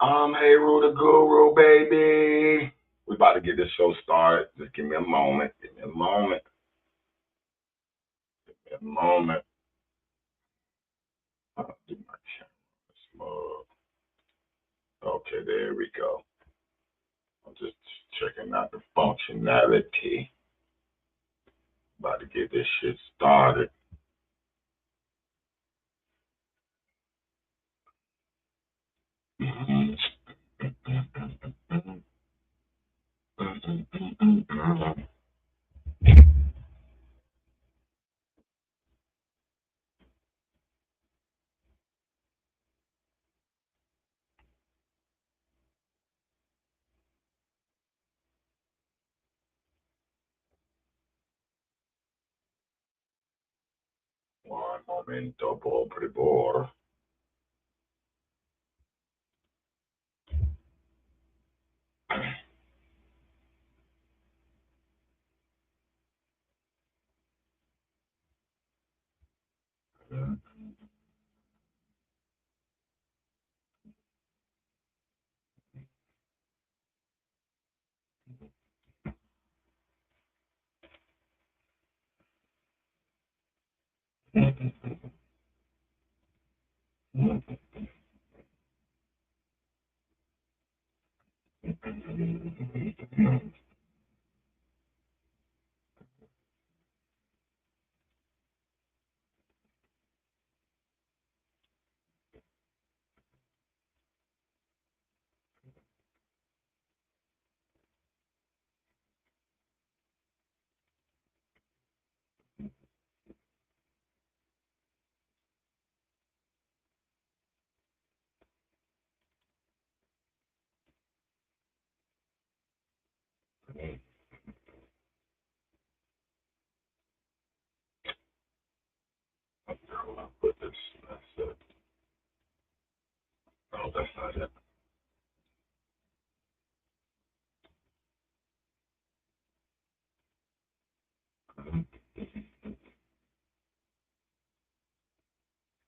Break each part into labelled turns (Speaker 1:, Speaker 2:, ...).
Speaker 1: Hey, Roo the Guru, baby. We about to get this show started. Just give me a moment. Give me a moment. Give me a moment. I'll do my camera small. Okay, there we go. I'm just checking out the functionality. About to get this shit started. One momento, por favor. I'll put this. That's it. Oh, that's not it.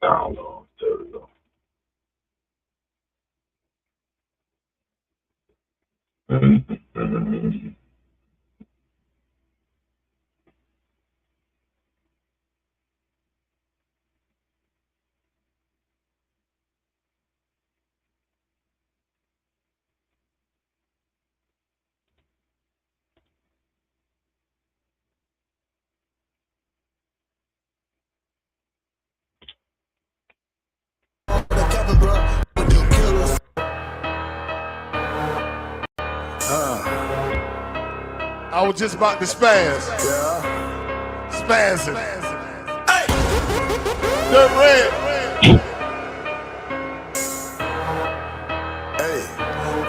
Speaker 1: Download. There we go.
Speaker 2: I was just about to spaz.
Speaker 3: Yeah.
Speaker 2: Spazzing. Hey! Dirt red.
Speaker 3: Hey,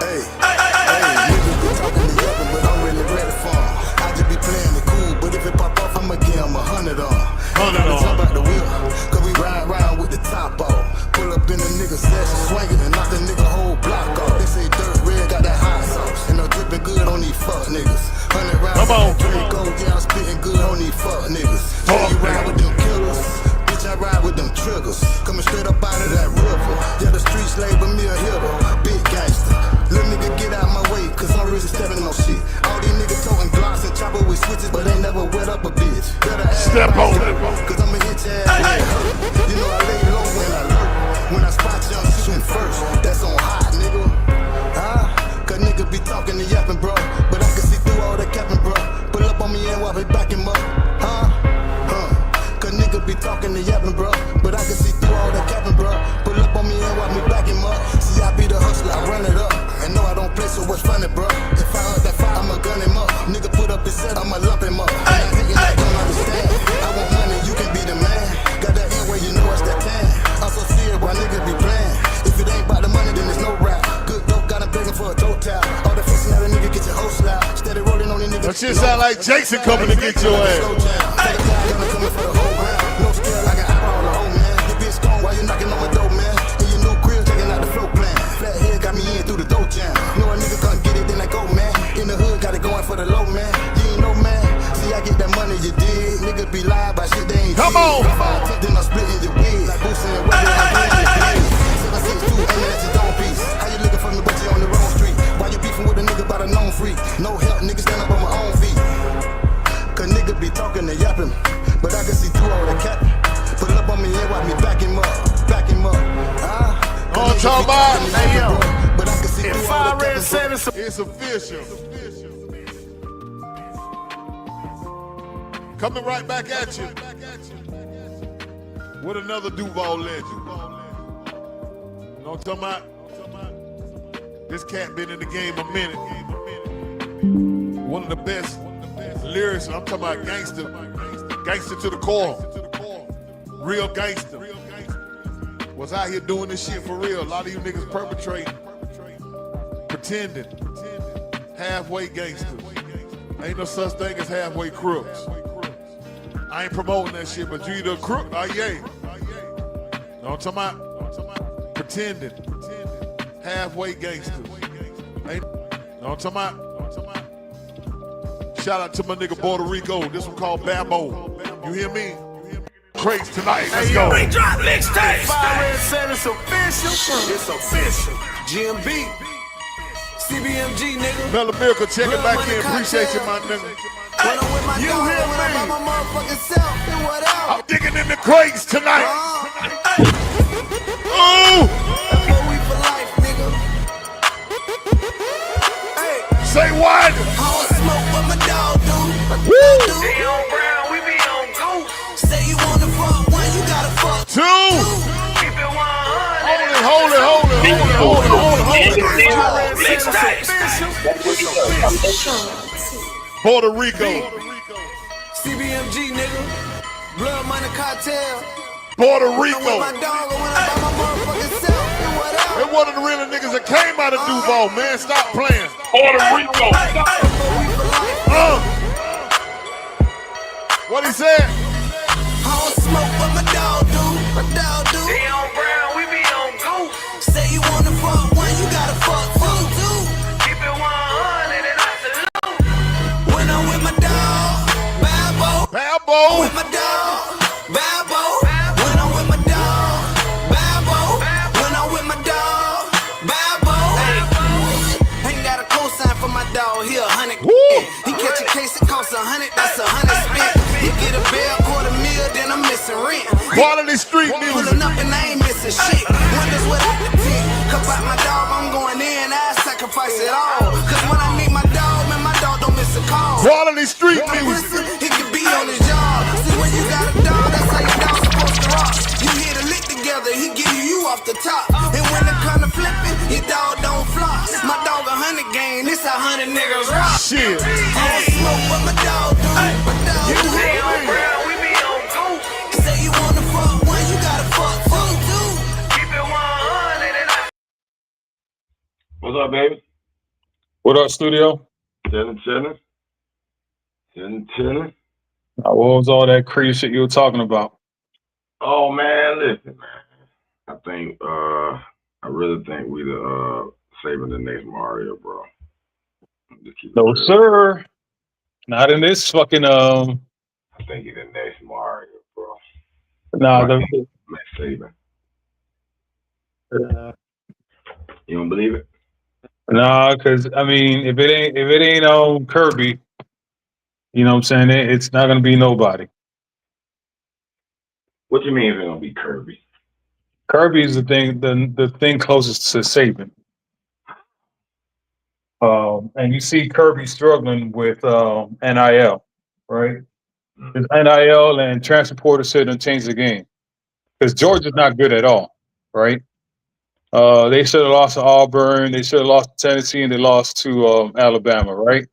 Speaker 3: hey, niggas be talking together, but I'm really ready for 'em. I just be playing it cool, but if it pop off, I'ma give 'em 100 on.
Speaker 2: 100 on.
Speaker 3: Talk about the wheel, cause we ride around with the top off. Pull up in a nigga session, swinging and knock the nigga whole block off. They say Dirt Red got that hot sauce, and I'm dripping good on these fuck niggas. 100 rounds,
Speaker 2: come on.
Speaker 3: Go, yeah, I'm spitting good on these fuck niggas. So you ride with them killers, bitch, I ride with them triggers. Coming straight up out of that river. Yeah, the streets label me a hitter, big gangster. Little nigga get out my way, cause I'm really stepping on shit. All these niggas toting glocks and chopper with switches, but they never wet up a bitch. Better
Speaker 2: Step on it.
Speaker 3: Cause I'ma hit your ass. You know I lay low when I lurk. When I spot you, I'm shooting first. That's on hot, nigga. Cause niggas be talking and yapping, bro. But I can see through all that capping, bro. Pull up on me and while we back him up. Cause niggas be talking and yapping, bro. But I can see through all that capping, bro. Pull up on me and while me back him up. See, I be the hustler, I run it up. And no, I don't play, so what's funny, bro? If I heard that fire, I'ma gun him up. Nigga put up his set, I'ma lump him up. And I hate I don't understand. I want money, you can be the man. Got that in where you know it's that tan. I'm so serious, why niggas be playing? If it ain't about the money, then there's no rap. Good dope, got him begging for a toe towel. All the fixing that a nigga get your whole slap. Steady rolling on the nigga.
Speaker 2: That shit sound like Jason coming to get your ass.
Speaker 3: Coming for the whole round. No skill, I got eyeball the whole man. You bitch gone while you knocking on my door, man. In your new crib, checking out the flow plan. Flat head got me in through the dough jam. Know a nigga can't get it, then I go, man. In the hood, got it going for the low, man. You ain't know, man. See, I get that money, you dig. Niggas be lying about shit they ain't.
Speaker 2: Come on.
Speaker 3: Then I'm splitting your wig. Like Boosie and Weather, I'm doing your big. 762, aiming at your dome piece. How you looking for me but I can see through all the cat. Pull up on me and watch me back him up, back him up.
Speaker 2: Oh, talking about, hey yo,
Speaker 3: but I can see
Speaker 2: if
Speaker 3: through all the
Speaker 2: Red
Speaker 3: cat.
Speaker 2: said it's official. Coming right back at you with another Duval legend. You know what I'm talking about? This cat been in the game a minute. One of the best lyrics. I'm talking about gangster to the core. Real gangster. Was out here doing this shit for real. A lot of you niggas perpetrating, pretending, halfway gangsters. Ain't no such thing as halfway crooks. I ain't promoting that shit, but you either a crook or you ain't. Know what I'm talking about? Pretending, halfway gangsters. Ain't, know what I'm talking about? Shout out to my nigga Puerto Rico. This one called Bambo. You hear me? Crates tonight. Let's go.
Speaker 4: We drop mixtapes.
Speaker 2: Fire said it's official.
Speaker 4: It's official. GMB. CBMG, nigga.
Speaker 2: Mella Miracle checking back in. Appreciate you, my nigga.
Speaker 3: You hear me? My motherfucking self and whatever.
Speaker 2: I'm digging in the crates tonight. Ooh!
Speaker 3: FOE for life, nigga. Hey,
Speaker 2: Say what?
Speaker 3: I don't smoke what my dog do.
Speaker 4: They on brown, we be on goose.
Speaker 3: Say you wanna fuck one, you gotta fuck
Speaker 2: Two.
Speaker 4: Keep it 100.
Speaker 2: Hold it.
Speaker 4: Mixtapes.
Speaker 2: Puerto Rico.
Speaker 3: CBMG, nigga. Blood money cartel.
Speaker 2: Puerto
Speaker 3: With
Speaker 2: Rico.
Speaker 3: my dog, I went up by my motherfucking self and whatever.
Speaker 2: They're one of the real niggas that came out of Duval, man. Stop playing.
Speaker 1: Puerto Rico.
Speaker 2: What he said?
Speaker 3: I don't smoke what my dog do. My dog do.
Speaker 4: They on brown, we be on goose.
Speaker 3: Say you wanna fuck one, you gotta fuck two.
Speaker 4: Keep it 100 and I salute.
Speaker 3: When I'm with my dog, Babo.
Speaker 2: Bambo.
Speaker 3: With my dog, Babo. When I'm with my dog, Babo. When I'm with my dog, Babo. Ain't got a cosign for my dog, he 100. He catch a case, it costs 100, that's 100 spent. He get a bail, $250,000, then I'm missing rent.
Speaker 2: Quality street music.
Speaker 3: Pulling up and I ain't missing shit. Wonders what I can take. Cup out my dog, I'm going in, I sacrifice it all. Cause when I meet my dog, man, my dog don't miss a call.
Speaker 2: Quality street music.
Speaker 3: Listen, he could be on his job. See, when you got a dog, that's how your dog's supposed to rock. You hear the lick together, he give you off the top. And when it come to flipping, your dog don't flop. My dog 100 game, this 100 niggas rock.
Speaker 2: Shit.
Speaker 3: I don't smoke what my dog do. My dog do.
Speaker 4: They on brown, we be on goose.
Speaker 3: Say you wanna fuck one, you gotta fuck two.
Speaker 4: Keep it 100 and I
Speaker 1: What's up, baby?
Speaker 5: What up, studio?
Speaker 1: Chilling.
Speaker 5: What was all that crazy shit you were talking about?
Speaker 1: Oh man, listen, man. I really think we the saving the next Mario, bro. Just keep it
Speaker 5: No,
Speaker 1: real.
Speaker 5: sir. Not in this fucking
Speaker 1: I think he's the next Mario, bro.
Speaker 5: Nah,
Speaker 1: Next saving. You don't believe it?
Speaker 5: nah, because I mean, if it ain't on Kirby, you know what I'm saying? It's not gonna be nobody.
Speaker 1: What you mean it's gonna be Kirby?
Speaker 5: Kirby is the thing closest to Saban. And you see Kirby struggling with NIL, right? His NIL and Transporter said and change the game because Georgia's not good at all, right? They should have lost to Auburn, they should have lost to Tennessee, and they lost to Alabama, right?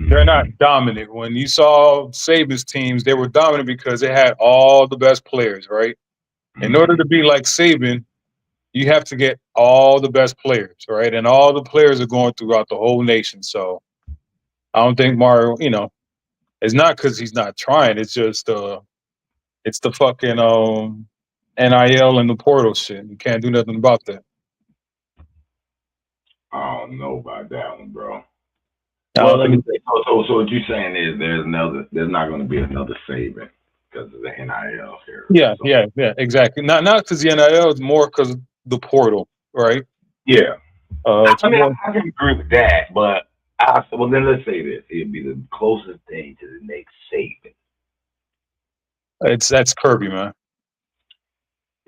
Speaker 5: They're not dominant. When you saw Saban's teams, they were dominant because they had all the best players, right? In order to be like Saban, you have to get all the best players, right? And all the players are going throughout the whole nation. So I don't think Mario, it's not because he's not trying. It's just it's the fucking NIL and the portal shit. You can't do nothing about that.
Speaker 1: I don't know about that one, bro.
Speaker 5: I
Speaker 1: Well,
Speaker 5: don't
Speaker 1: let me
Speaker 5: think-
Speaker 1: say, so what you're saying is there's not going to be another saving because of the NIL here.
Speaker 5: Yeah,
Speaker 1: So,
Speaker 5: yeah, exactly. Not because the NIL is more because of the portal, right?
Speaker 1: yeah.
Speaker 5: It's
Speaker 1: I mean,
Speaker 5: more-
Speaker 1: I can agree with that, but well, then let's say this: it'd be the closest thing to the next saving.
Speaker 5: That's Kirby, man.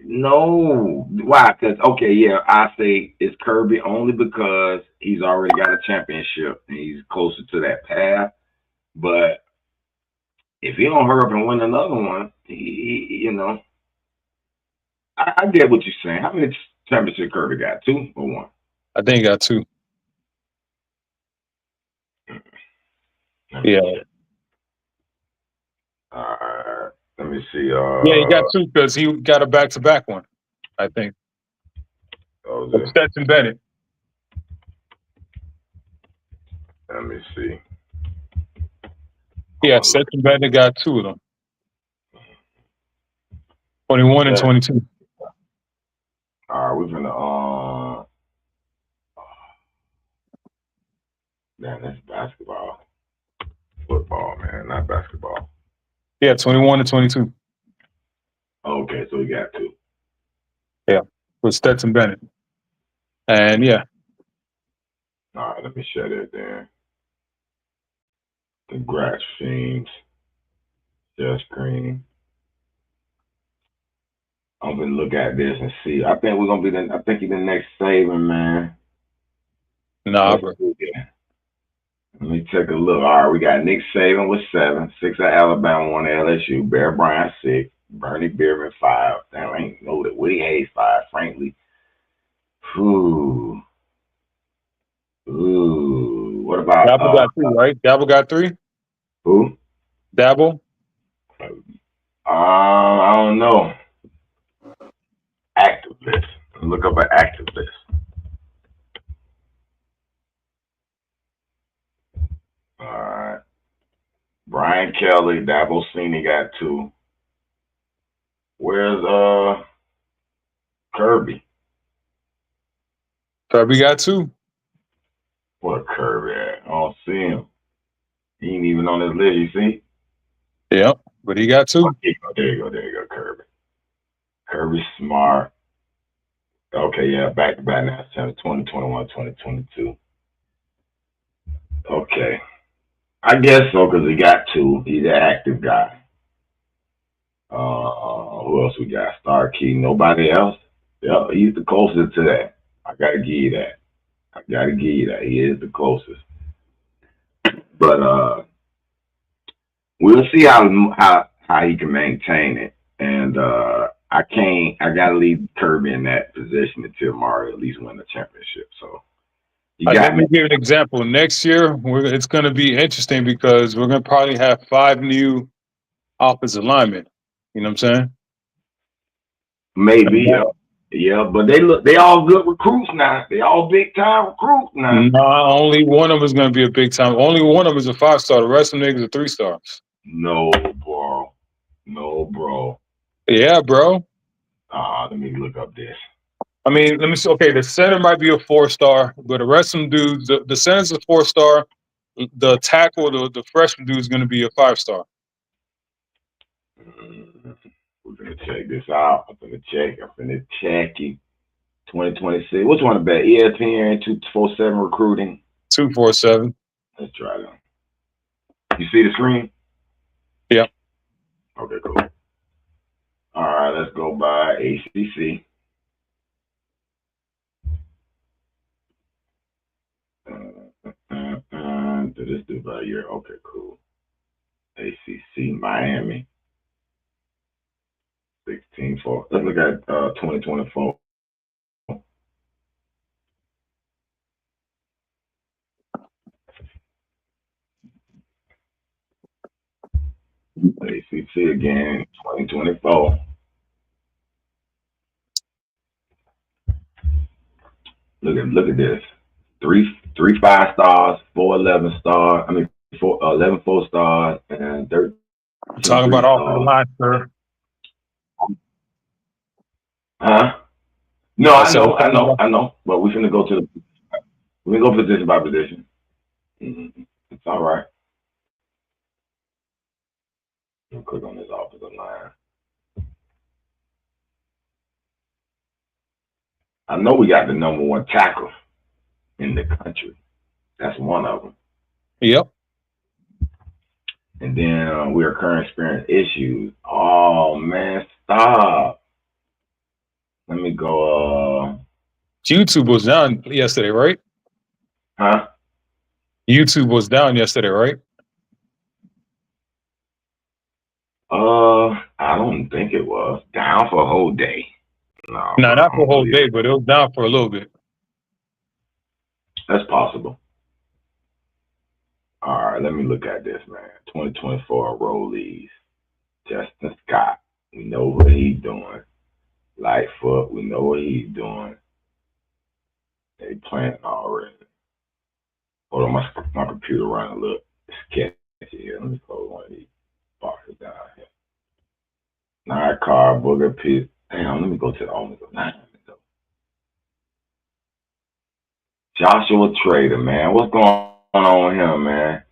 Speaker 1: No, why? Because okay, yeah, I say it's Kirby only because he's already got a championship and he's closer to that path. But if he don't hurry up and win another one, you know, I get what you're saying. How many championships Kirby got? 2 or 1?
Speaker 5: I think he got 2.
Speaker 1: Let me
Speaker 5: Yeah.
Speaker 1: check. Let me see.
Speaker 5: Yeah, he got 2 because he got a back-to-back one, I think.
Speaker 1: Oh,
Speaker 5: With Stetson Bennett.
Speaker 1: let me see.
Speaker 5: Yeah, Stetson Bennett got 2 of them. 21 and 22.
Speaker 1: All right, we're gonna man, that's basketball, football, man, not basketball.
Speaker 5: Yeah, 21 and 22.
Speaker 1: Okay, so we got 2.
Speaker 5: Yeah, with Stetson Bennett. And yeah.
Speaker 1: All right, let me share that then. Congrats, Fiends. Share screen. I'm gonna look at this and see. I think we're gonna be I think he's the next saving, man.
Speaker 5: Nah, bro.
Speaker 1: Let me take a look. All right, we got Nick Saban with 7, 6 at Alabama, 1 at LSU, Bear Bryant 6, Bernie Bierman 5. Damn, I ain't know that Woody Hayes 5, frankly. Ooh. What about
Speaker 5: Dabble got 3, right? Dabble got 3?
Speaker 1: Who?
Speaker 5: Dabble?
Speaker 1: I don't know. Active list. Look up an active list. All right. Brian Kelly, Dabo Senior got 2. Where's Kirby?
Speaker 5: Kirby got 2.
Speaker 1: Where Kirby at? I don't see him. He ain't even on this list, you see?
Speaker 5: Yep, but he got 2.
Speaker 1: There you go, Kirby. Kirby Smart. Okay, yeah, back to back now. 2021, 2022. Okay. I guess so, because he got 2. He's an active guy. Who else we got? Star Key. Nobody else? Yeah, he's the closest to that. I gotta give you that. He is the closest. But we'll see how he can maintain it. And I gotta leave Kirby in that position until Mario at least win the championship. So
Speaker 5: Let me give an example. Next year, it's going to be interesting because we're going to probably have 5 new offensive linemen. You know what I'm saying?
Speaker 1: Maybe, yeah, but they all good recruits now. They all big time recruits now.
Speaker 5: No, only one of them is going to be a big time. Only one of them is a 5-star. The rest of them niggas are 3 stars.
Speaker 1: No, bro.
Speaker 5: Yeah, bro.
Speaker 1: Let me look up this.
Speaker 5: I mean, let me see. Okay, the center might be a 4-star, but the rest of them dudes, the center's a 4-star. The tackle, the freshman dude is going to be a 5-star.
Speaker 1: We're gonna check this out. I'm gonna check you. 2026. Which one to bet? ESPN 247 recruiting.
Speaker 5: 247.
Speaker 1: Let's try that. You see the screen?
Speaker 5: Yeah.
Speaker 1: Okay, cool. All right, let's go by ACC. Did this do by year? Okay, cool. ACC Miami. 16-4. Let's look at 2024. ACC again, 2024. Look at this. 3 5-stars, 4 11-stars. I mean, 11 4-stars, and 13.
Speaker 5: I'm talking about off the line, sir.
Speaker 1: Huh? No, I know. But we're gonna go position by position. Mm-hmm. It's all right. I'll click on this offensive line. I know we got the number 1 tackle in the country. That's one of them.
Speaker 5: Yep.
Speaker 1: And then we are currently experiencing issues. Oh man, stop. Let me go.
Speaker 5: YouTube was down yesterday, right?
Speaker 1: Huh?
Speaker 5: YouTube was down yesterday, right?
Speaker 1: I don't think it was down for a whole day. No,
Speaker 5: No,
Speaker 1: bro,
Speaker 5: not
Speaker 1: I
Speaker 5: for a
Speaker 1: don't
Speaker 5: whole
Speaker 1: believe
Speaker 5: day,
Speaker 1: it.
Speaker 5: but it was down for a little bit.
Speaker 1: That's possible. All right, let me look at this, man. 2024 rollies. Justin Scott. We know what he's doing. Lightfoot. We know what he's doing. They playing already. Hold on, my computer running a little sketchy here. Let me close one of these boxes down here. Nine car, booger pit. Damn, let me go to the owners of nine. Joshua Trader, man. What's going on with him, man?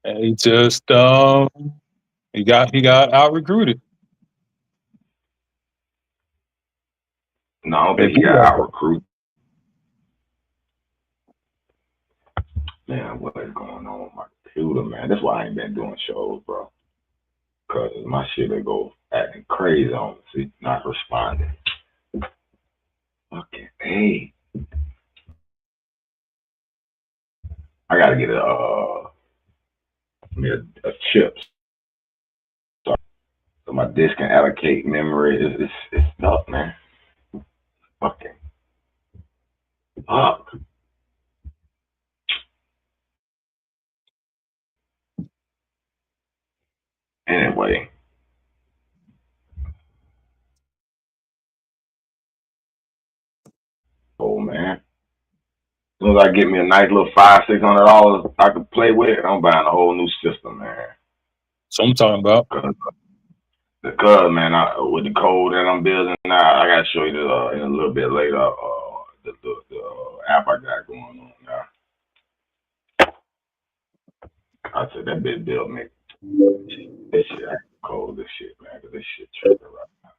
Speaker 5: And he just he got out recruited.
Speaker 1: No, I don't think he got out recruited. Man, what is going on with my computer, man? That's why I ain't been doing shows, bro. Cause my shit will go acting crazy on me. See, not responding. Okay, hey. I gotta get a chip. So my disk can allocate memory. It's stuck, man. Fucking fuck. Anyway. Oh man. As soon as I get me a nice little $500-600 I can play with, I'm buying a whole new system, man.
Speaker 5: So I'm talking about.
Speaker 1: Because man, with the code that I'm building now, I gotta show you in a little bit later. The app I got going on now. I said that bitch built me. This shit, I can code this shit, man, because this shit tripping right now.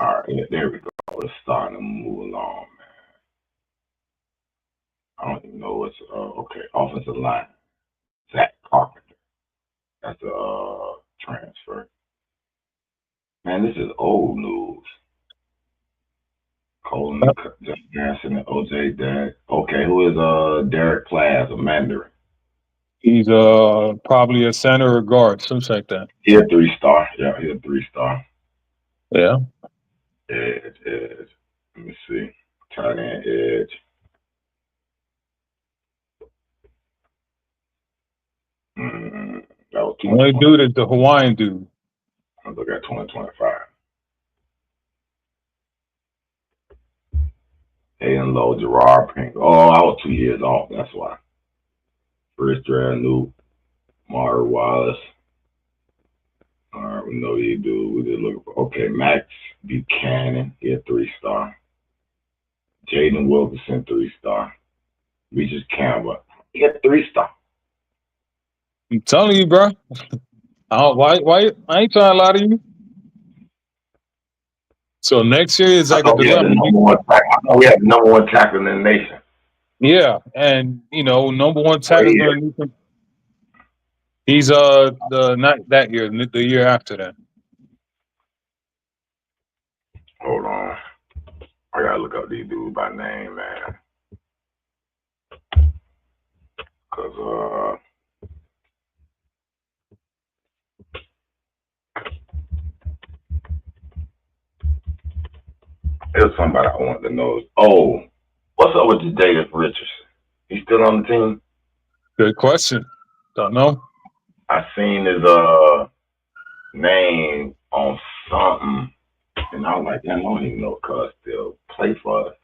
Speaker 1: All right, yeah, there we go. It's starting to move along, man. I don't even know what's okay. Offensive line, Zach Carpenter. That's a transfer. Man, this is old news. Colin, Jeff Garrison, and OJ Derek. Okay, who is Derek Plaz, a Mandarin?
Speaker 5: He's probably a center or guard, something like that.
Speaker 1: He's a 3-star. Yeah, he's a 3-star.
Speaker 5: Yeah.
Speaker 1: Edge. Let me see. Tight end edge. That was
Speaker 5: the only dude is the Hawaiian dude.
Speaker 1: Let's look at 2025. Aiden Lowe, Gerard Pink. Oh, I was 2 years off. That's why. First draft, new Mari Wallace. All right, we know you do. We did look for. Okay, Max Buchanan, he a 3-star. Jaden Wilkerson, 3-star. Regis Campbell, he a 3-star.
Speaker 5: I'm telling you, bro. Why? I ain't trying to lie to you. So next year is like a dilemma.
Speaker 1: I know we have the number one tackle in the nation.
Speaker 5: Yeah, and number one tackle in the nation. He's not that year, the year after that.
Speaker 1: Hold on, I gotta look up these dudes by name, man. Cause there's somebody I want to know. Oh, what's up with Jadavius Richardson? He's still on the team?
Speaker 5: Good question. Don't know.
Speaker 1: I seen his name on something, and I was like, damn, I don't even know Cuz still play for us.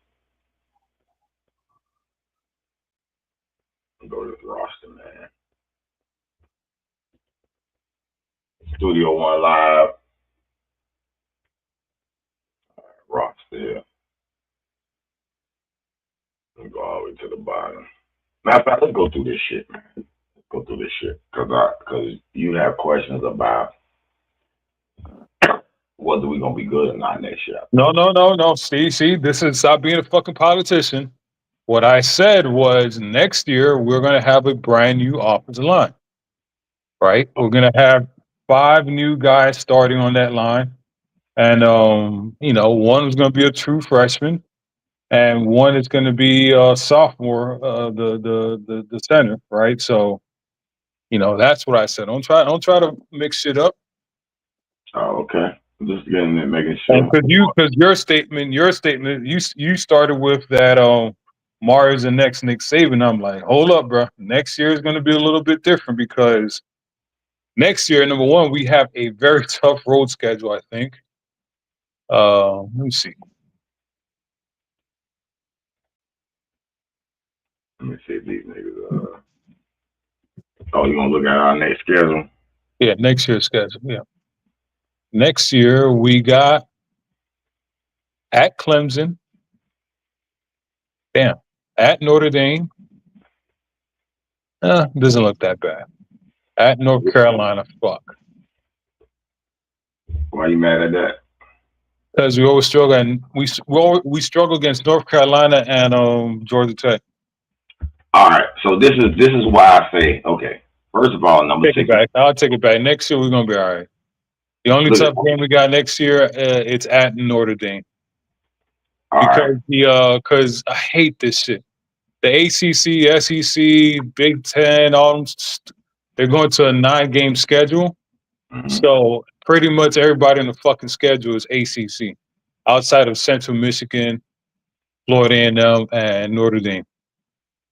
Speaker 1: Go to this roster, man. Studio One Live. Roster. Let me go all the way to the bottom. Matter of fact, let's go through this shit, man. Let's go through this shit. Because you have questions about whether we're going to be good or not next year.
Speaker 5: No. See, this is stop being a fucking politician. What I said was next year we're going to have a brand new offensive line, right? We're gonna have 5 new guys starting on that line, and one is gonna be a true freshman, and one is gonna be a sophomore, the center, right? So that's what I said. Don't try to mix shit up.
Speaker 1: Oh, okay. Just getting it, making
Speaker 5: And
Speaker 1: sure.
Speaker 5: because your statement, you started with that Mario's the next Nick Saban. I'm like, hold up, bro. Next year is going to be a little bit different because next year, number one, we have a very tough road schedule. I think. Let me see.
Speaker 1: Let me see if these niggas. Oh, you gonna look at our next schedule?
Speaker 5: Yeah, next year's schedule. Yeah, next year we got at Clemson. Damn, at Notre Dame. Doesn't look that bad. At North Carolina, fuck.
Speaker 1: Why you mad at that?
Speaker 5: Because we always struggle, and we struggle against North Carolina and Georgia Tech.
Speaker 1: All right, so this is why I say okay. First of all, number
Speaker 5: Take
Speaker 1: 6.
Speaker 5: it back. I'll take it back. Next year we're gonna be all right. The only tough game we got next year, it's at Notre Dame. Because I hate this shit. The ACC, SEC, Big Ten, all them, they're going to a 9-game schedule.
Speaker 1: Mm-hmm.
Speaker 5: So pretty much everybody in the fucking schedule is ACC, outside of Central Michigan, Florida A&M, and Notre Dame.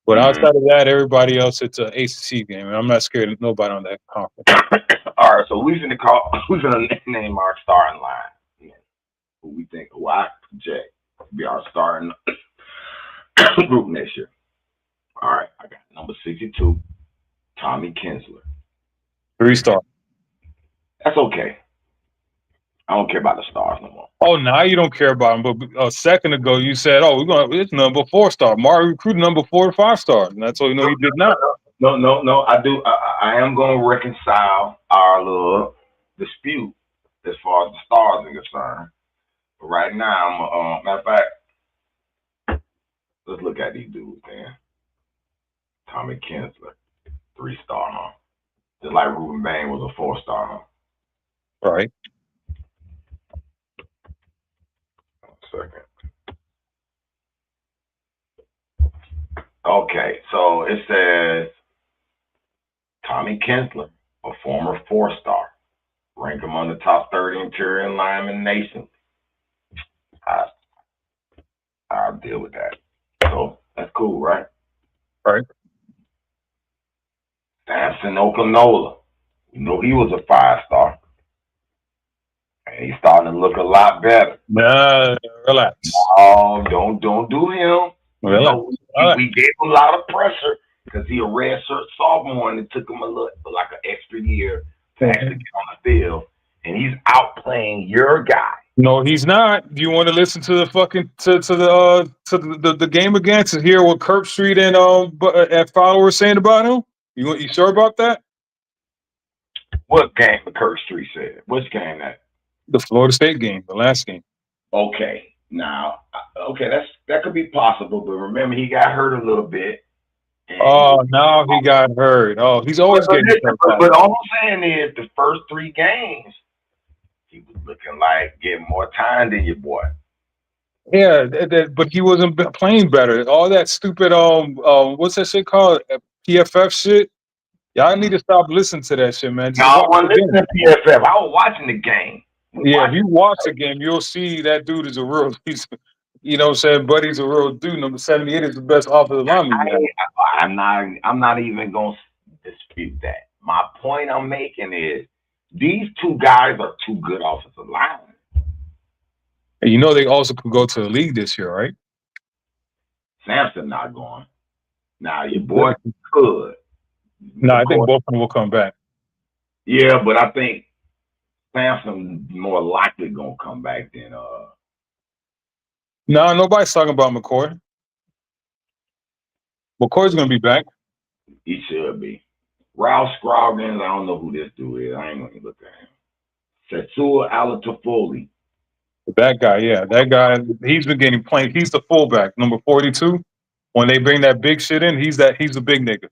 Speaker 5: But outside of that, everybody else, it's an ACC game, and I'm not scared of nobody on that conference.
Speaker 1: All right, so we're gonna name our starting line. Yeah. Who we think? Who I project to be our starting group next year. All right, I got number 62, Tommy Kinsler.
Speaker 5: 3-star.
Speaker 1: That's okay. I don't care about the stars no more.
Speaker 5: Oh, now you don't care about him. But a second ago, you said, "Oh, it's number 4-star." Mario recruited number 4 to 5 stars, and that's all he did not.
Speaker 1: No. I do. I am going to reconcile our little dispute as far as the stars are concerned. But right now, matter of fact, let's look at these dudes, man. Tommy Kinsler, 3-star, huh? Just like Ruben Bain was a 4-star, huh?
Speaker 5: Right.
Speaker 1: Second. Okay, so it says Tommy Kinsler, a former 4-star, rank among the top 30 interior linemen nation. I'll deal with that. So that's cool, right?
Speaker 5: Right.
Speaker 1: Samson Okinola, he was a 5-star. And he's starting to look a lot better.
Speaker 5: Nah, relax.
Speaker 1: Oh, don't do him.
Speaker 5: Relax.
Speaker 1: We gave him a lot of pressure because he a redshirt sophomore, and it took him like an extra year to actually get on the field. And he's outplaying your guy.
Speaker 5: No, he's not. Do you want to listen to the fucking to the game again to hear what Kirk Street and Fowler were saying about him? You sure about that?
Speaker 1: What game Kirk Street said? Which game that?
Speaker 5: The Florida State game, the last game.
Speaker 1: Okay, now, that could be possible, but remember he got hurt a little bit.
Speaker 5: Oh, now he got hurt. Oh, he's always getting hurt.
Speaker 1: But all I'm saying is the first 3 games, he was looking like getting more time than your boy.
Speaker 5: Yeah, but he wasn't playing better. All that stupid what's that shit called? PFF shit. Y'all need to stop listening to that shit, man.
Speaker 1: No, I wasn't listening to PFF. I was watching the game.
Speaker 5: Yeah, if you watch the game, you'll see that dude is a real. You know what I'm saying? Buddy's a real dude. Number 78 is the best offensive lineman.
Speaker 1: I'm not even gonna dispute that. My point I'm making is these 2 guys are 2 good offensive linemen.
Speaker 5: And you know they also could go to the league this year, right?
Speaker 1: Samson not going. Now your boy could.
Speaker 5: No, I think both of them will come back.
Speaker 1: Yeah, but I think Samson more likely gonna come back than
Speaker 5: No, nobody's talking about McCoy. McCoy's gonna be back.
Speaker 1: He should be. Ralph Scroggins, I don't know who this dude is. I ain't gonna look at him. Setsua Alatafoli.
Speaker 5: That guy, yeah. That guy, he's been getting played. He's the fullback, number 42. When they bring that big shit in, he's the big nigga.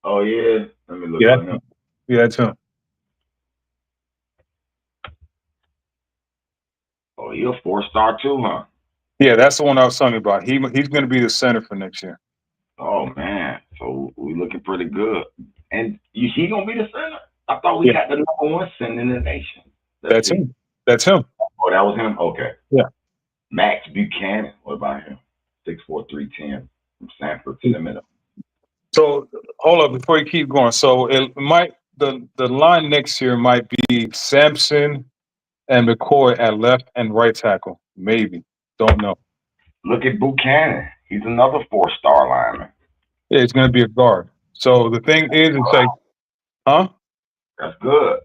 Speaker 1: Oh yeah. Let me look
Speaker 5: at
Speaker 1: him.
Speaker 5: Yeah, that's him.
Speaker 1: Oh, you're a 4-star too, huh?
Speaker 5: Yeah, that's the one I was talking about. He's going to be the center for next year.
Speaker 1: Oh man, so we looking pretty good. And he gonna be the center? I thought we
Speaker 5: Yeah.
Speaker 1: got the #1 center in the nation.
Speaker 5: That's him. That's him.
Speaker 1: Oh, that was him. Okay.
Speaker 5: Yeah.
Speaker 1: Max Buchanan. What about him? 6'4", 310 from Sanford, Seminole.
Speaker 5: So hold up before you keep going. So it might the line next year might be Sampson and McCoy at left and right tackle. Maybe. Don't know.
Speaker 1: Look at Buchanan. He's another 4-star lineman.
Speaker 5: Yeah, it's going to be a guard. So the thing is, it's like, huh?
Speaker 1: That's good.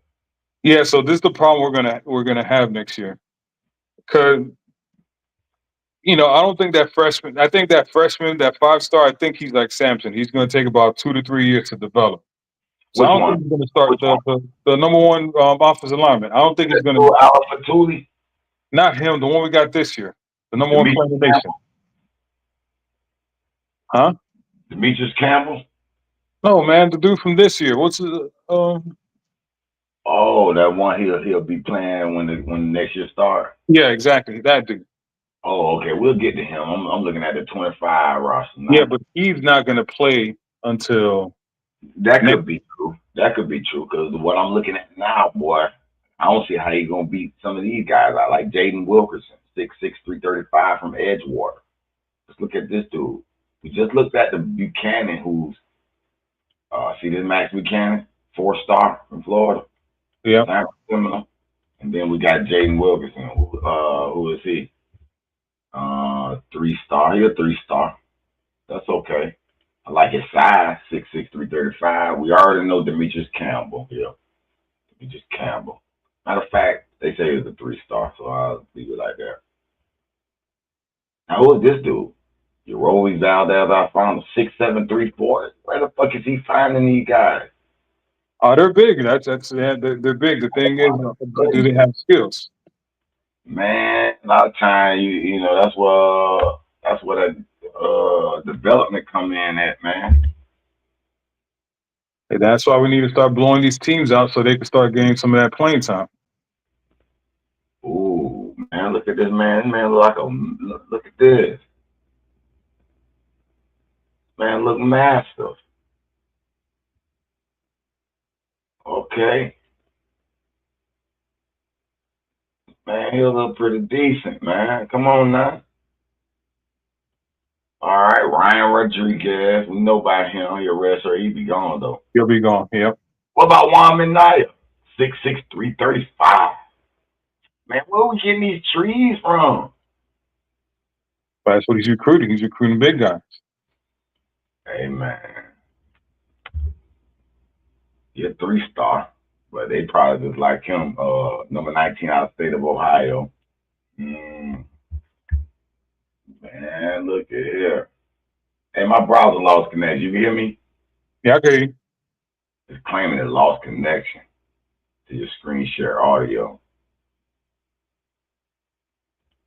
Speaker 5: Yeah. So this is the problem we're gonna have next year, because I don't think that freshman. I think that freshman, that 5-star. I think he's like Sampson. He's going to take about 2 to 3 years to develop. So
Speaker 1: Which
Speaker 5: I don't
Speaker 1: one?
Speaker 5: think he's going to start the #1 offensive lineman. I don't think he's going to.
Speaker 1: Alpha Fatuli?
Speaker 5: Not him. The one we got this year. The #1 player in the nation. Huh?
Speaker 1: Demetrius Campbell?
Speaker 5: No, man. The dude from this year. What's his?
Speaker 1: Oh, that one he'll be playing when the next year starts.
Speaker 5: Yeah, exactly. That dude.
Speaker 1: Oh, okay. We'll get to him. I'm looking at the 25 roster now.
Speaker 5: Yeah, but he's not going to play until.
Speaker 1: That could be true. That could be true, because what I'm looking at now, boy, I don't see how he's gonna beat some of these guys. I like Jaden Wilkerson, 6'6", 335 from Edgewater. Let's look at this dude. We just looked at the Buchanan, who's see this Max Buchanan, 4-star from Florida.
Speaker 5: Yeah.
Speaker 1: Similar. And then we got Jaden Wilkerson. Who is he? 3-star. He's a 3-star. That's okay. I like his size, 6'6", 335. We already know Demetrius Campbell here. Demetrius Campbell. Matter of fact, they say he's a 3-star, so I'll leave it like that. Now, who is this dude? Yeroy Valdez, I found him, 6'7", 340. Where the fuck is he finding these guys?
Speaker 5: Oh, they're big. They're big. The thing is, do they have skills?
Speaker 1: Man, a lot of times, you know, that's where that development come in at, man.
Speaker 5: And that's why we need to start blowing these teams out so they can start getting some of that playing time.
Speaker 1: Ooh, man, look at this man. This man look like look at this. Man, look massive. Okay. Man, he'll look pretty decent, man. Come on now. All right, Ryan Rodriguez. We know about him. He'll rest or he'll be gone, though.
Speaker 5: He'll be gone, yep.
Speaker 1: What about Juan Minaya? 6'6", 335. Man, where we getting these trees from?
Speaker 5: That's what he's recruiting. He's recruiting big guys.
Speaker 1: Hey, man. He's a 3-star, but they probably just like him. Number 19 out of the state of Ohio. Man, look at here. Hey, my browser lost connection. You hear me?
Speaker 5: Yeah, I can hear you.
Speaker 1: It's claiming it lost connection to your screen share audio.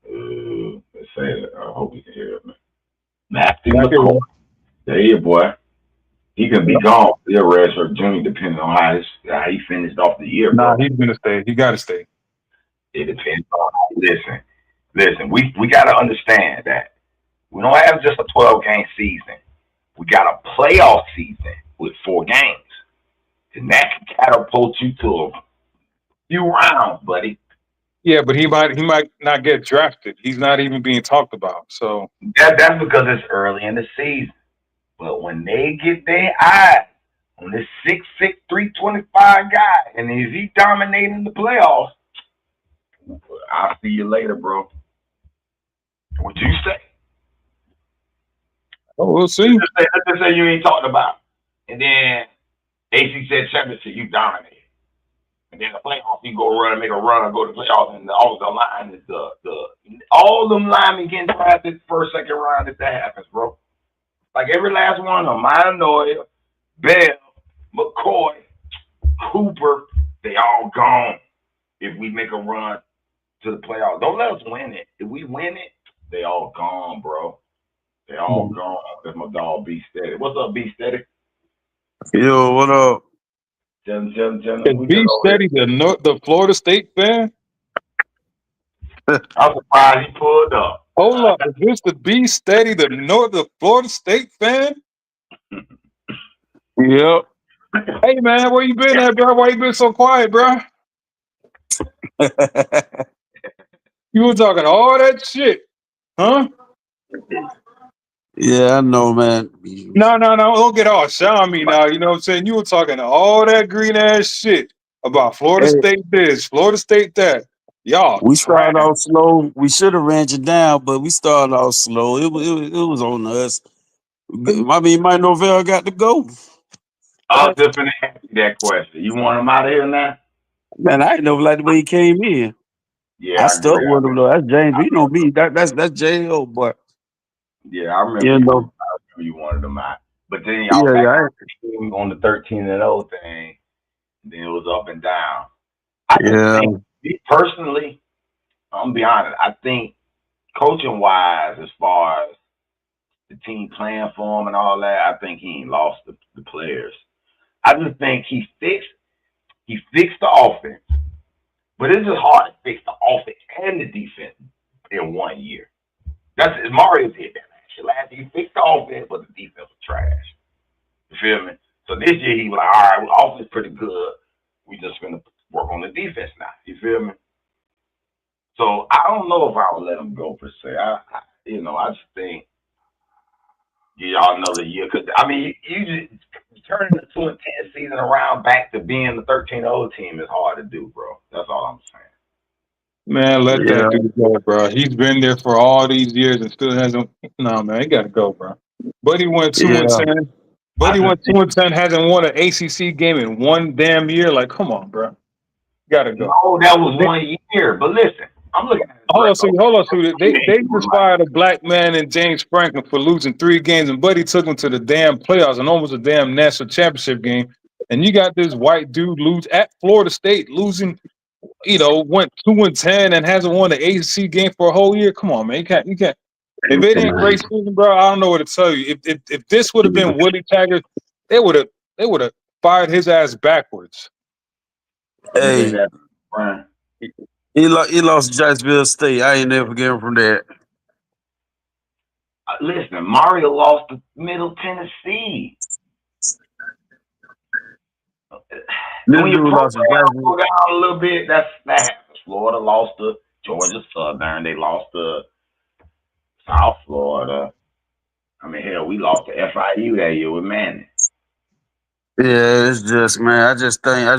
Speaker 1: Let's say it. I hope you can hear it, man. Matthew McCoy. There you boy. He can be gone. He'll rest or junior depending on how he finished off the year.
Speaker 5: Nah,
Speaker 1: bro.
Speaker 5: he's gonna stay. He gotta stay.
Speaker 1: It depends on listen, we gotta understand that we don't have just a 12-game season. We got a playoff season with 4 games. And that can catapult you to a few rounds, buddy.
Speaker 5: Yeah, but he might not get drafted. He's not even being talked about. So
Speaker 1: That's because it's early in the season. But when they get their eyes on this 6'6", 325 guy, and is he dominating the playoffs, I'll see you later, bro. What you say?
Speaker 5: oh, we'll see.
Speaker 1: Let's just say you ain't talking about. And then AC said championship, you dominated. And then the playoffs, you go run, make a run, go to the playoffs, and all the line is all them linemen getting drafted first, second round if that happens, bro. Like every last one of them, Manoia, Bell, McCoy, Cooper, they all gone if we make a run to the playoffs. Don't let us win it. If we win it, they all gone, bro. They all gone. That's my dog, B Steady. What's up, B Steady?
Speaker 6: Yo, what up?
Speaker 5: Is B Steady the Florida State fan?
Speaker 1: I'm surprised he pulled up.
Speaker 5: Hold up. Is this the B Steady, the Florida State fan?
Speaker 6: Yep.
Speaker 5: Hey, man, where you been at, bro? Why you been so quiet, bro? You were talking all that shit, huh?
Speaker 6: Yeah, I know, man.
Speaker 5: No, don't get all shy on me now. You know what I'm saying? You were talking all that green ass shit about Florida
Speaker 6: Hey,
Speaker 5: State this, Florida State that. Y'all
Speaker 6: we
Speaker 5: trash.
Speaker 6: started off slow. We should have ran you down, but we started off slow. It was on us. I mean, Mike Norvell got to go.
Speaker 1: I was just gonna ask you that question. You want him out of here now?
Speaker 6: Man, I ain't never liked the way he came in.
Speaker 1: Yeah,
Speaker 6: I
Speaker 1: I
Speaker 6: stuck
Speaker 1: agree.
Speaker 6: with him though. That's James. You know me. That's J.O. But
Speaker 1: Yeah, I remember
Speaker 6: you know,
Speaker 1: you wanted him out. But then y'all
Speaker 6: yeah,
Speaker 1: back
Speaker 6: yeah,
Speaker 1: on the 13-0 thing. Then it was up and down. I just
Speaker 6: yeah,
Speaker 1: think, me personally, I'm gonna be honest. I think coaching wise, as far as the team playing for him and all that, I think he ain't lost the players. I just think he fixed the offense, but it's just hard to fix the offense and the defense in 1 year. That's Mario did that last year. He fixed the offense, but the defense was trash. You feel me? So this year he was like, all right, well, offense pretty good. We just gonna work on the defense now. You feel me? So I don't know if I would let him go per se. I just think give y'all another year because I mean you just turning the 2-10 season around back to being the 13-0 team is hard to do, bro. That's all I'm saying.
Speaker 5: Man, let that
Speaker 6: yeah,
Speaker 5: dude go, bro. He's been there for all these years and still hasn't. No, man, he got to go, bro. Buddy went 2 and
Speaker 6: yeah,
Speaker 5: 10.
Speaker 1: I
Speaker 5: Buddy
Speaker 1: just
Speaker 5: went 2 and 10. Hasn't won an ACC game in 1 damn year. Like, come on, bro. Got to go.
Speaker 1: no, that was 1 year. But listen, I'm looking at his record.
Speaker 5: Hold on, Sue. They just fired a black man in James Franklin for losing 3 games, and Buddy took him to the damn playoffs and almost a damn national championship game. And you got this white dude lose at Florida State, losing. Went 2 and 10 and hasn't won an ACC game for a whole year. Come on, man. You can't. If it ain't great season, bro, I don't know what to tell you. If this would have been Willie Taggart, they would have fired his ass backwards.
Speaker 1: Let me say
Speaker 6: Hey,
Speaker 1: that, Brian.
Speaker 6: he lost to Jacksonville State. I ain't never forget him from that.
Speaker 1: Listen, Mario lost to Middle Tennessee.
Speaker 6: This
Speaker 1: When your
Speaker 6: dude lost to
Speaker 1: program
Speaker 6: Jacksonville.
Speaker 1: go down a little bit, that happens. Florida lost to Georgia Southern. They lost to South Florida. I mean, hell, we lost to FIU that year with Manning.
Speaker 6: Yeah, it's just man. I just think
Speaker 1: I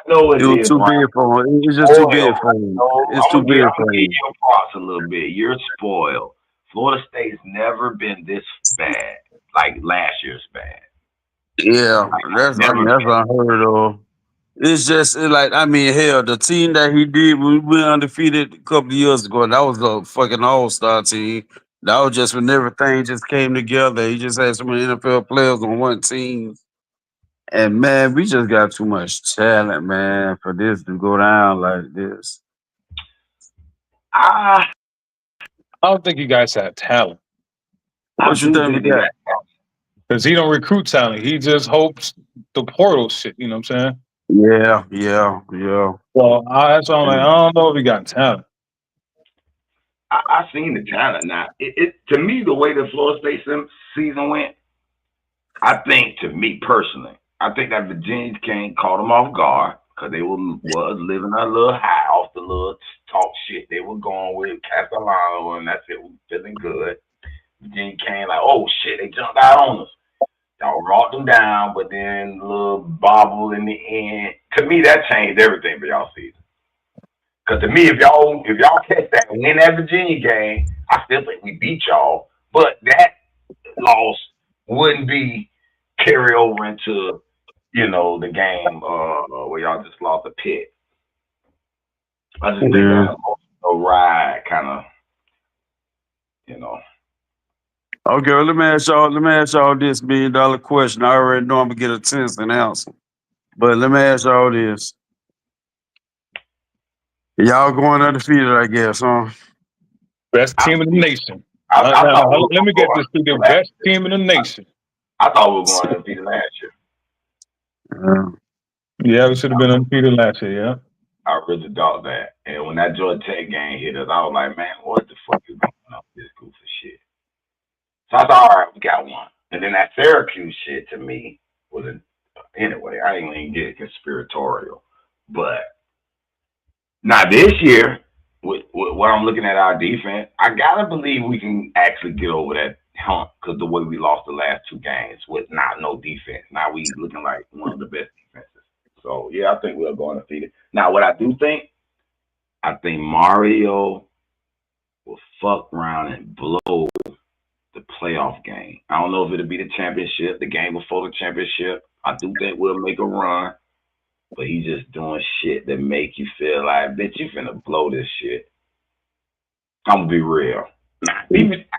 Speaker 1: know it
Speaker 6: it was
Speaker 1: is,
Speaker 6: too
Speaker 1: Brian.
Speaker 6: big for him. It's just too
Speaker 1: Spoiled.
Speaker 6: big for him.
Speaker 1: So
Speaker 6: It's too
Speaker 1: I'm
Speaker 6: big
Speaker 1: gonna
Speaker 6: for
Speaker 1: give
Speaker 6: him.
Speaker 1: you props a little bit. You're spoiled. Florida State's never been this bad, like last year's bad.
Speaker 6: Yeah,
Speaker 1: Like, never
Speaker 6: that's
Speaker 1: been.
Speaker 6: unheard of. It's just like hell, the team that he did when we went undefeated a couple of years ago, that was a fucking all-star team. That was just when everything just came together. He just had so many NFL players on one team. And man, we just got too much talent, man, for this to go down like this.
Speaker 1: I
Speaker 5: I don't think you guys have talent
Speaker 6: What you
Speaker 1: do
Speaker 6: think
Speaker 1: think
Speaker 6: with
Speaker 1: they
Speaker 6: that?
Speaker 1: got.
Speaker 5: because he don't recruit talent. He just hopes the portal shit. You know what I'm saying?
Speaker 6: Yeah.
Speaker 5: Well, that's why I'm like, I don't know if he got talent.
Speaker 1: I seen the talent now. It to me the way the Florida State season went. I think to me personally, I think that Virginia King caught them off guard because they was living a little high off the little talk shit they were going with Castellano, and that's it was feeling good. Virginia King like, oh shit, they jumped out on us. Y'all brought them down, but then a little bobble in the end. To me, that changed everything for y'all season. Because to me, if y'all catch that and win that Virginia game, I still think we beat y'all. But that loss wouldn't be carry over into the game where y'all just lost a Pitt. I just think
Speaker 6: Yeah.
Speaker 1: that emotional ride kind of
Speaker 6: Okay, well, let me ask y'all this $1 million question. I already know I'm gonna get a 10-cent answer. But let me ask y'all this. Y'all going undefeated, I guess, huh?
Speaker 5: Best team in the nation.
Speaker 1: I thought we were
Speaker 5: Let me get
Speaker 1: going
Speaker 5: this to the
Speaker 1: last
Speaker 5: best
Speaker 1: year.
Speaker 5: team in the nation.
Speaker 1: I thought we were going undefeated last year.
Speaker 6: Yeah.
Speaker 5: Yeah, we should have been undefeated last year. Yeah.
Speaker 1: I really thought that. And when that Georgia Tech game hit us, I was like, man, what the fuck is going on with this goofy shit? So I thought, all right, we got one. And then that Syracuse shit to me was anyway, I ain't even get conspiratorial. But now this year, with what I'm looking at our defense, I gotta believe we can actually get over that hump because the way we lost the last two games with not no defense. Now we looking like one of the best defenses. So yeah, I think we'll go undefeated. Now what I do think, I think Mario will fuck around and blow the playoff game. I don't know if it'll be the championship, the game before the championship. I do think we'll make a run, but he's just doing shit that make you feel like, bitch, you finna blow this shit. I'm gonna be real. I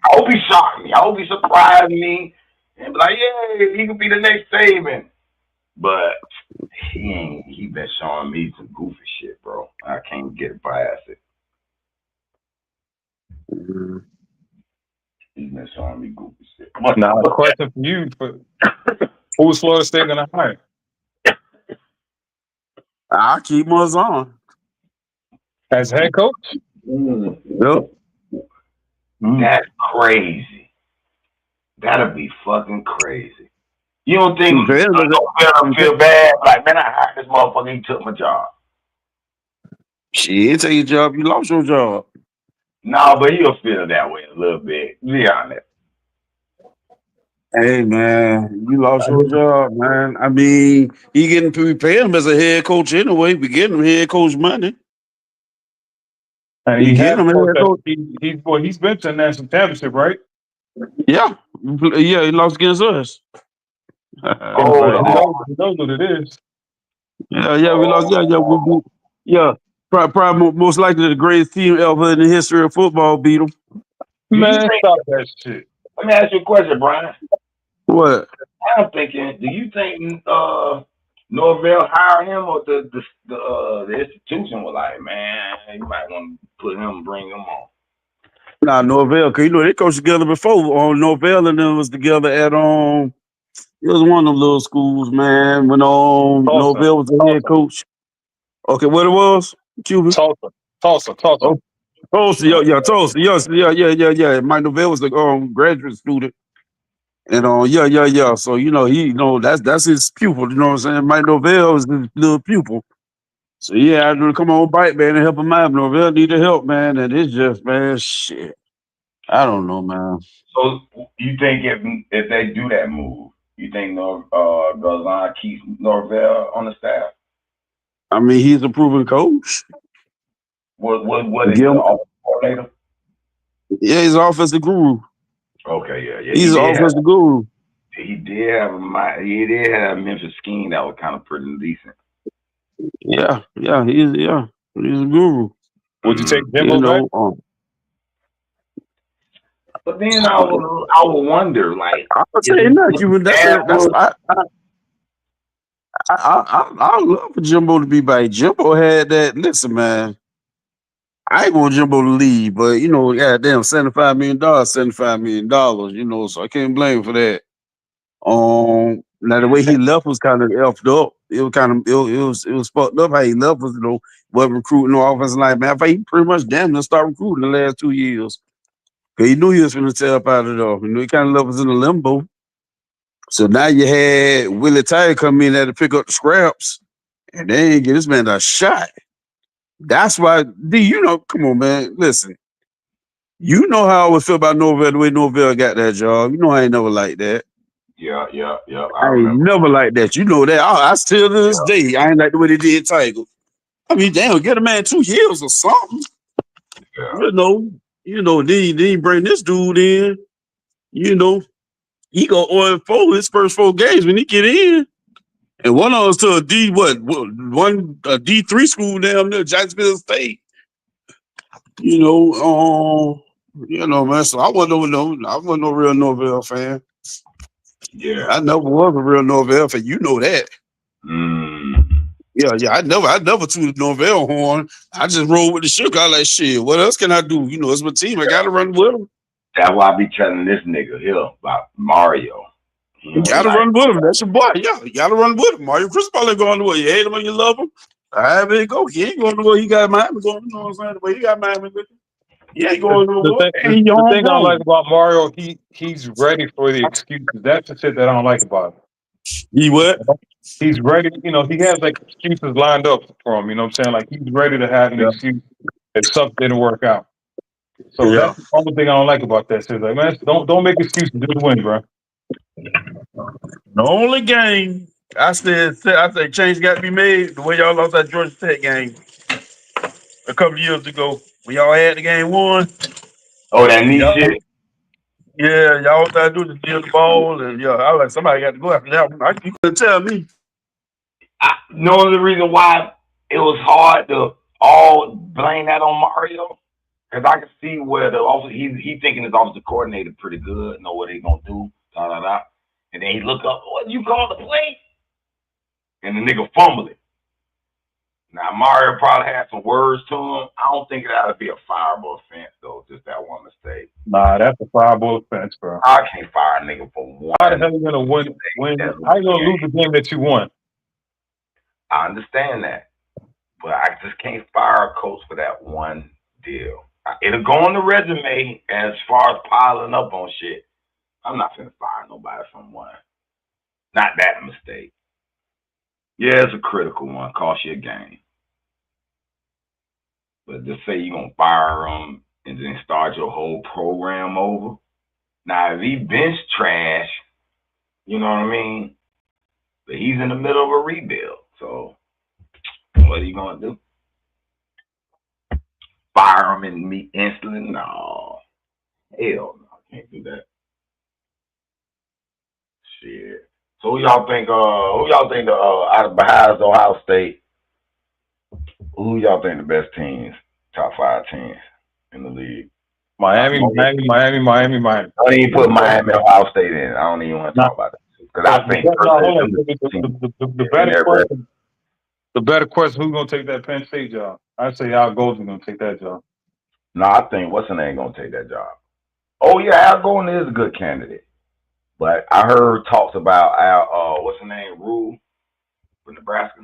Speaker 1: hope he shocked me. I hope he surprised me and be like, yeah, he could be the next Saban. But he been showing me some goofy shit, bro. I can't get past it. He's been showing me goofy shit.
Speaker 5: Now, a question for you: who's Florida State gonna hire?
Speaker 6: I keep us on.
Speaker 5: As head coach?
Speaker 6: Yep.
Speaker 1: That's crazy. That'll be fucking crazy. You don't think I feel bad? Like, man, I hired this motherfucker. He took my job.
Speaker 6: Shit, take your job. You lost your job.
Speaker 1: No, but he'll feel that way a little bit. Be honest.
Speaker 6: Hey, man, you lost your job, man. I mean, he getting we pay him as a head coach anyway. We getting him head coach money.
Speaker 5: And
Speaker 6: he get him head coach.
Speaker 5: He's been to the national championship, right?
Speaker 6: Yeah, he lost against us.
Speaker 5: He knows what it is.
Speaker 6: Yeah, we lost. Yeah. Probably most likely the greatest team ever in the history of football beat them.
Speaker 5: Man, stop that shit.
Speaker 1: Let me ask you a question, Brian.
Speaker 6: What?
Speaker 1: I'm thinking, do you think Norvell hired him, or the institution was like, man, you might want to put him, bring him on?
Speaker 6: Nah, Norvell, cause they coached together before. Norvell and them was together at it was one of them little schools, man. When Norvell was the head coach. Okay, what it was? Cuban.
Speaker 5: Tulsa.
Speaker 6: Oh, Tulsa, Tulsa, yeah. Mike Norvell was the graduate student. And yeah. So that's his pupil. You know what I'm saying? Mike Norvell is his little pupil. So yeah, I had to come on bite, man, and help him out. Norvell needed help, man, and it's just, man, shit. I don't know, man.
Speaker 1: So you think if they do that move, you think Gazan keeps Norvell on the staff?
Speaker 6: I mean, he's a proven coach.
Speaker 1: What is the offensive coordinator?
Speaker 6: Yeah, he's an offensive guru.
Speaker 1: Okay, yeah.
Speaker 6: He's an offensive guru.
Speaker 1: He did have a Memphis scheme that was kind of pretty decent.
Speaker 6: Yeah, he's a guru.
Speaker 5: Would you take Jimbo back?
Speaker 1: But then I would wonder, like,
Speaker 6: I would say I love for Jimbo to be back. Jimbo had that. Listen, man, I ain't want Jimbo to leave, but goddamn, $75 million, you know, so I can't blame him for that. Now the way he left was kind of effed up. It was fucked up how he left was, wasn't recruiting no offensive line. Man, he pretty much damn near started recruiting the last 2 years. Cause he knew he was gonna tear up out of it all. He kind of left us in a limbo. So now you had Willie Tye come in there to pick up the scraps, and they ain't get this man a shot. That's why, come on, man. Listen, you know how I would feel about Norvell the way Norvell got that job. You know I ain't never like that.
Speaker 1: Yeah.
Speaker 6: I ain't never like that. You know that. I still to this day, I ain't like the way they did Tiger. I mean, damn, get a man 2 years or something.
Speaker 1: Yeah.
Speaker 6: Then he bring this dude in. He go 0-4 his first 4 games when he get in. And one of us to a D3 school down there, Jacksonville State. Man. So I wasn't no real Norvell fan.
Speaker 1: Yeah.
Speaker 6: I never was a real Norvell fan. You know that. Yeah. I never tooted Norvell horn. I just rolled with the sugar. I like shit. What else can I do? It's my team. I gotta run with them.
Speaker 1: That's why I be telling this nigga here about Mario.
Speaker 6: You gotta run with him. That's your boy. Yeah, you gotta run with him. Mario Cristobal ain't going away. You hate him or you love him. I mean, go. He ain't going nowhere. He got Miami going. You know what I'm saying? But he got Miami with him. He ain't going nowhere. And he
Speaker 5: The
Speaker 6: on
Speaker 5: thing I don't like
Speaker 6: home.
Speaker 5: about Mario, he's ready for the excuses. That's the shit that I don't like about him.
Speaker 6: He what?
Speaker 5: He's ready. You know, he has like excuses lined up for him. You know what I'm saying? Like he's ready to have an
Speaker 6: Yeah.
Speaker 5: excuse if something didn't work out. So
Speaker 6: Yeah.
Speaker 5: that's the only thing I don't like about that. So like, man, don't make excuses. Just win, bro.
Speaker 6: The only game I said change got to be made the way y'all lost that Georgia Tech game a couple of years ago when y'all had the game won.
Speaker 1: Oh, that knee
Speaker 6: Y'all,
Speaker 1: shit.
Speaker 6: yeah, y'all got to do the deal the ball and yeah, I was like somebody got to go after that one. You couldn't tell me.
Speaker 1: Know the reason why it was hard to all blame that on Mario? Because I can see where he's thinking his offensive coordinator pretty good, know what he's gonna do, da da da. And then he look up, what you call the play? And the nigga fumble it. Now Mario probably had some words to him. I don't think it ought to be a fireable offense though, just that one mistake.
Speaker 5: Nah, that's a fireable offense, bro.
Speaker 1: I can't fire a nigga for one.
Speaker 5: How the hell you gonna win? How you gonna lose the game that you won?
Speaker 1: I understand that, but I just can't fire a coach for that one deal. It'll go on the resume as far as piling up on shit. I'm not gonna fire nobody from one. Not that mistake. Yeah, it's a critical one, cost you a game. But just say you're gonna fire him and then start your whole program over. Now, if he bench trash, you know what I mean? But he's in the middle of a rebuild. So, what are you gonna do? Fire him and me instantly? No. Hell no, I can't do that. Shit. So who y'all think out of besides Ohio State, who y'all think the best teams, top 5 teams in the league?
Speaker 5: Miami.
Speaker 1: I don't even put Miami and Ohio State in. I don't even want to talk about it. Because I think
Speaker 5: the better question, who's gonna take that Penn State job? I say Al Golden's gonna take that job.
Speaker 1: No, I think what's the name gonna take that job. Oh yeah, Al Golden is a good candidate. But I heard talks about Al what's the name, Rule from Nebraska.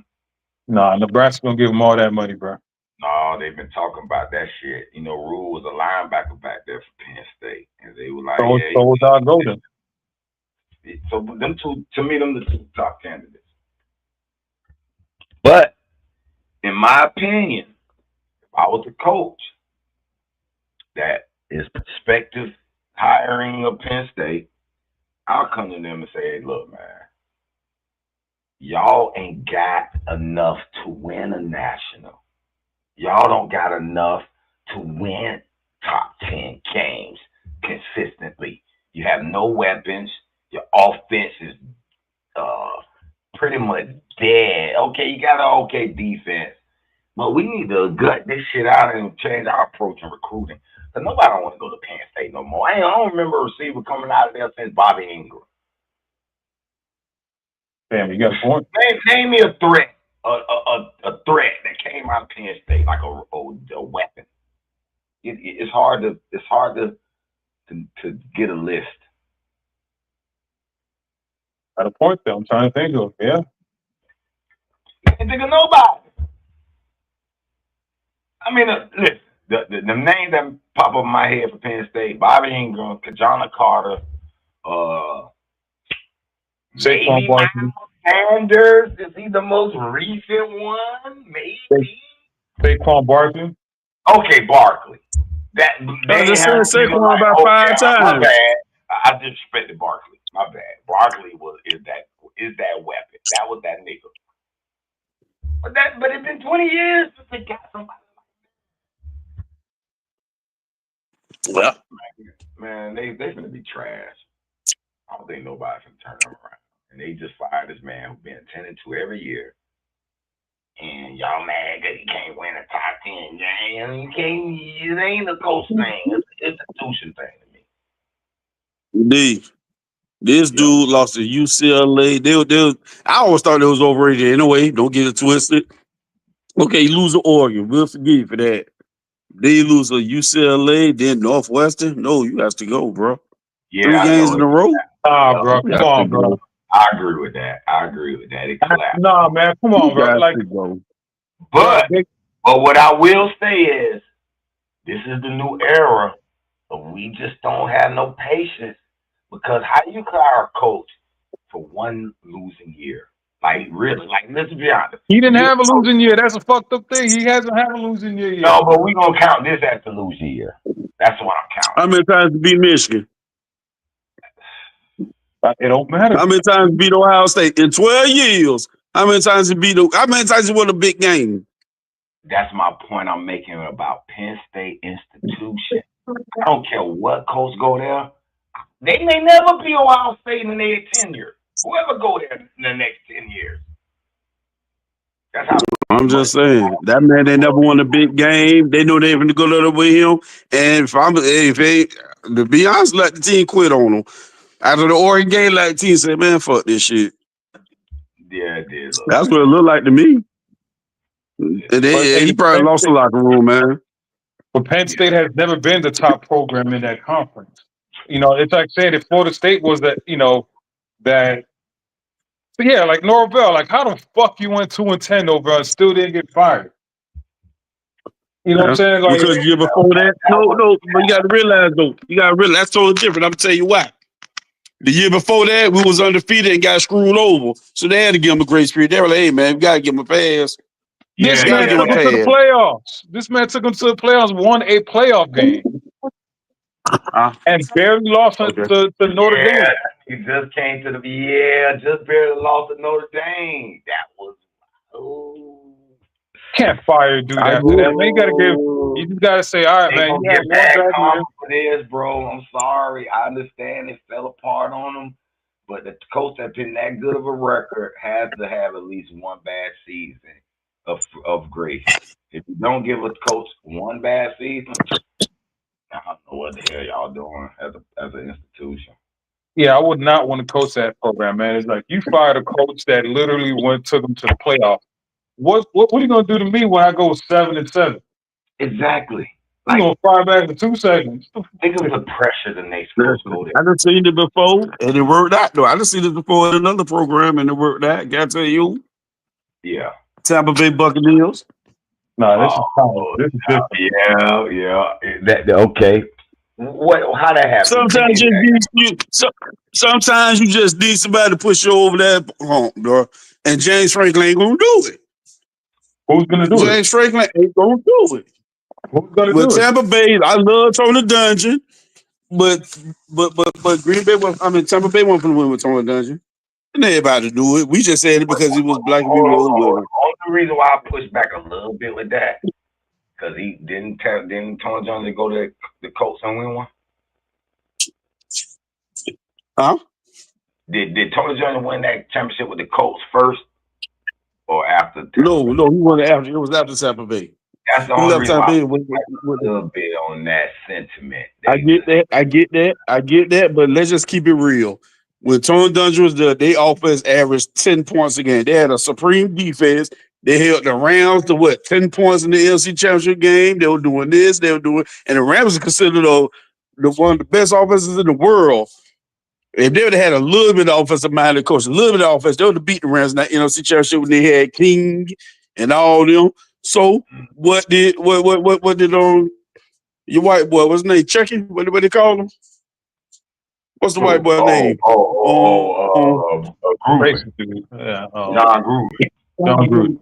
Speaker 5: Nah, Nebraska gonna give him all that money, bro.
Speaker 1: No, they've been talking about that shit. You know, Rule was a linebacker back there for Penn State. And they were like,
Speaker 5: So was Al Golden.
Speaker 1: So them two, to me, them the two top candidates. But in my opinion, if I was a coach that is prospective hiring of Penn State, I'll come to them and say, hey, look, man, y'all ain't got enough to win a national. Y'all don't got enough to win top 10 games consistently. You have no weapons. Your offense is pretty much dead. Okay, you got an okay defense. But we need to gut this shit out and change our approach in recruiting. Because nobody don't want to go to Penn State no more. I don't remember a receiver coming out of there since Bobby Ingram.
Speaker 5: Damn, you got a point.
Speaker 1: Name me a threat. A threat that came out of Penn State, like a weapon. It's hard to get a list.
Speaker 5: Got a point there. I'm trying to think of. Yeah.
Speaker 1: Can't think of nobody. I mean, listen, the names that pop up in my head for Penn State: Bobby Ingram, Kajana Carter,
Speaker 5: Saquon Barkley.
Speaker 1: Sanders. Is he the most recent one? Maybe.
Speaker 5: Saquon Barkley.
Speaker 1: Okay, Barkley. That
Speaker 6: I just said Saquon about 5 times.
Speaker 1: My bad. I disrespected Barkley. My bad. Barkley is that weapon. That was that nigga. But it's been 20 years since they got somebody
Speaker 6: Well,
Speaker 1: man, they finna be trash. I don't think nobody can turn them around. And they just fired this man who's been attended to every year. And y'all mad because he can't win a top 10 game. It ain't a coach thing. It's an institution thing to me.
Speaker 6: indeed. This dude lost to UCLA. I always thought it was overrated anyway. Don't get it twisted. Okay, you lose to Oregon. We'll forgive you for that. Then you lose to UCLA, then Northwestern. No, you have to go, bro.
Speaker 1: Yeah,
Speaker 6: 3 games in a row?
Speaker 5: Bro. Come on, bro.
Speaker 1: I agree with that. It collapsed.
Speaker 5: Nah, man. Come on, bro. Like,
Speaker 6: go.
Speaker 1: But what I will say is, this is the new era, but we just don't have no patience. Because how you hire a coach for one losing year? Like really, like let's be honest.
Speaker 5: He didn't have a losing year. That's a fucked up thing. He hasn't had a losing year yet.
Speaker 1: No, but we gonna count this as the losing year. That's what I'm counting.
Speaker 6: How many times to beat Michigan?
Speaker 5: It don't matter.
Speaker 6: How many times to beat Ohio State in 12 years? How many times to beat? How many times you won a big game?
Speaker 1: That's my point I'm making about Penn State institution. I don't care what coach go there. They may never be Ohio State in their tenure. Whoever go there in the next 10 years. That's how.
Speaker 6: I'm just saying that man. They never won a big game. They know they're going to go there with him. And to be honest, let the team quit on him. After the Oregon game, like the team said, "Man, fuck this shit."
Speaker 1: Yeah, it did.
Speaker 6: That's what it looked like to me. And he probably lost the locker room, man.
Speaker 5: But Penn State has never been the top program in that conference. You know, it's like saying if Florida State was that, you know, that. But yeah, like Norvell, like how the fuck you went 2-10 over and still didn't get fired? You know what I'm saying? Like,
Speaker 6: because the year before that, no, but you got to realize though, that's totally different. I'm gonna tell you why. The year before that, we was undefeated and got screwed over, so they had to give him a grace period. They were like, "Hey man, we gotta give him a pass."
Speaker 5: This man took him to the playoffs. This man took him to the playoffs, won a playoff game, and barely lost to Notre Dame.
Speaker 1: He just came to the just barely lost to Notre Dame. That was
Speaker 5: can't fire a dude after that. Man, you just gotta say, all right, man. You
Speaker 1: get back on for this, bro. I'm sorry. I understand it fell apart on him, but the coach that's been that good of a record has to have at least one bad season of grace. If you don't give a coach one bad season, I don't know what the hell y'all doing as an institution.
Speaker 5: Yeah, I would not want to coach that program, man. It's like you fired a coach that literally took them to the playoff. What are you gonna do to me when I go 7-7?
Speaker 1: Exactly.
Speaker 5: I'm gonna fire back in 2 seconds.
Speaker 1: Think of the pressure the next coach go there.
Speaker 6: I done seen it before and it worked out though. I done seen it before in another program and it worked out. Gotta tell you.
Speaker 1: Yeah.
Speaker 6: Tampa Bay Buccaneers.
Speaker 5: No, this is different.
Speaker 1: Yeah. Okay. How that happen?
Speaker 6: Sometimes you just need somebody to push you over that hump, bro. And James Franklin ain't gonna do it.
Speaker 5: Who's gonna do it?
Speaker 6: James Franklin ain't gonna do it.
Speaker 5: Who's gonna do it?
Speaker 6: Tampa Bay, I love Tony Dungy, but Green Bay Tampa Bay wasn't gonna win with Tony Dungy. And they about to do it. We just said it because he was black and we rolled with him.
Speaker 1: The reason why I push back a little bit with that, because he didn't Tony Jones go to the Colts and win one?
Speaker 6: Huh?
Speaker 1: Did Tony Jones win that championship with the Colts first or after?
Speaker 6: No, he won it after. It was after Tampa Bay.
Speaker 1: That's the only reason why I push a little bit on that sentiment.
Speaker 6: I get that, but let's just keep it real. When Tony Dungy was there, they offense averaged 10 points a game. They had a supreme defense. They held the Rams to 10 points in the NFC Championship game. They were doing this, and the Rams are considered one of the best offenses in the world. If they would have had a little bit of offensive minded coach, a little bit of offense, they would have beat the Rams in that NFC Championship when they had King and all them. So what did your white boy? What's his name? Chucky? What they call him? What's the white boy name?
Speaker 1: Gruden. John Gruden.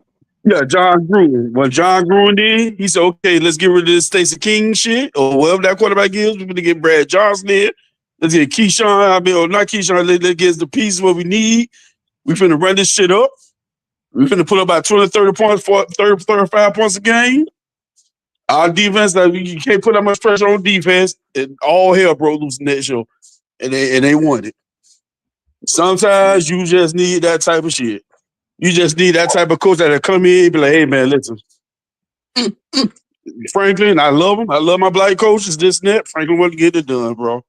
Speaker 6: Yeah, John Gruden. When John Gruden did, he said, "Okay, let's get rid of this Stacey King shit or whatever that quarterback is. We're gonna get Brad Johnson in. Let's get Keyshawn. Or not Keyshawn. Let's get the pieces what we need. We finna run this shit up. We finna put up about 20, 30 points, 35 points a game. Our defense, you can't put that much pressure on defense. And all hell broke loose in that show. And they won it. Sometimes you just need that type of shit. You just need that type of coach that'll come in and be like, hey, man, listen. Franklin, I love him. I love my black coaches, this and that. Franklin wouldn't get it done, bro.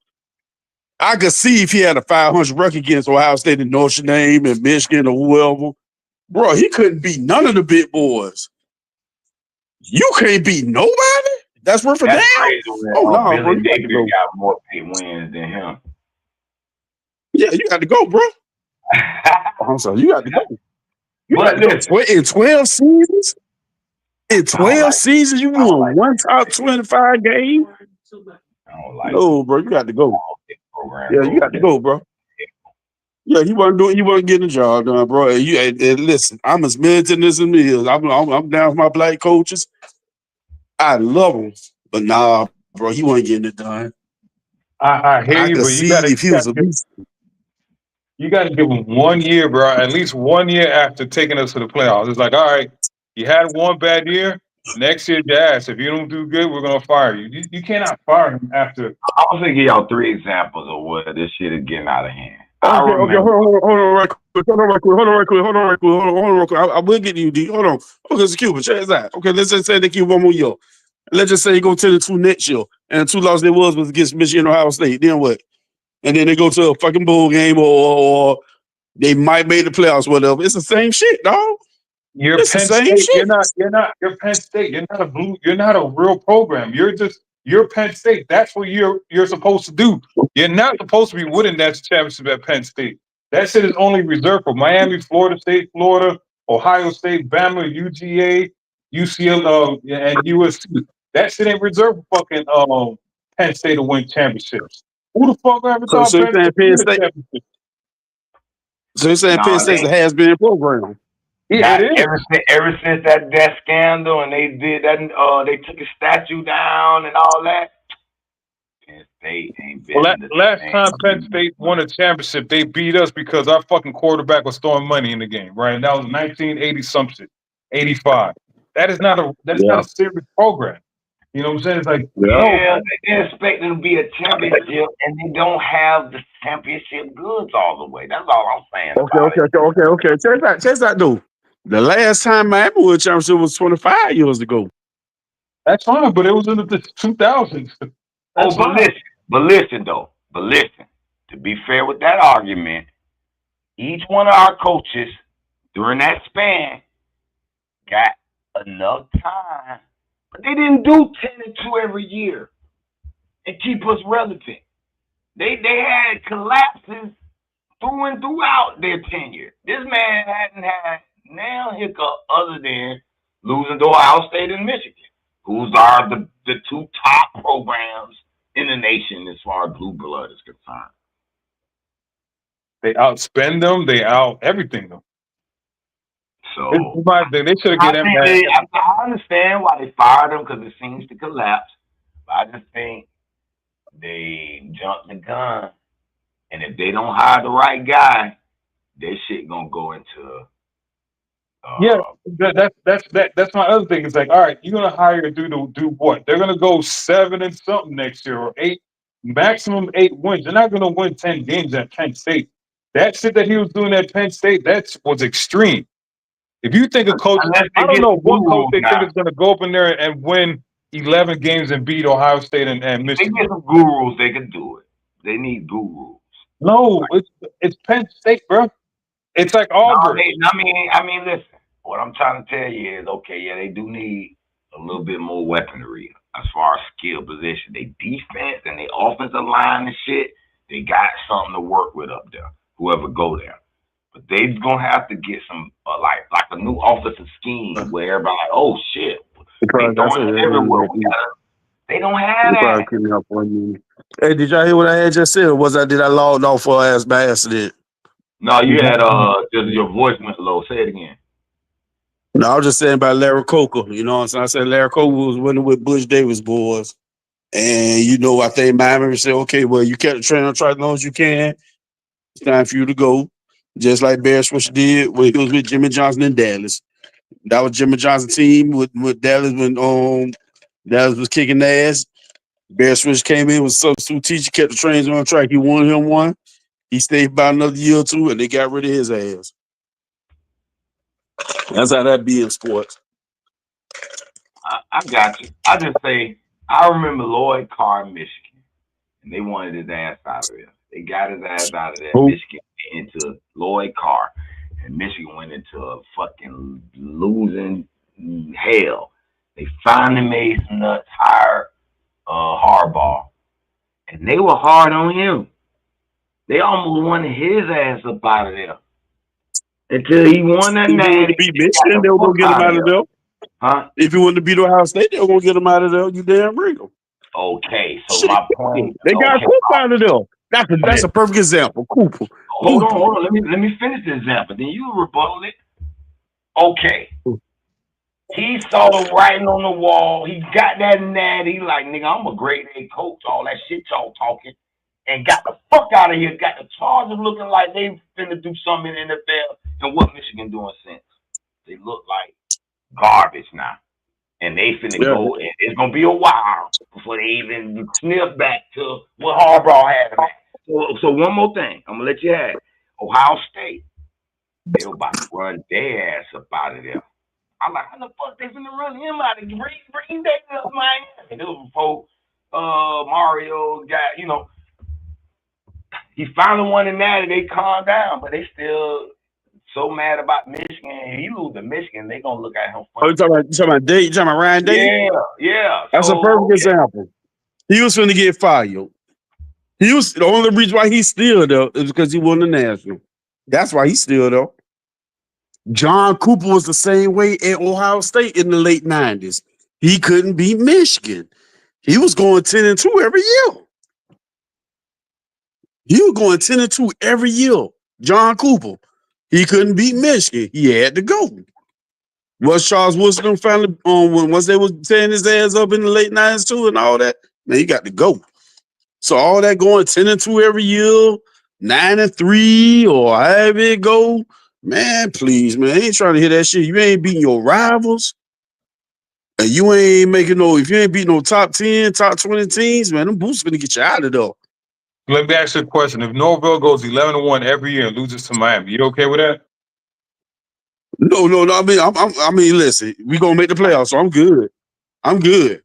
Speaker 6: I could see if he had a 500 record against Ohio State and Notre Dame and Michigan or whoever. Bro, he couldn't beat none of the big boys. You can't beat nobody? That's worth a damn?
Speaker 1: Oh, no, Billy Davis got more big wins than him.
Speaker 6: Yeah, you got to go, bro. I'm sorry, you got to go. You got to go in 12 seasons. In 12 seasons, you won one top 25 game?
Speaker 1: I don't like
Speaker 6: No, bro, you got to go.
Speaker 1: this program.
Speaker 6: Yeah, you got to go, bro. Yeah, he wasn't getting the job done, bro. And listen, I'm as militant as him is. I'm down with my black coaches. I love him, but nah, bro, he wasn't getting it done.
Speaker 5: I hear
Speaker 6: I
Speaker 5: you,
Speaker 6: could
Speaker 5: but
Speaker 6: see if he was a beast.
Speaker 5: you got to give him 1 year, bro. At least 1 year after taking us to the playoffs. It's like, all right, you had one bad year. Next year, your ass. If you don't do good, we're gonna fire you. You cannot fire him after.
Speaker 1: I'm gonna give y'all 3 examples of what this shit is getting out of hand.
Speaker 6: Okay, hold on right quick. I will get you, D. Hold on. Okay, it's Cuba. Check this out. Okay, let's just say they keep one more year. Let's just say they go 10-2 next year, and the 2 losses they was against Michigan and Ohio State. Then what? And then they go to a fucking bowl game, or they might make the playoffs, whatever. It's the same shit, dog.
Speaker 5: You're
Speaker 6: It's the
Speaker 5: Penn
Speaker 6: same
Speaker 5: State.
Speaker 6: shit.
Speaker 5: You're Penn State. You're not a real program. You're Penn State. That's what you're supposed to do. You're not supposed to be winning that championship at Penn State. That shit is only reserved for Miami, Florida State, Florida, Ohio State, Bama, UGA, UCLA, and USC. That shit ain't reserved for fucking Penn State to win championships. Who the fuck ever
Speaker 6: So
Speaker 5: thought
Speaker 6: you're
Speaker 5: Penn
Speaker 6: saying
Speaker 5: State would
Speaker 6: Penn
Speaker 5: win a
Speaker 6: State?
Speaker 5: championship?
Speaker 6: So you're saying Penn State's a has-been program?
Speaker 5: Yeah, it is.
Speaker 1: Ever since that scandal and they did that, they took a statue down and all that. Penn State ain't been.
Speaker 5: Last time Penn State won a championship, they beat us because our fucking quarterback was throwing money in the game, right? And that was 1980 some shit, 85. That's not a serious program. You know what I'm saying? It's like
Speaker 1: Yeah, they expect it to be a championship, and they don't have the championship goods all the way. That's all I'm saying.
Speaker 6: Okay. Check that though. The last time Miami won a championship was 25 years ago.
Speaker 5: That's fine, but it was in the 2000s.
Speaker 1: But listen. To be fair with that argument, each one of our coaches during that span got enough time, but they didn't do 10-2 every year and keep us relevant. They had collapses through and throughout their tenure. This man hadn't had nail hiccup other than losing to Ohio State and Michigan, who's are the 2 top programs in the nation as far as blue blood is concerned.
Speaker 5: They outspend them. They out everything them.
Speaker 1: So
Speaker 5: they should have given him.
Speaker 1: I understand why they fired him because it seems to collapse. But I just think they jumped the gun, and if they don't hire the right guy, this shit gonna go into.
Speaker 5: That's my other thing. It's like, all right, you're gonna hire a dude to do what? They're gonna go 7 and something next year, or 8, maximum 8 wins. They're not gonna win 10 games at Penn State. That shit that he was doing at Penn State, that was extreme. If you think a coach, I don't know what coach they think is going to go up in there and win 11 games and beat Ohio State and Michigan.
Speaker 1: They get some gurus, they can do it. They need gurus.
Speaker 5: No, it's Penn State, bro. It's like Auburn.
Speaker 1: No, I mean, listen. What I'm trying to tell you is, okay, yeah, they do need a little bit more weaponry as far as skill position. They defense and they offensive line and shit, they got something to work with up there. Whoever go there. But they're gonna have to get some like a new offensive scheme where everybody like, oh shit, they throwing it everywhere. They don't have that.
Speaker 6: Hey, did y'all hear what I had just said? Or did I log off for by accident?
Speaker 1: No, you had just your voice went low. Say it again.
Speaker 6: No, I was just saying about Larry Coker. You know what I'm saying? I said Larry Coker was winning with Butch Davis boys. And I think Miami said, okay, well, you kept the train on track as long as you can. It's time for you to go. Just like Bear Swisher did when he was with Jimmy Johnson in Dallas. That was Jimmy Johnson's team with Dallas when Dallas was kicking ass. Bear Swisher came in with substitute teacher, kept the trains on track. He won him one. He stayed about another year or 2, and they got rid of his ass. That's how that be in sports.
Speaker 1: I got you. I just say I remember Lloyd Carr in Michigan, and they wanted his ass out of there. They got his ass out of there. Michigan went into Lloyd Carr, and Michigan went into a fucking losing hell. They finally made some nuts hire Harbaugh, and they were hard on him. They almost wanted his ass up out of there until he won that name.
Speaker 6: Beat Michigan, they were gonna get him out of there.
Speaker 1: Huh?
Speaker 6: If you want to beat Ohio State, they're gonna get him out of there. You damn real.
Speaker 1: Okay, so
Speaker 6: Shit,
Speaker 1: my point.
Speaker 6: they got
Speaker 1: Okay,
Speaker 6: Cooper out of there. That's a perfect example. Cooper.
Speaker 1: hold on. Let me finish the example. Then you rebuttal it. Okay. He saw the writing on the wall. He got that natty. He like, nigga, I'm a great head coach. All that shit y'all talking. And got the fuck out of here. Got the Chargers looking like they finna do something in the NFL. And what Michigan doing since? They look like garbage now. And they finna go, and it's gonna be a while before they even sniff back to what Harbaugh had them at. So one more thing. I'm gonna let you have it. Ohio State. They were about to run their ass up out of there. I'm like, how the fuck they finna run him out of Green Bay up Miami? And it was before Mario got, he finally won in that and they calmed down, but they still so mad about Michigan. If he lose to Michigan, they gonna look at him funny.
Speaker 6: You talking about Day? You talking about Ryan Day?
Speaker 1: Yeah.
Speaker 6: That's a perfect example. He was finna get fired. He was the only reason why he's still there is because he won the national. That's why he's still there. John Cooper was the same way at Ohio State in the late 90s. He couldn't beat Michigan. He was going 10-2 every year. He was going 10-2 every year. John Cooper. He couldn't beat Michigan. He had to go. Was Charles Woodson finally once they was tearing his ass up in the late 90s too and all that? Man, he got to go. So all that going 10-2 every year, 9-3 or however it go. Man, please, man. I ain't trying to hear that shit. You ain't beating your rivals. And you ain't making if you ain't beating no top 10, top 20 teams, man, them boots gonna get you out of there.
Speaker 5: Let me ask you a question. If Norville goes 11-1 every year and loses to Miami, you okay with that?
Speaker 6: No. I mean, listen, we gonna make the playoffs, so I'm good.
Speaker 5: Exactly.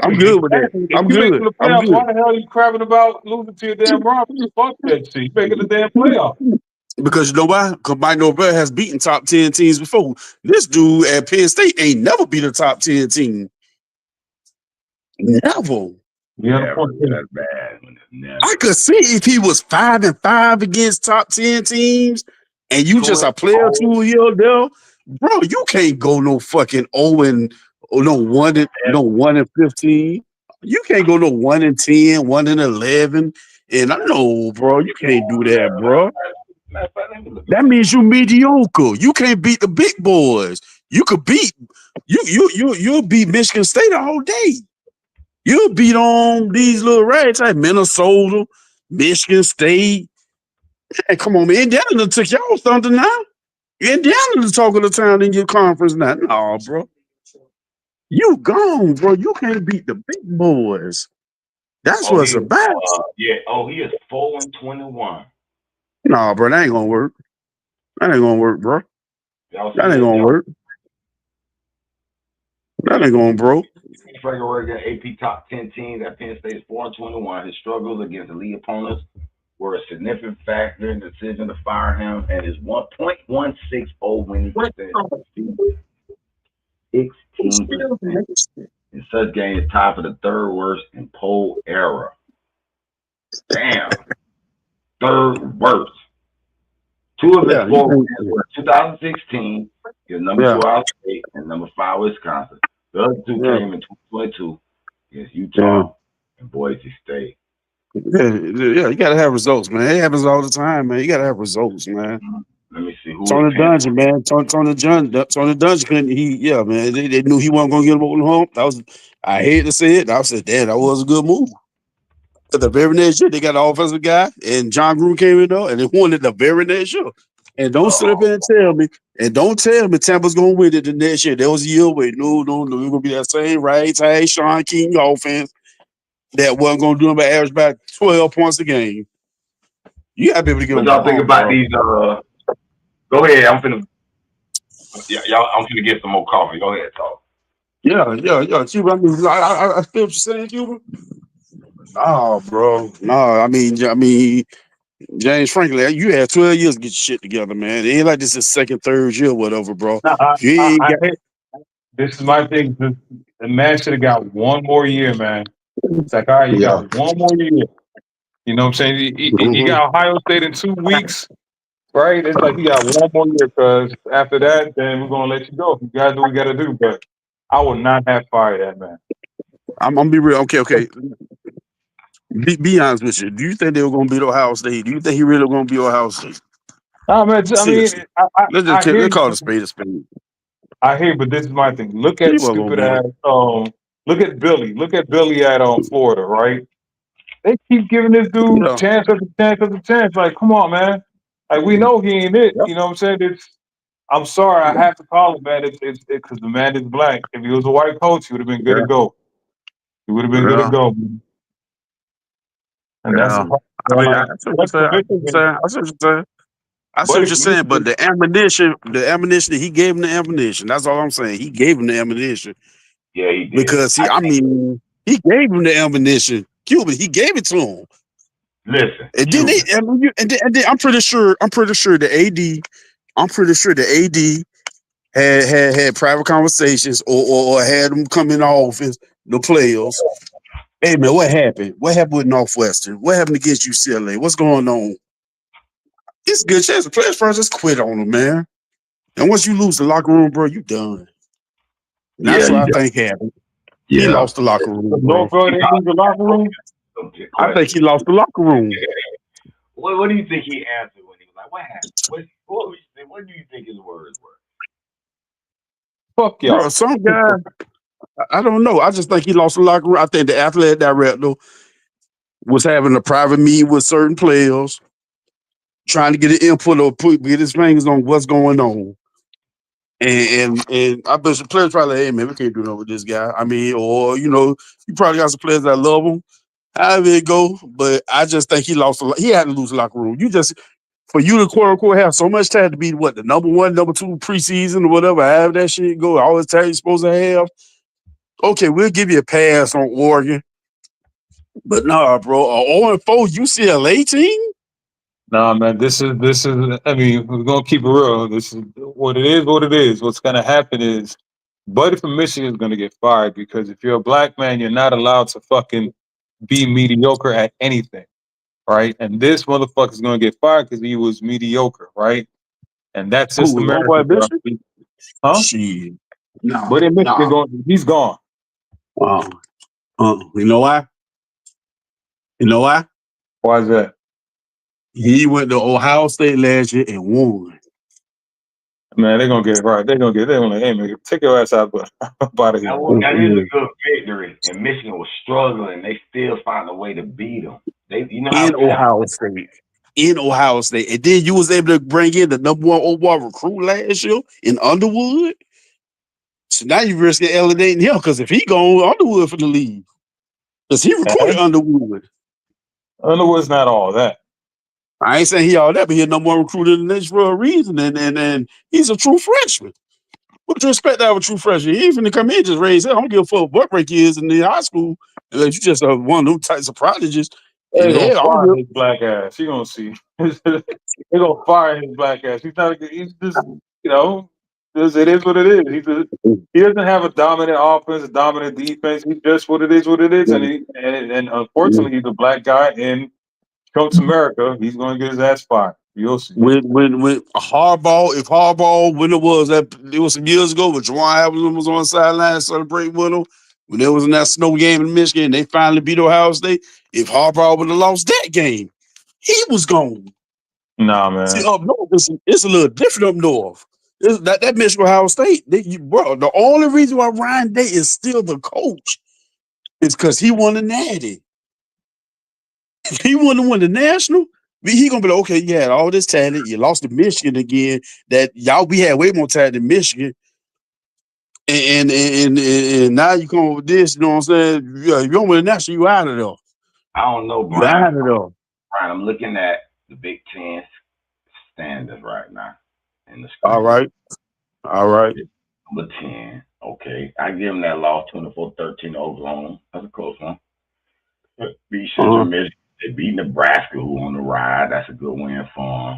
Speaker 6: I'm good with that.
Speaker 5: If you make the playoffs, why the hell are you crapping about losing to your damn Rockets? Fuck that shit. You making the damn playoffs.
Speaker 6: Because you know why? Because Mike Norvell has beaten top 10 teams before. This dude at Penn State ain't never beat a top 10 team. Never.
Speaker 5: Yeah,
Speaker 1: that's bad.
Speaker 6: I could see if he was 5-5 against top 10 teams and you just a player 2 here there, bro, you can't go no fucking 1 and 15. You can't go no 1-10, 1-11. And I know, bro, you can't do that, bro. That means you mediocre. You can't beat the big boys. You could beat you'll beat Michigan State all day. You'll beat on these little rags like Minnesota, Michigan State. Hey, come on, man. Indiana took y'all thunder now. Indiana the talk of the town in your conference now. No, bro. You gone, bro. You can't beat the big boys. That's what it's about.
Speaker 1: He is 4-21.
Speaker 6: No, bro, that ain't gonna work. That ain't gonna work, bro. That ain't gonna work. That ain't gonna, bro.
Speaker 1: Frank AP top 10 teams at Penn State is 4-21. His struggles against elite opponents were a significant factor in the decision to fire him, and his 1.160 winning percentage 16% in such games is tied for the third worst in poll era. Damn. Third worst. Two of his 4 wins were 2016, his number 2 Ohio State, and number 5 Wisconsin. The other 2 came in 2022 against Utah and Boise State.
Speaker 6: Yeah, you gotta have results, man. It happens all the time, man. You gotta have results, man.
Speaker 1: Let me see who
Speaker 6: Tony Dungy, man. Tony Dungy couldn't. Man. They knew he wasn't gonna get him over the hump. I hate to say it. I said, damn, that was a good move. But the very next year, they got an offensive guy, and John Gruden came in there, and they won it the very next year. And don't sit up here and don't tell me Tampa's gonna win it the next year. There was a year where no, we're gonna be that same right, Sean King offense that wasn't gonna do him by average about 12 points a game. You gotta be able to get.
Speaker 1: What y'all think about these? Go ahead. I'm finna get some more coffee. Go ahead, talk.
Speaker 6: Yeah. Cuba, I mean, I feel what you're saying, Cuba. No, bro. No, I mean, James Franklin, you had 12 years to get your shit together, man. It ain't like this is second, third year, whatever, bro.
Speaker 5: This is my thing. The man should have got one more year, man. It's like, all right, you got one more year. You know what I'm saying? You got Ohio State in 2 weeks, right? It's like you got one more year because after that, then we're going to let you go. You got to do what you got to do. But I would not have fired that man.
Speaker 6: I'm gonna be real. Okay. Be honest with you. Do you think they were gonna beat Ohio State? Do you think he really gonna beat Ohio State?
Speaker 5: No, man. I mean,
Speaker 6: Seriously.
Speaker 5: I hear
Speaker 6: Let's call it a
Speaker 5: you.
Speaker 6: spade a spade.
Speaker 5: I hear, but this is my thing. Look
Speaker 6: He
Speaker 5: at
Speaker 6: wasn't gonna
Speaker 5: stupid
Speaker 6: beat him.
Speaker 5: ass. Look at Billy. Look at Billy at Florida, right? They keep giving this dude
Speaker 6: Yeah.
Speaker 5: chance after chance after chance. Like, come on, man. Like, we know he ain't it.
Speaker 6: Yep.
Speaker 5: You know what I'm saying? I'm sorry, I have to call it, man. It's because the man is black. If he was a white coach, he would have been good to
Speaker 6: Yeah.
Speaker 5: go. He would have been good to
Speaker 6: Yeah.
Speaker 5: go. Man. And that's the
Speaker 6: Yeah.
Speaker 5: part.
Speaker 6: I mean, I
Speaker 5: Like,
Speaker 6: see what you're
Speaker 5: that's
Speaker 6: saying.
Speaker 5: for Michigan.
Speaker 6: I see what you're saying. I see what
Speaker 5: Buddy
Speaker 6: you're
Speaker 5: for
Speaker 6: saying, but
Speaker 5: Michigan.
Speaker 6: the ammunition, he gave him the ammunition. That's all I'm saying. He gave him the ammunition
Speaker 1: Yeah, he did.
Speaker 6: because he gave him the ammunition. Cuban, he gave it to him.
Speaker 1: Listen,
Speaker 6: And then
Speaker 1: Cuban.
Speaker 6: and then I'm pretty sure the AD had private conversations or had them come in the office, the players. Hey man, what happened? What happened with Northwestern? What happened against UCLA? What's going on? It's a good chance the players first just quit on them, man. And once you lose the locker room, bro, you done. And
Speaker 1: Yeah,
Speaker 6: that's what
Speaker 1: he
Speaker 6: I
Speaker 1: did.
Speaker 6: think happened. He
Speaker 1: Yeah.
Speaker 6: lost the locker room, bro.
Speaker 5: Norfolk didn't lose the locker room.
Speaker 1: Good
Speaker 6: I think
Speaker 1: question.
Speaker 6: he lost the locker room.
Speaker 1: What do you think he answered when he was like, "What happened? What do you think his words were?"
Speaker 5: Fuck
Speaker 6: Bro,
Speaker 5: y'all.
Speaker 6: some guy, I don't know. I just think he lost the locker room. I think the athletic director was having a private meeting with certain players, trying to get an input or get his fingers on what's going on. And I bet the players probably, hey man, we can't do nothing with this guy. I mean, or you probably got some players that love him. However it go, but I just think he had to lose the locker room. For you to quote unquote have so much time to be the number one, number two preseason or whatever, have that shit go, all the time you're supposed to have. Okay, we'll give you a pass on Oregon. But nah, bro, a 0-4 UCLA team?
Speaker 5: Nah, man, this is. I mean, we're gonna keep it real. This is what it is. What it is. What's gonna happen is, Buddy from Michigan is gonna get fired because if you're a black man, you're not allowed to fucking be mediocre at anything, right? And this motherfucker's gonna get fired because he was mediocre, right? And that's just
Speaker 6: Who was
Speaker 5: America,
Speaker 6: over at
Speaker 5: bro.
Speaker 6: Michigan?
Speaker 5: Huh?
Speaker 6: Shit. No,
Speaker 5: Buddy in Michigan
Speaker 6: no.
Speaker 5: he's gone.
Speaker 6: You know why? You know why?
Speaker 5: Why is that?
Speaker 6: He went to Ohio State last year and won.
Speaker 5: Man, they're gonna get it right. They're gonna, hey man, take your ass out, but up out of here, man.
Speaker 1: That is a good victory. And Michigan was struggling. They still found a way to beat them.
Speaker 6: In Ohio State. In Ohio State. And then you was able to bring in the number one overall recruit last year in Underwood. So now you risk elevating him because if he gone, Underwood for the league. Because he recruited Underwood.
Speaker 5: Underwood's not all that.
Speaker 6: I ain't saying he all that, but he number one recruit in the nation for a reason. And he's a true freshman. What you expect out of a true freshman? He ain't finna come in just raise hell. I don't give a fuck what break he is in the high school. Unless you just one of them types of prodigies.
Speaker 5: They're
Speaker 6: And
Speaker 5: gonna
Speaker 6: hell, I don't
Speaker 5: fire
Speaker 6: give
Speaker 5: his black ass. You gonna see. They're gonna fire his black ass. He's not. He's just. It is what it is. He doesn't have a dominant offense, a dominant defense. He's just what it is. What it is. And unfortunately, he's a black guy in Coach America. He's gonna get his ass fired. You'll see.
Speaker 6: When Harbaugh, when it was some years ago when Juwan Hamilton was on the sideline celebrating with him, when there was in that snow game in Michigan, they finally beat Ohio State. If Harbaugh would have lost that game, he was gone.
Speaker 5: Nah, man.
Speaker 6: See, up north, it's a little different up north. That Michigan Ohio State, the only reason why Ryan Day is still the coach is because he won the natty. If he wouldn't have won the national, he gonna be like, okay, you had all this talent, you lost to Michigan again. We had way more talent than Michigan, and now you come with this. You know what I'm saying? Yeah, if you don't win the national, you out of there.
Speaker 1: I don't know,
Speaker 6: You out
Speaker 1: Brian.
Speaker 6: of there.
Speaker 1: Brian, I'm looking at the Big Ten standings right now in the
Speaker 6: All
Speaker 1: screen.
Speaker 6: all right.
Speaker 1: Number 10. Okay. I give them that loss 24-13 to Oklahoma. That's a close one. Beat Central Michigan. They beat Nebraska, who on the ride. That's a good win for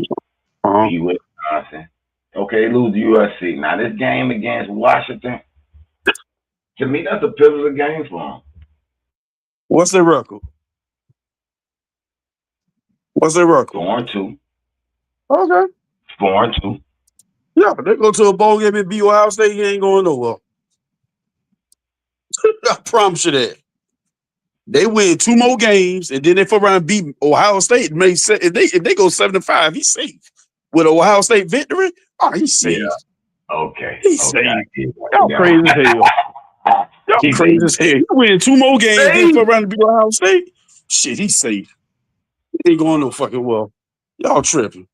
Speaker 1: them. Beat Wisconsin. Okay, lose to USC. Now, this game against Washington, to me, that's a pivotal game for them.
Speaker 6: What's their record?
Speaker 1: 4-2.
Speaker 6: Okay.
Speaker 1: 4-2.
Speaker 6: Yeah, they go to a bowl game and beat Ohio State. He ain't going nowhere. I promise you that. They win 2 more games, and then they fuck around and beat Ohio State. If they go 7-5, he's safe. With Ohio State victory, oh, he's safe.
Speaker 1: Yeah. Okay.
Speaker 6: He's safe. Y'all crazy as hell. Y'all
Speaker 1: Keep
Speaker 6: crazy
Speaker 1: it.
Speaker 6: as hell. You win 2 more games, then fuck around and beat Ohio State. Shit, he's safe. He ain't going no fucking well. Y'all tripping.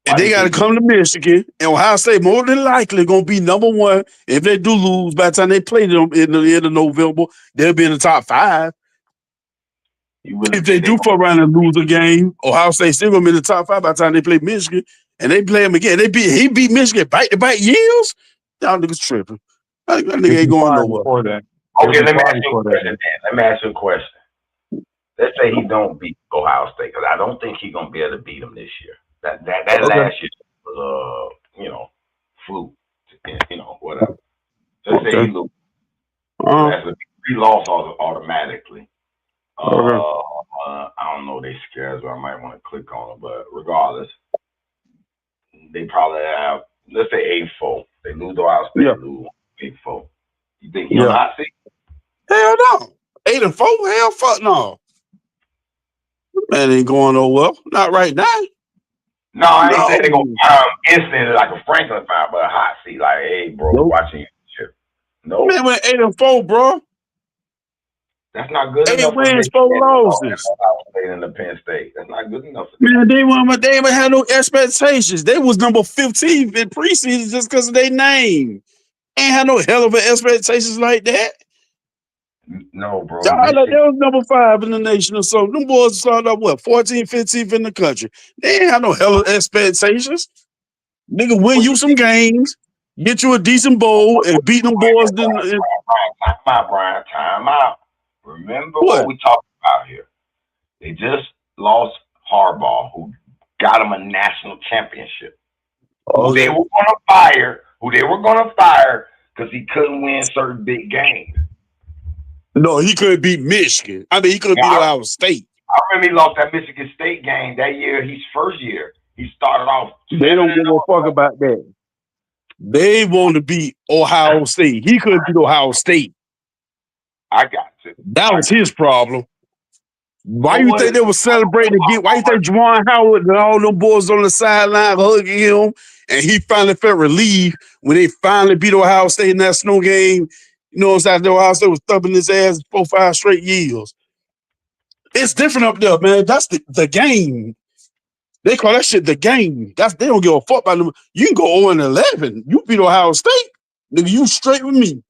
Speaker 6: And they got to come to Michigan, and Ohio State more than likely going to be number 1. If they do lose, by the time they play them in the end of November, they'll be in the top 5. If they do fuck around and lose a game, Ohio State still going to be in the top 5 by the time they play Michigan, and they play them again. He beat Michigan back-to-back years. Y'all niggas tripping. That nigga ain't going nowhere.
Speaker 1: Okay, let me ask you a question. Let me ask you a question. Let's say he don't beat Ohio State, because I don't think he's gonna be able to beat him this year. That last year was fluke, whatever. Let's say he loses. He lost automatically. I don't know they scared, so I might want to click on them, but regardless, they probably have, let's say 8-4. They lose to Ohio State, they lose 8-4. You think he'll not see?
Speaker 6: Hell no. 8-4? Hell fuck no. Man ain't going nowhere. Not right now.
Speaker 1: No, I ain't saying they're going to instantly like a Franklin fight, but a hot seat. Like, hey, bro, watching shit. No.
Speaker 6: Man went 8-4, bro.
Speaker 1: That's not good
Speaker 6: 8
Speaker 1: enough.
Speaker 6: 8 wins, 4 losses.
Speaker 1: In the Penn State. That's not good enough.
Speaker 6: Man, they even had no expectations. They was number 15 in preseason just because of their name. Ain't had no hell of an expectations like that.
Speaker 1: No, bro.
Speaker 6: They was number 5 in the nation or so. Them boys started up, 14th, 15th in the country. They ain't had no hell of expectations. Nigga, win you some games, get you a decent bowl, and beat them boys.
Speaker 1: Time out, Brian. Time out. Remember what we talked about here. They just lost Harbaugh, who got them a national championship. Who they were going to fire because he couldn't win certain big games.
Speaker 6: No, he couldn't beat Michigan. I mean, he couldn't beat Ohio State.
Speaker 1: I remember he lost that Michigan State game that year. His first year, he started off.
Speaker 6: They don't give a fuck about that. They want to beat Ohio State. He couldn't beat Ohio State.
Speaker 1: I got you.
Speaker 6: That was his problem. Why you think they were celebrating again? Why you think Juwan Howard and all them boys on the sideline hugging him, and he finally felt relief when they finally beat Ohio State in that snow game? You know what I'm saying? Ohio State was thumping his ass 4-5 straight years. It's different up there, man. That's the game. They call that shit the game. They don't give a fuck about them. You can go 0-11. You beat Ohio State. Nigga, you straight with me.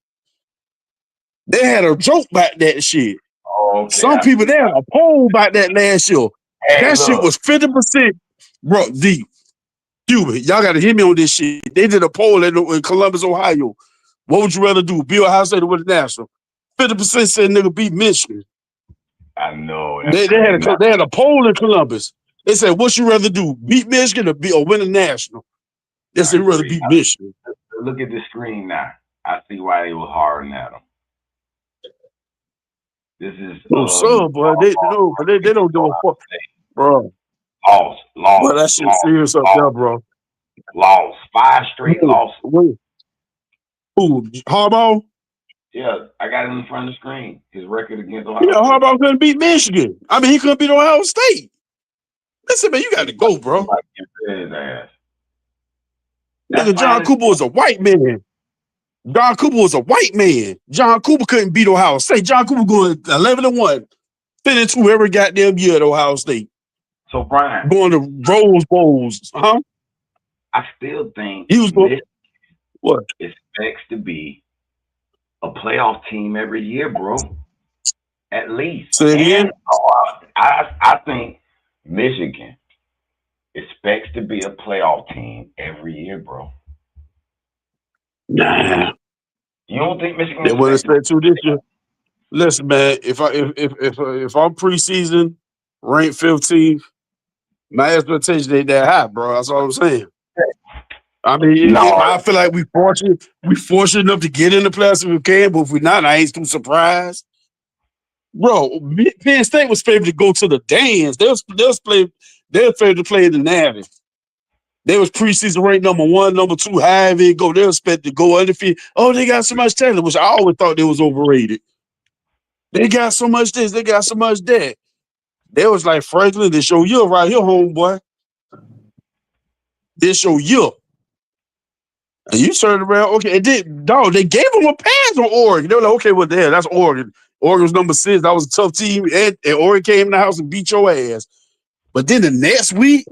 Speaker 6: They had a joke about that shit.
Speaker 1: Okay,
Speaker 6: some people, they had a poll about that last year. Shit was 50%. Bro, deep. Cuba, y'all got to hear me on this shit. They did a poll in Columbus, Ohio. What would you rather do? Beat Ohio State or win the national? 50% said nigga beat Michigan.
Speaker 1: I know.
Speaker 6: They had a poll in Columbus. They said, what you rather do? Beat Michigan or win the national? They said rather beat Michigan.
Speaker 1: Look at the screen now. I see why they were hard at them. This is
Speaker 6: boy. They don't give a fuck, bro.
Speaker 1: Lost.
Speaker 6: Bro, that shit serious up there, bro.
Speaker 1: Lost 5 straight losses.
Speaker 6: Who? Harbaugh?
Speaker 1: Yeah, I got it in front of the screen. His record against Ohio.
Speaker 6: Yeah, Harbaugh couldn't beat Michigan. I mean, he couldn't beat Ohio State. Listen, man, you got to go, bro.
Speaker 1: His ass.
Speaker 6: Nigga, John Cooper was a white man. John Cooper was a white man. John Cooper couldn't beat Ohio State. John Cooper going 11-1, 10-2 every goddamn year at Ohio State.
Speaker 1: So Brian,
Speaker 6: going to Rose Bowls, huh?
Speaker 1: I still think
Speaker 6: he was going. What
Speaker 1: expects to be a playoff team every year, bro. At least.
Speaker 6: Say it again.
Speaker 1: I think Michigan expects to be a playoff team every year, bro.
Speaker 6: Nah.
Speaker 1: You don't think Michigan?
Speaker 6: They wouldn't expect to this year. Listen, man. If I'm preseason ranked 15th, my expectation ain't that high, bro. That's all I'm saying. I mean, I feel like we fortunate enough to get in the playoffs if we can, but if we're not, I ain't too surprised. Bro, Penn State was favored to go to the dance. They're favored to play in the Navy. They was preseason ranked number 1, number 2, however it go. They expect to go undefeated. Oh, they got so much talent, which I always thought they was overrated. They got so much this, they got so much that. They was like, Franklin, this your year right here, homeboy. This your year. And you turned around, okay, and then, dog, they gave him a pass on Oregon. They were like, okay, well, there, that's Oregon. Oregon's number 6. That was a tough team. And Oregon came in the house and beat your ass. But then the next week,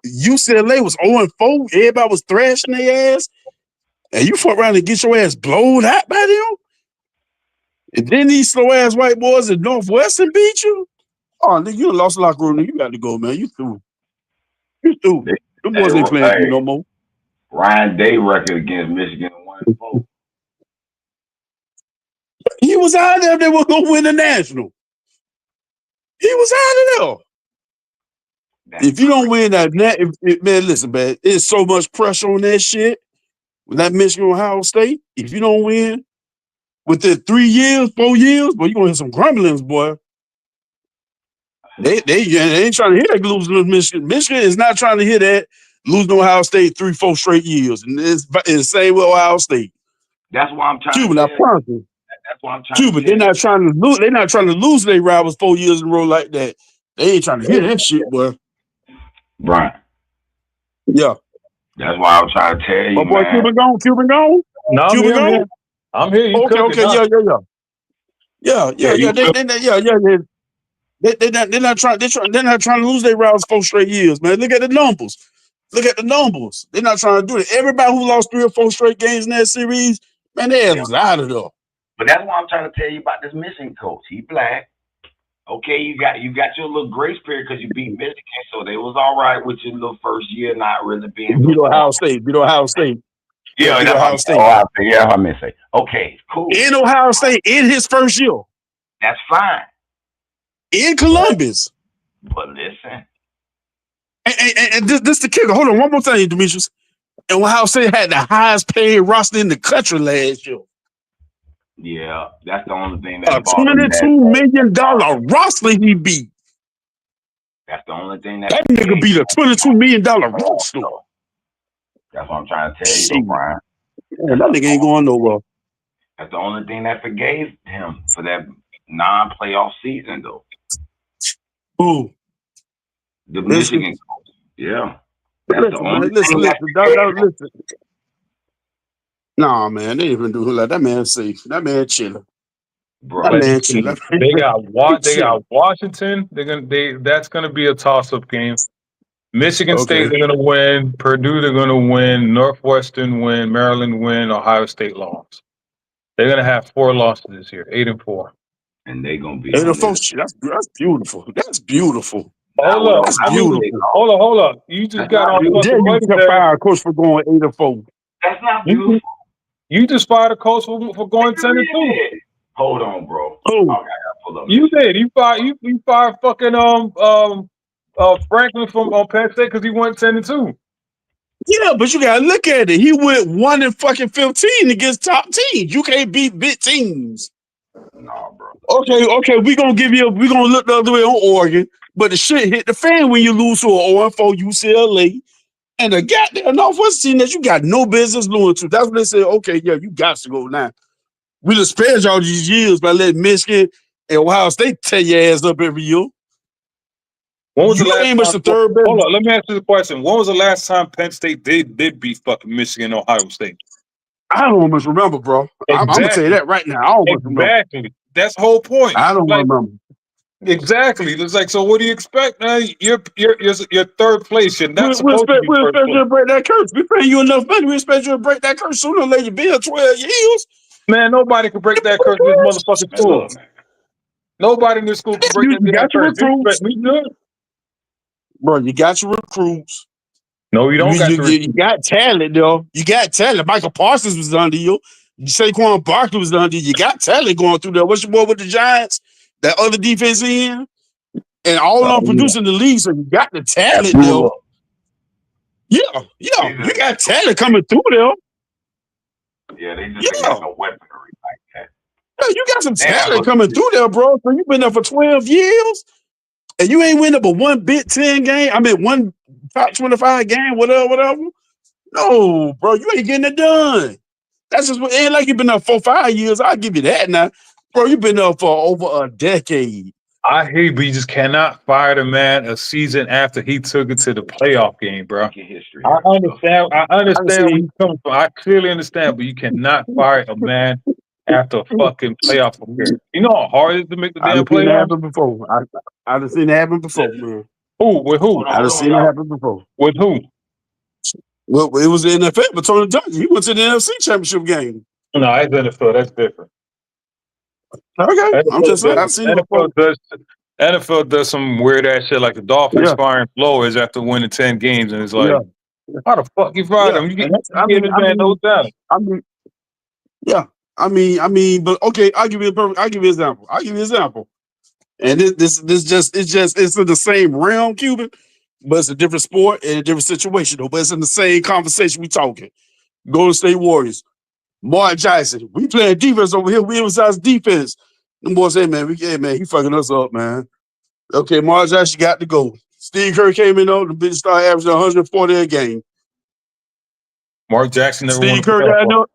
Speaker 6: UCLA was 0-4. Everybody was thrashing their ass. And you fuck around and get your ass blown out by them? And then these slow-ass white boys in Northwestern beat you? Oh, nigga, you lost the locker room. You got to go, man. You through. You through. Them boys ain't playing you no more.
Speaker 1: Ryan Day record against Michigan 1-4.
Speaker 6: He was out there if they were going to win the national. He was out of there. If you don't win that, man, listen, man, it's so much pressure on that shit. With that Michigan Ohio State, if you don't win within 3 years, 4 years, boy, you're going to hit some grumblings, boy. They ain't trying to hear that losing to Michigan. Michigan is not trying to hear that losing to Ohio State 3-4 straight years. And it's the same with Ohio State.
Speaker 1: That's why I'm trying
Speaker 6: Cuban,
Speaker 1: to
Speaker 6: I promise you.
Speaker 1: That's why I'm trying
Speaker 6: Cuban, they're not trying to lose. They're not trying to lose their rivals 4 years in a row like that. They ain't trying to hear that shit, boy.
Speaker 1: Brian.
Speaker 6: Yeah.
Speaker 1: That's why I'm trying to tell you,
Speaker 6: my boy,
Speaker 1: man.
Speaker 6: Cuban gone?
Speaker 5: No,
Speaker 6: Cuban gone?
Speaker 5: I'm here. You
Speaker 6: okay, yeah. They're not trying to lose their rivals 4 straight years, man. Look at the numbers. They're not trying to do it. Everybody who lost 3 or 4 straight games in that series, man, their ass was out of there.
Speaker 1: But that's why I'm trying to tell you about this Michigan coach. He black. Okay, you got your little grace period because you beat Michigan, so they was all right with your little first year not really being.
Speaker 6: Beat Ohio State.
Speaker 1: Yeah, that's
Speaker 6: Ohio State.
Speaker 1: Yeah, I mean say. Okay, cool.
Speaker 6: In Ohio State, in his first year.
Speaker 1: That's fine.
Speaker 6: In Columbus.
Speaker 1: But listen.
Speaker 6: And this the kicker. Hold on, one more thing, Demetrius. And Ohio State had the highest paid roster in the country last year.
Speaker 1: Yeah, that's the only thing that
Speaker 6: $22 million roster he beat.
Speaker 1: That's the only thing
Speaker 6: that nigga beat a $22 million roster.
Speaker 1: That's what I'm trying to tell you, though, Brian.
Speaker 6: Yeah, that nigga ain't going nowhere.
Speaker 1: That's the only thing that forgave him for that non-playoff season, though.
Speaker 6: Who?
Speaker 1: The Michigan coach. Yeah. That's
Speaker 6: listen,
Speaker 1: the only
Speaker 6: listen. Nah, man, they even do like that. Man safe. That man chilling.
Speaker 1: Bro,
Speaker 5: they got Washington. That's gonna be a toss-up game. Michigan State, they're gonna win. Purdue, they're gonna win. Northwestern win. Maryland win. Ohio State loss. They're gonna have 4 losses this year, 8-4.
Speaker 1: And they're gonna be.
Speaker 6: That's beautiful. That's beautiful.
Speaker 5: Hold up.
Speaker 6: That's beautiful.
Speaker 5: Hold up. You just got off fucking
Speaker 6: fire a coach for going 8-4.
Speaker 1: That's not beautiful.
Speaker 5: You just fired a coach for going 10-2.
Speaker 1: Hold on, bro.
Speaker 5: You did. You fired fucking Franklin from Penn State because he went 10-2.
Speaker 6: Yeah, but you gotta look at it. He went 1-15 against top teams. You can't beat big teams.
Speaker 1: Nah, bro.
Speaker 6: Okay, we're gonna look the other way on Oregon, but the shit hit the fan when you lose to an 0-4 UCLA and a goddamn Northwestern team that you got no business losing to. That's when they say, okay, yeah, you got to go now. We just spared y'all these years by letting Michigan and Ohio State tear your ass up every year.
Speaker 5: When was the last time?
Speaker 6: Third best.
Speaker 5: Hold on, let me ask you the question. When was the last time Penn State did beat fucking Michigan and Ohio State?
Speaker 6: I don't almost remember, bro.
Speaker 5: Exactly.
Speaker 6: I'm gonna tell you that right now. I don't remember.
Speaker 5: Exactly. That's the whole point.
Speaker 6: I don't remember.
Speaker 5: Exactly. It's like, so what do you expect? You're third place. You're not supposed to be
Speaker 6: we expect you to break that curse. We paying you enough money. We expect you to break that curse sooner or later. You've been here 12 years.
Speaker 5: Man, nobody can break that curse in this motherfucking school. Nobody in this school can break that curse. We good.
Speaker 6: Bro, you got your recruits.
Speaker 5: No, you don't
Speaker 6: you got talent, though. You got talent. Michael Parsons was under you. Saquon Barkley was under you. You got talent going through there. What's your boy with the Giants? That other defense in? And all of them producing the league, so you got the talent, though. Yeah. You got talent coming through there.
Speaker 1: Yeah, they just got no weaponry like that.
Speaker 6: Yeah, you got some talent coming through there, bro. So you've been there for 12 years. and you ain't win up but one Big 10 game. I mean, one top 25 game, whatever. No, bro, you ain't getting it done. That's just what ain't like you've been up 4-5 years. I'll give you that now. Bro, you've been up for over a decade.
Speaker 5: I hear you, but you just cannot fire the man a season after he took it to the playoff game, bro.
Speaker 1: History.
Speaker 5: I understand. I understand where
Speaker 6: see.
Speaker 5: you're coming from. I clearly understand, but you cannot fire a man after a fucking playoff appearance. You know how hard it is to make the damn
Speaker 6: I've seen that
Speaker 5: playoffs?
Speaker 6: happen before. I've seen that happen before, man.
Speaker 5: Who? With who?
Speaker 6: I've seen that happen before.
Speaker 5: With who?
Speaker 6: Well, it was the NFL, but Tony Dungy, he went to the NFC Championship game.
Speaker 5: No, that's NFL. That's different.
Speaker 6: Okay, I'm just saying, I've seen it before.
Speaker 5: NFL does some weird ass shit like the Dolphins
Speaker 6: Yeah.
Speaker 5: firing Flores after winning 10 games, and it's like,
Speaker 6: Yeah.
Speaker 5: how the fuck you fired him? You
Speaker 6: And that's-
Speaker 5: get this man no time.
Speaker 6: But okay, I'll give you an example. And it's in the same realm, Cuban, but it's a different sport and a different situation, though. But it's in the same conversation we talking. Golden State Warriors, Mark Jackson. We playing defense over here. We emphasize defense. Them boys say, man, he fucking us up, man. Okay, Mark Jackson got to go. Steve Kerr came in though, the bitch started averaging 140 a game.
Speaker 5: Mark Jackson never won
Speaker 6: Steve
Speaker 5: a
Speaker 6: Kerr
Speaker 5: playoff.
Speaker 6: got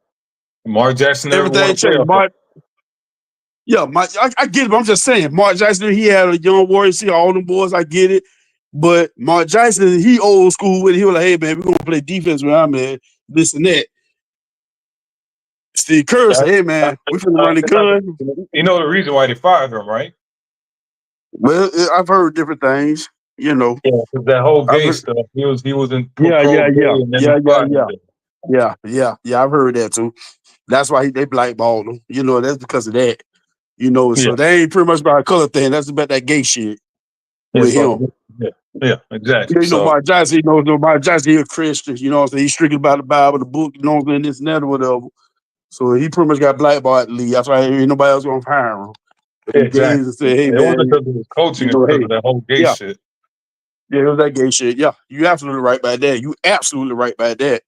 Speaker 5: Mark Jackson never won a
Speaker 6: everything changed.
Speaker 5: playoff.
Speaker 6: I get it, but I'm just saying, Mark Jackson, he had a young warrior, see all them boys, I get it. But Mark Jackson, he old school with it. He was like, hey, man, we're going to play defense where I'm at, this and that. Steve Kerr said, hey, man, we finna run the gun.
Speaker 5: You know the reason why they fired him, right?
Speaker 6: Well, I've heard different things, you know.
Speaker 5: Yeah, because that whole gay stuff. He was in
Speaker 6: Yeah.
Speaker 5: Yeah.
Speaker 6: I've heard that too. That's why they blackballed him. You know, that's because of that. You know, so
Speaker 5: Yeah.
Speaker 6: they ain't pretty much about a color thing. That's about that gay shit with him.
Speaker 5: Yeah, exactly.
Speaker 6: You know, Mark Johnson, Mark Johnson, he a Christian. You know what I'm saying? He's strictly about the Bible, the book, you know what I'm saying, this and that or whatever. So he pretty much got blackballed at the league. That's why ain't nobody else gonna hire him.
Speaker 5: Exactly.
Speaker 6: And say, hey,
Speaker 5: it
Speaker 6: man,
Speaker 5: wasn't because of his coaching,
Speaker 6: you know,
Speaker 5: it's because
Speaker 6: hey,
Speaker 5: of that whole gay shit.
Speaker 6: Yeah, it was that gay shit. Yeah, you absolutely right by that. You absolutely right by that.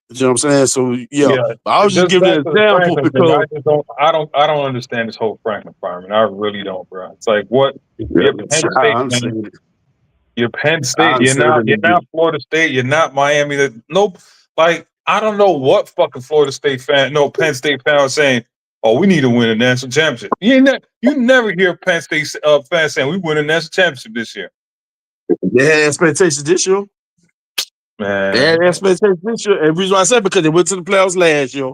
Speaker 6: You know what I'm saying? So yeah. But I was just giving an example because
Speaker 5: I don't understand this whole Franklin fireman. I really don't, bro. It's like what you're Penn State, man. You're Penn State. You're not Florida State. You're not Miami. Like I don't know what fucking Florida State fan, Penn State fan was saying, oh, we need to win a national championship. You never hear Penn State fans saying we win a national championship this year.
Speaker 6: They had expectations this year.
Speaker 5: Man.
Speaker 6: They had expectations this year. And the reason why I said because they went to the playoffs last year.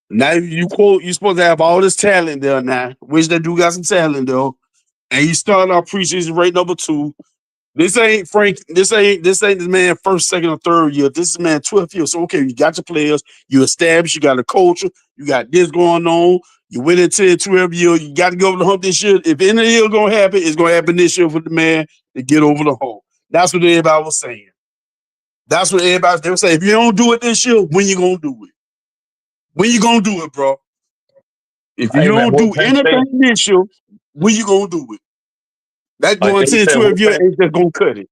Speaker 6: Now you're supposed to have all this talent there now, which they do got some talent though. And you start our preseason rate number 2. This ain't this man first, second, or third year. This is man 12th year. So okay, you got your players, you established, you got a culture, you got this going on. You went into 12th year. You got to go over the hump this year. If any year gonna happen, it's gonna happen this year for the man to get over the hump. That's what everybody was saying. That's what everybody they were saying. If you don't do it this year, when you gonna do it? When you gonna do it, bro? If you don't do anything this year, when you gonna do it? That going 10, 12 years ain't just gonna cut it.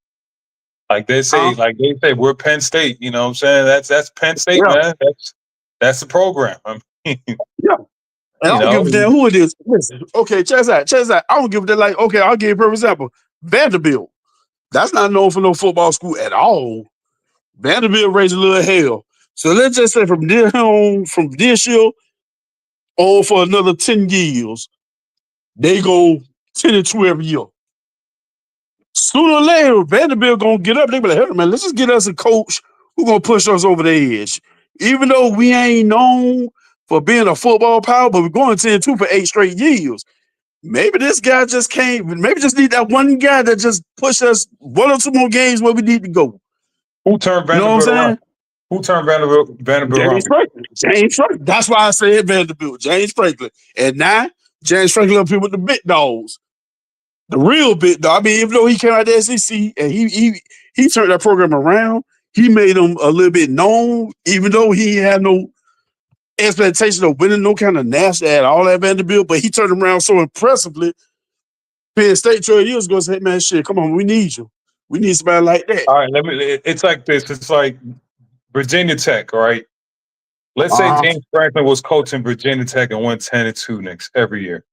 Speaker 5: Like they say, we're Penn State. You know what I'm saying? That's Penn State, man. That's the program. I mean,
Speaker 6: yeah. And I don't give a damn who it is. Listen, okay, check this out. I don't give a damn. Like, okay, I'll give you a perfect example. Vanderbilt. That's not known for no football school at all. Vanderbilt raised a little hell. So let's just say from this year on for another 10 years, they go 10 and 2 every year. Sooner or later, Vanderbilt gonna get up. They be like, hey, man, let's just get us a coach who gonna push us over the edge. Even though we ain't known for being a football power, but we're going 10-2 for 8 straight years. Maybe this guy just can't. Maybe just need that one guy that just push us 1 or 2 more games where we need to go.
Speaker 5: Who turned Vanderbilt around? Who turned Vanderbilt around?
Speaker 6: James Franklin. That's why I said Vanderbilt. James Franklin. And now, James Franklin up here with the big dogs. The real big dog. I mean, even though he came out of the SEC and he turned that program around, he made them a little bit known, even though he had no expectation of winning no kind of national at all at Vanderbilt, but he turned around so impressively. Penn State 12 years ago said, hey, man, shit, come on, we need you. We need somebody like that.
Speaker 5: All right, it's like this. It's like Virginia Tech, all right? Let's say James Franklin was coaching Virginia Tech and won 10-2 every year.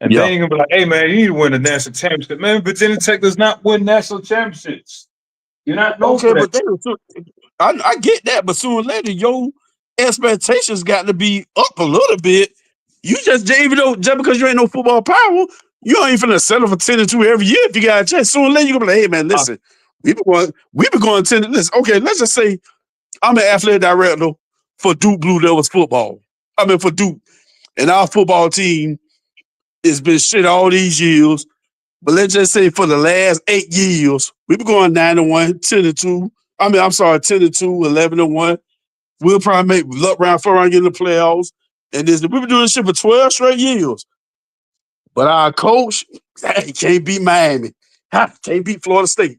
Speaker 5: And then you're gonna be like, hey man, you need to win a national championship. Man, Virginia Tech does not win national championships. You're not known
Speaker 6: Okay,
Speaker 5: for that.
Speaker 6: but I get that, but sooner or later, your expectations got to be up a little bit. You just because you ain't no football power, you ain't finna settle for 10-2 every year if you got a chance. Sooner or later, you're gonna be like, hey man, listen, we been going 10. Listen, okay, let's just say I'm an athletic director for Duke Blue Devils football. I mean for Duke. And our football team has been shit all these years. But let's just say for the last 8 years, we've been going 9-1, 10-2. I mean, I'm sorry, 10-2, 11-1. We'll probably make luck round 4 round get in the playoffs. And we've been doing this shit for 12 straight years. But our coach, he can't beat Miami. Can't beat Florida State.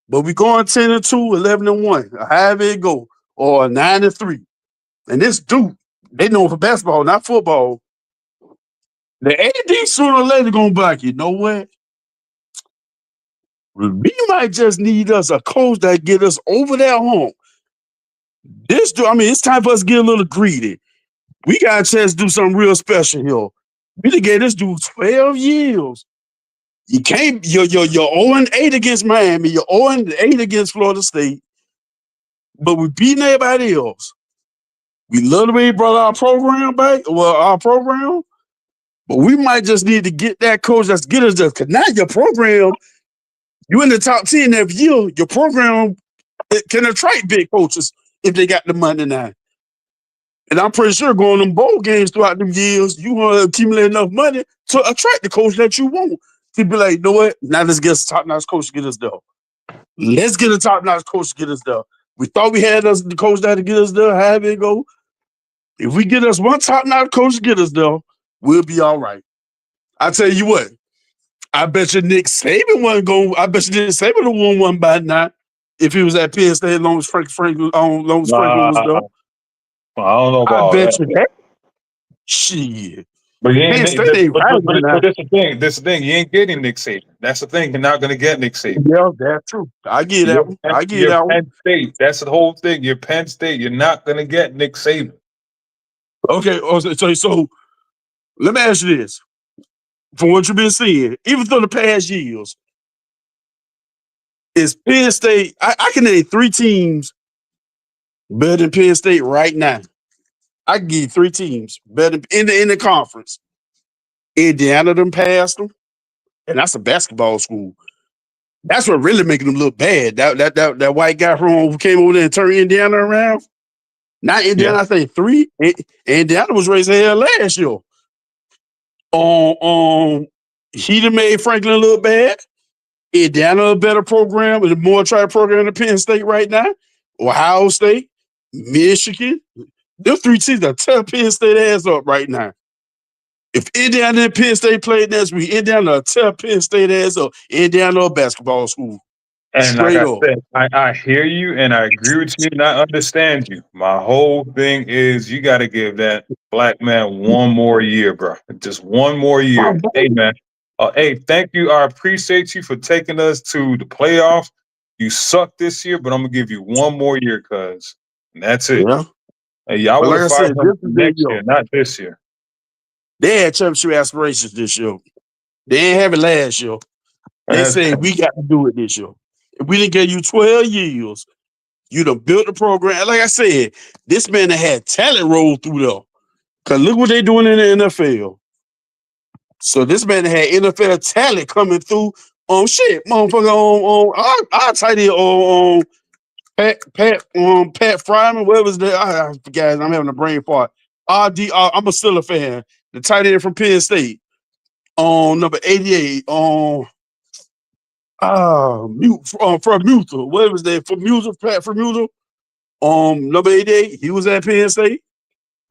Speaker 6: But we going 10-2, 11-1, however it go, or 9-3. And this dude, they know for basketball, not football. The AD sooner or later gonna be like, you know what? We might just need us a coach that get us over that hump. This dude, I mean, it's time for us to get a little greedy. We got a chance to do something real special here. We done gave this dude 12 years. You can't, you're 0-8 against Miami, you're 0-8 against Florida State, but we beating everybody else. We love the way he brought our program back, but we might just need to get that coach that's get us there. Because now your program, you in the top 10 every year, your program it can attract big coaches if they got the money now. And I'm pretty sure going to them bowl games throughout them years, you want to accumulate enough money to attract the coach that you want. To be like, you know what? Now let's get a top-notch coach to get us there. Let's get a top-notch coach to get us there. We thought we had the coach that to get us there, however it go. If we get us one top-notch coach to get us there, we'll be all right. I tell you what, I bet you Nick Saban wasn't going. I bet you Nick Saban would have won one by now if he was at Penn State, as long as Franklin was there.
Speaker 5: I don't know about
Speaker 6: I bet
Speaker 5: that.
Speaker 6: you that. Shit.
Speaker 5: But you ain't.
Speaker 6: Penn State ain't right now.
Speaker 5: But this the thing. This the thing. You ain't getting Nick Saban. That's the thing. You're not going to get Nick Saban.
Speaker 6: Yeah, that's true. I get that one. I get that one.
Speaker 5: Penn State. That's the whole thing. You're Penn State. You're not going to get Nick Saban.
Speaker 6: Okay. So let me ask you this: from what you've been seeing, even through the past years, is Penn State? I can name 3 teams better than Penn State right now. I can give you 3 teams better in the conference. Indiana done passed them, and that's a basketball school. That's what really making them look bad. That white guy who came over there and turned Indiana around. Not Indiana, I think 3. Indiana was raised hell last year. He done made Franklin look bad. Indiana a better program, a more tried program than Penn State right now. Ohio State, Michigan. Them 3 teams that tear Penn State ass up right now. If Indiana and Penn State played next week, Indiana will tear Penn State ass up. Indiana a basketball school.
Speaker 5: And
Speaker 6: straight
Speaker 5: like
Speaker 6: up.
Speaker 5: I said, I hear you and I agree with you and I understand you. My whole thing is you got to give that black man one more year, bro. Just one more year. Hey, man. Hey, thank you. I appreciate you for taking us to the playoffs. You suck this year, but I'm going to give you one more year, cuz. And that's it.
Speaker 6: Yeah.
Speaker 5: Hey, y'all
Speaker 6: But
Speaker 5: would
Speaker 6: like
Speaker 5: have
Speaker 6: I
Speaker 5: fired
Speaker 6: said,
Speaker 5: him
Speaker 6: this is their
Speaker 5: next
Speaker 6: year.
Speaker 5: year, not this year.
Speaker 6: They had championship aspirations this year. They didn't have it last year. They
Speaker 5: That's-
Speaker 6: said we got to do it this year. If we didn't give you 12 years, you done built the program. Like I said, this man that had talent roll through there. Cause look what they doing in the NFL. So this man that had NFL talent coming through. Shit, motherfucker. I'll tell you. Pat Fryman, whatever was there. I forgot. I'm having a brain fart. I'm a Steelers fan. The tight end from Penn State. Number 88. From Mutual. What was that? From Mutual, Pat from Mutual. Number 88. He was at Penn State.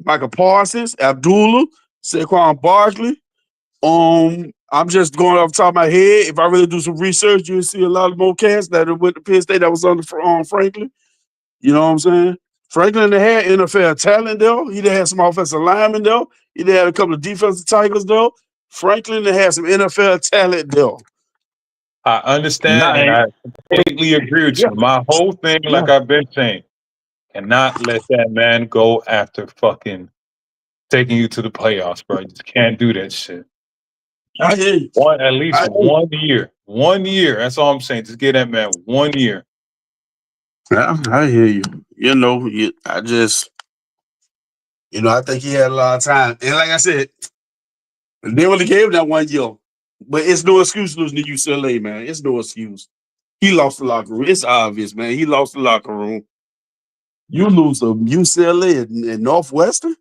Speaker 6: Michael Parsons, Abdullah, Saquon Barkley. I'm just going off the top of my head. If I really do some research, you'll see a lot of more cats that went to Penn State that was under Franklin. You know what I'm saying? Franklin had NFL talent though. He had some offensive linemen though. He had a couple of defensive tackles though. Franklin had some NFL talent though.
Speaker 5: I understand and I completely agree with you. My whole thing, like I've been saying, cannot let that man go after fucking taking you to the playoffs, bro. You just can't do that shit.
Speaker 6: I hear you.
Speaker 5: At least 1 year. 1 year. That's all I'm saying. Just give that man 1 year.
Speaker 6: Yeah, I hear you. You know, I think he had a lot of time. And like I said, they only gave him that 1 year. But it's no excuse losing to UCLA, man. It's no excuse. He lost the locker room. It's obvious, man. He lost the locker room. You lose to UCLA and Northwestern.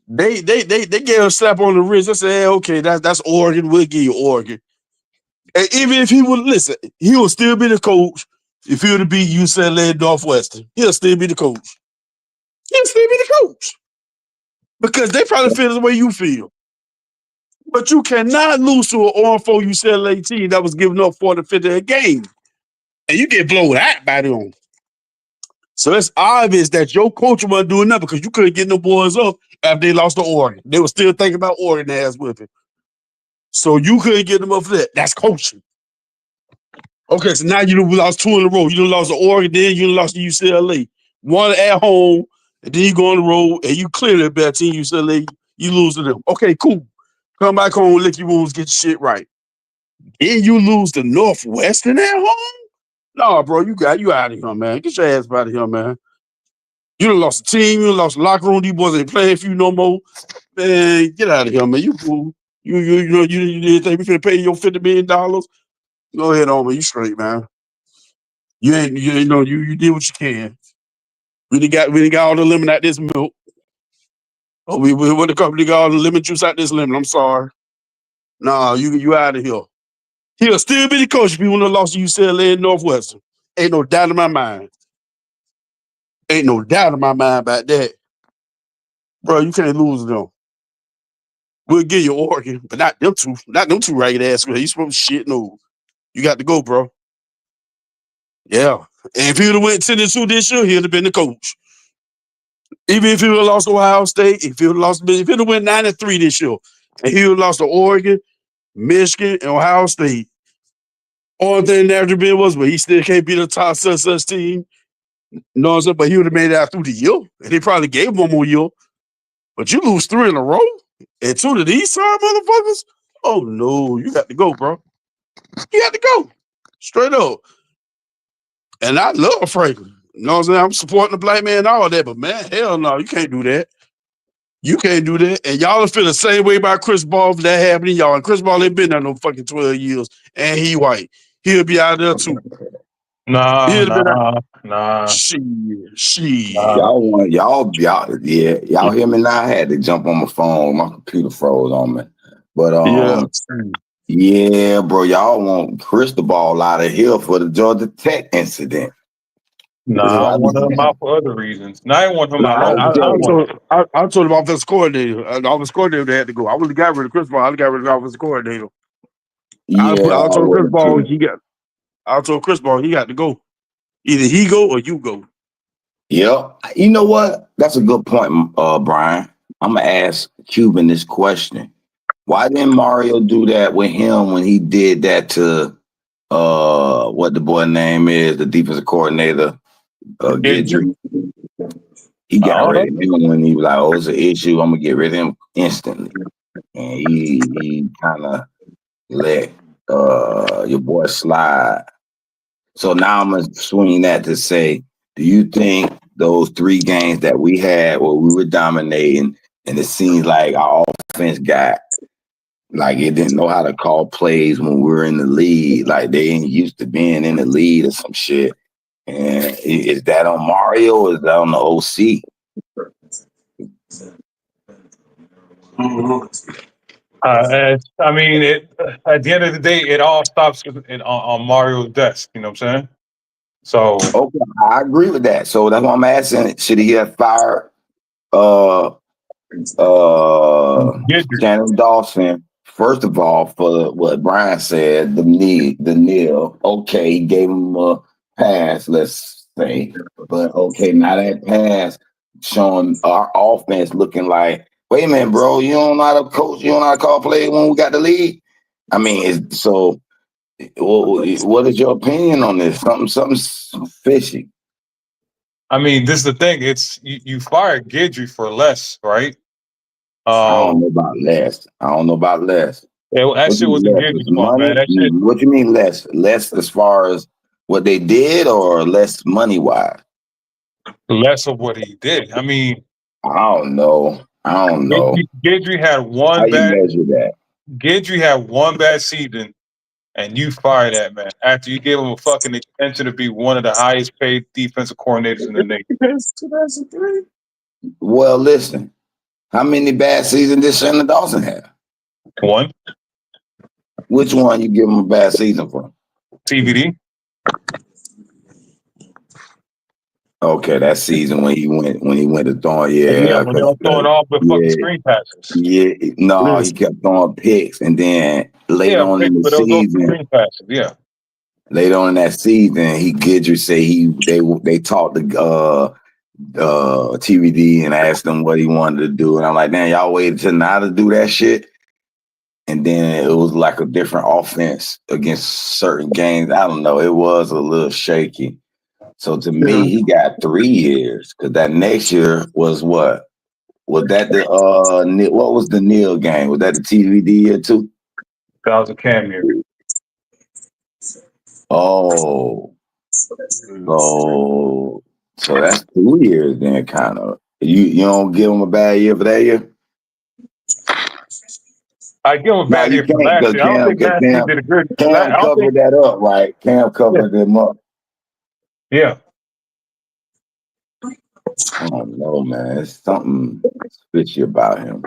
Speaker 6: They gave a slap on the wrist. They said, hey, okay, that's Oregon. We'll give you Oregon. And even if he would listen, he will still be the coach if he were to beat UCLA and Northwestern. He'll still be the coach. He'll still be the coach. Because they probably feel the way you feel. But you cannot lose to an 0-4 UCLA team that was giving up 40-50 a game. And you get blown out by them. So it's obvious that your coach wasn't doing nothing because you couldn't get no boys up after they lost to Oregon. They were still thinking about Oregon ass whipping. So you couldn't get them up for that. That's coaching. Okay, so now you lost 2 in a row. You lost to Oregon, then you lost to UCLA. 1 at home, and then you go on the road, and you clearly a better team, UCLA. You lose to them. Okay, cool. Come back home, lick your wounds, get your shit right. Then you lose to Northwestern at home? No, bro, you out of here, man. Get your ass out of here, man. You done lost the team, you done lost the locker room, these boys ain't playing for you no more. Man, get out of here, man. You fool. You didn't think we finna pay your $50 million? Go ahead on, man. You straight, man. You did what you can. We done got all the lemon out this milk. Oh, we went to company got all the lemon juice out this lemon. I'm sorry. Nah, you out of here. He'll still be the coach if he wouldn't have lost to UCLA and Northwestern. Ain't no doubt in my mind. Ain't no doubt in my mind about that. Bro, you can't lose them. We'll give you Oregon, but not them two. Not them two ragged ass. You supposed to shit no. You got to go, bro. Yeah. And if he would have went 10-2 this year, he'd have been the coach. Even if he would have lost to Ohio State, if he'd have went 9-3 this year, and he would have lost to Oregon, Michigan, and Ohio State. Only thing that ever been was, but he still can't beat a top such team. You know what I'm saying? But he would have made it out through the year. And they probably gave him 1 more year. But you lose 3 in a row and 2 to these sorry motherfuckers? Oh no, you got to go, bro. You got to go. Straight up. And I love Franklin. You know what I'm saying? I'm supporting the black man and all that, but man, hell no, you can't do that. You can't do that. And y'all feel the same way about Chris Ball if that happened to y'all. And Chris Ball ain't been there no fucking 12 years. And he white. He'll be out there too.
Speaker 5: Nah.
Speaker 6: Shit.
Speaker 1: Y'all hear me now? I had to jump on my phone. My computer froze on me. But yeah, bro, y'all want Crystal Ball out of here for the Georgia Tech incident.
Speaker 5: Nah, I want him out for other reasons. Nah, I want him out.
Speaker 6: I told him offensive coordinator. The offensive coordinator they had to go. I would have got rid of Chris Ball. I'd got rid of the offensive coordinator. I told Chris Ball he got to go. Either he go or you go.
Speaker 1: Yeah. You know what? That's a good point, Brian. I'm gonna ask Cuban this question. Why didn't Mario do that with him when he did that to what the boy name is, the defensive coordinator, Gidry? He got rid of him when he was like, oh, it's an issue. I'm gonna get rid of him instantly. And he kind of let your boy slide. So now I'm gonna swing that to say, do you think those 3 games that we had where we were dominating and it seems like our offense got like it didn't know how to call plays when we were in the lead, like they ain't used to being in the lead or some shit? And is that on Mario or is that on the OC?
Speaker 5: I mean, at the end of the day, it all stops on Mario's desk. You know what I'm saying? So
Speaker 1: okay, I agree with that. So that's what I'm asking. Should he have fired Shannon Dawson, first of all, for what Brian said, the nil. Okay, he gave him a pass, let's say. But okay, now that pass showing our offense looking like, wait a minute, bro, you don't know how to coach, you don't know how to call plays when we got the lead. I mean, what is your opinion on this? Something's fishy.
Speaker 5: I mean, this is the thing. It's you fired Gidry for less, right?
Speaker 7: I don't know about less. I don't know about less.
Speaker 5: That
Speaker 7: What
Speaker 5: shit
Speaker 7: you mean
Speaker 5: was
Speaker 7: less?
Speaker 5: Gidry's
Speaker 7: Is
Speaker 5: fault, man.
Speaker 7: money?
Speaker 5: That shit.
Speaker 7: What you mean less? Less as far as what they did, or less money wise?
Speaker 5: Less of what he did. I mean,
Speaker 7: I don't know. I don't know.
Speaker 5: Gidry had
Speaker 7: How
Speaker 5: one
Speaker 7: you
Speaker 5: bad.
Speaker 7: measure that?
Speaker 5: Gidry had one bad season, and you fire that man after you gave him a fucking extension to be one of the highest paid defensive coordinators in the nation.
Speaker 6: 2003.
Speaker 7: Well, listen. How many bad seasons did Shannon Dawson have?
Speaker 5: One
Speaker 7: Which one you give him a bad season for?
Speaker 5: TVD.
Speaker 7: Okay, that season when he went to throwing,
Speaker 5: Yeah, when they were throwing all the fucking
Speaker 7: yeah,
Speaker 5: screen passes.
Speaker 7: yeah. No, he kept throwing picks, and then later
Speaker 5: Yeah,
Speaker 7: on in the
Speaker 5: but those
Speaker 7: season,
Speaker 5: screen passes. Yeah.
Speaker 7: later on in that season, Gidry said they talked to TVD and asked him what he wanted to do, and I'm like, damn, y'all waited till now to do that shit. And then it was like a different offense against certain games. I don't know. It was a little shaky. So to me, he got 3 years because that next year was what? Was that the what was the Neil game? Was that the TVD year too?
Speaker 5: That was a Cam year.
Speaker 7: Oh, so that's 2 years then, kind of. You don't give him a bad year for that year?
Speaker 5: I give him a
Speaker 7: No,
Speaker 5: bad
Speaker 7: you
Speaker 5: year for
Speaker 7: can't
Speaker 5: last
Speaker 7: because
Speaker 5: year. I don't think last year did a good.
Speaker 7: Cam covered that up, right? Cam covered them up.
Speaker 5: Yeah.
Speaker 7: I don't know, man. It's something fishy about him.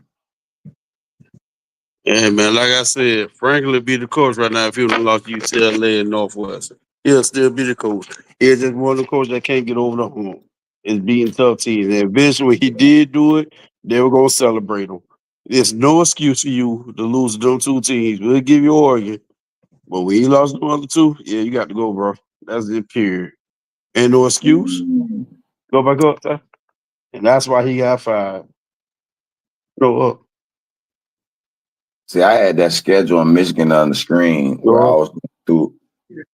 Speaker 6: Yeah, man. Like I said, Franklin would be the coach right now if he would have lost UCLA and Northwest. He'll still be the coach. He's just one of the coaches that can't get over the hump. It's beating tough teams. And eventually, when he did do it, they were going to celebrate him. There's no excuse for you to lose to those 2 teams. We'll give you Oregon. But when you lost the other 2, yeah, you got to go, bro. That's the period. Ain't no excuse. Go back up there. And that's why he got fired. Go up.
Speaker 7: See, I had that schedule in Michigan on the screen where I was through.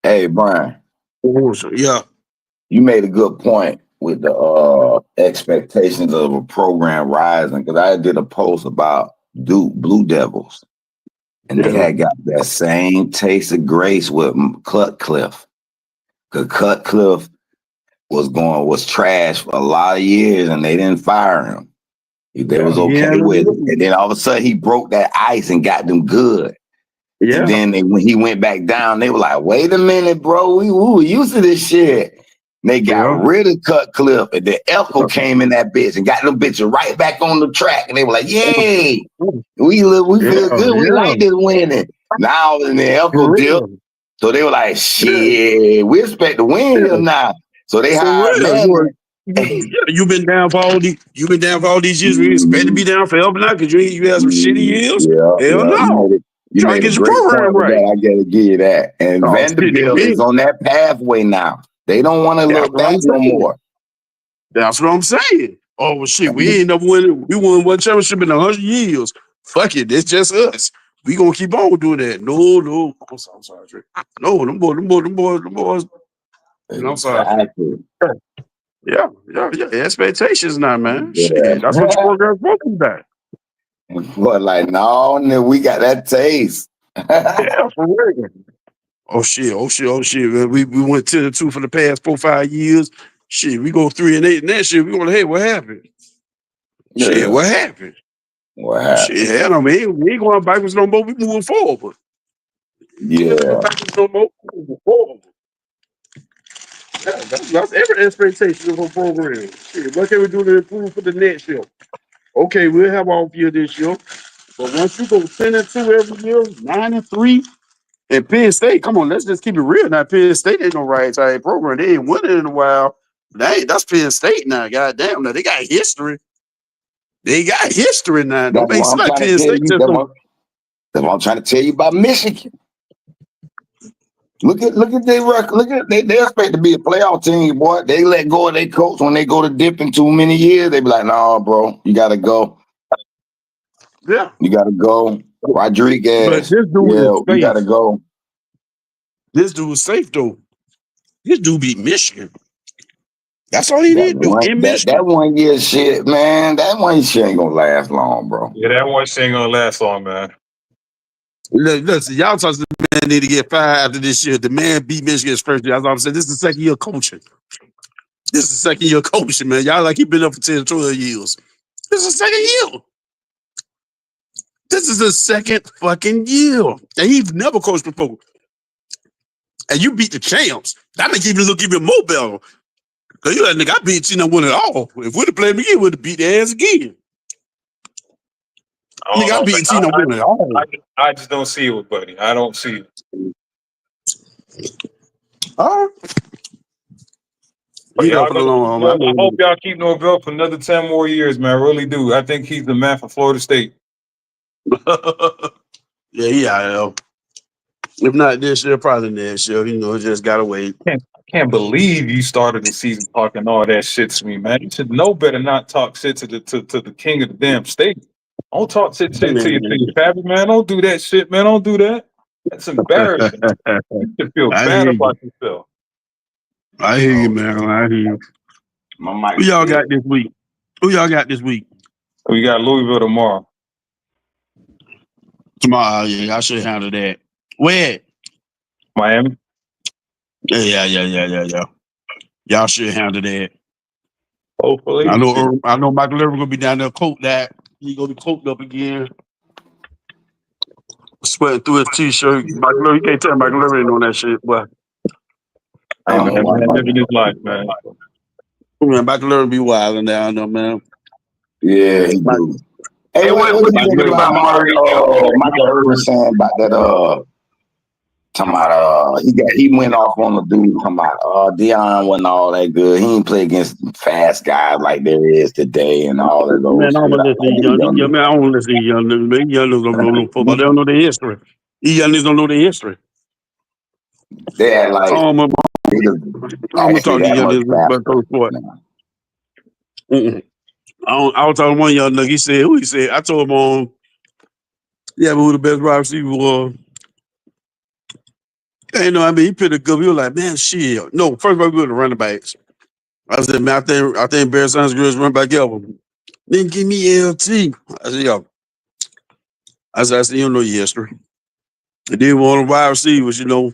Speaker 7: Hey, Brian.
Speaker 6: Yeah.
Speaker 7: You made a good point with the expectations of a program rising, because I did a post about Duke Blue Devils, and they had got that same taste of grace with Cutcliffe. Because Cutcliffe was trash for a lot of years, and they didn't fire him. They was okay with it. And then all of a sudden, he broke that ice and got them good. Yeah. And then when he went back down, they were like, wait a minute, bro. We were used to this shit. And they got rid of Cutcliffe, and then Elko came in that bitch and got them bitches right back on the track. And they were like, yay, we feel good. We like this winning. Now, and then Elko dipped. So they were like, shit, we expect to win here now. So they hired Manning.
Speaker 6: You've been down for all these. You've been down for all these years. We expect to be down forever now because you had some shitty years. Hell no.
Speaker 7: You made a great point with that. I gotta give you that. And Vanderbilt is on that pathway now. They don't want to look back no more.
Speaker 6: That's what I'm saying. Oh well, shit, we ain't never won. We won one championship in 100 years. Fuck it, it's just us. We gonna keep on doing that. No. I'm sorry, Trey. No, them boys. I'm sorry. Yeah. Expectations now, man. Shit, that's what your program's talking about.
Speaker 7: But like, no, we got that taste.
Speaker 6: Yeah, for real. Oh shit. Man. We went 10-2 for the past 4-5 years. Shit, we go 3-8 and that shit. We gonna, hey, what happened? Yeah. Shit, what happened?
Speaker 7: What happened?
Speaker 6: Shit, hell no, man. We ain't going backwards no more. We moving forward.
Speaker 7: Yeah.
Speaker 6: Backwards no more. Moving forward. That's every expectation of a program. Shit, what can we do to improve for the next year? Okay, we'll have off year this year. But once you go 10-2 every year, 9-3, and Penn State, come on, let's just keep it real. Now, Penn State ain't no right side program. They ain't winning in a while. That's Penn State now. Goddamn, now they got history. They got history now. Don't make sense like Penn State.
Speaker 7: That's what I'm trying to tell you about Michigan. Look at their record. Look at they expect to be a playoff team, boy. They let go of their coach when they go to dip in too many years. They be like, "No, bro, you gotta go.
Speaker 6: Yeah,
Speaker 7: you gotta go." Rodriguez,
Speaker 6: but this dude is safe.
Speaker 7: You gotta go.
Speaker 6: This dude is safe though. This dude beat Michigan. That's all he did do in Michigan.
Speaker 7: That 1 year shit, man. That 1 year shit ain't gonna last long, bro.
Speaker 5: Yeah, that one shit ain't gonna last long, man.
Speaker 6: Listen, y'all talk to the man need to get fired after this year. The man beat Michigan's first year. That's all I'm saying. This is the second year coaching. This is the second year coaching, man. Y'all like he been up for 10, 12 years. This is the second year. This is the second fucking year. And he's never coached before. And you beat the champs. That make even look even more better. Cause you like, nigga, I beat you not win it all. If we'd have played again, we'd have beat their ass again. Nigga, I beat you not win it all.
Speaker 5: I just don't see it, buddy. I don't see it.
Speaker 6: All right.
Speaker 5: I hope y'all keep Norvell for another 10 more years, man. I really do. I think he's the man for Florida State.
Speaker 6: Yeah. If not this year, probably next year. You know, just gotta wait.
Speaker 5: I can't believe you started the season talking all that shit to me, man. You should know better not talk shit to the king of the damn state. Don't talk shit to your family, man. Don't do that shit, man. Don't do that. That's embarrassing. You should feel bad about yourself.
Speaker 6: I hear you, man. I hear you. Who y'all got this week?
Speaker 5: We got Louisville tomorrow.
Speaker 6: Tomorrow, yeah, I should handle that. Where?
Speaker 5: Miami.
Speaker 6: Yeah. Y'all should handle that.
Speaker 5: Hopefully.
Speaker 6: I know Michael Irvin gonna be down there coat that. He gonna be coated up again. Sweating through his t-shirt. Michael Irvin, you can't tell Michael Irvin ain't on that shit, but
Speaker 5: hey, man, living his life, man.
Speaker 6: Man, Michael Irvin be wilding down there, man.
Speaker 7: Yeah, he do. Hey, what do you think about Michael Irvin saying about that? Talking about he went off on the dude. Talking about Deion wasn't all that good. He didn't play against fast guys like there is today and all that.
Speaker 6: Man, I don't listen to young. Man, I don't listen to young niggas. Man, young niggas don't know no football. They don't know their history. These young niggas don't know their history.
Speaker 7: They had like.
Speaker 6: I'm gonna talk to young niggas about coach sport. I was talking to one young nigga. He said, "Who?" He said, "I told him but who the best wide receiver was?" You know, I mean, he picked a good. He was like, "Man, shit." No, first of all, we were the running backs. I said, "Man, I think Barry Sanders greatest running back ever." Then give me LT. I said, "Yo." I said, "You don't know your history." And then one of the wide receivers, you know,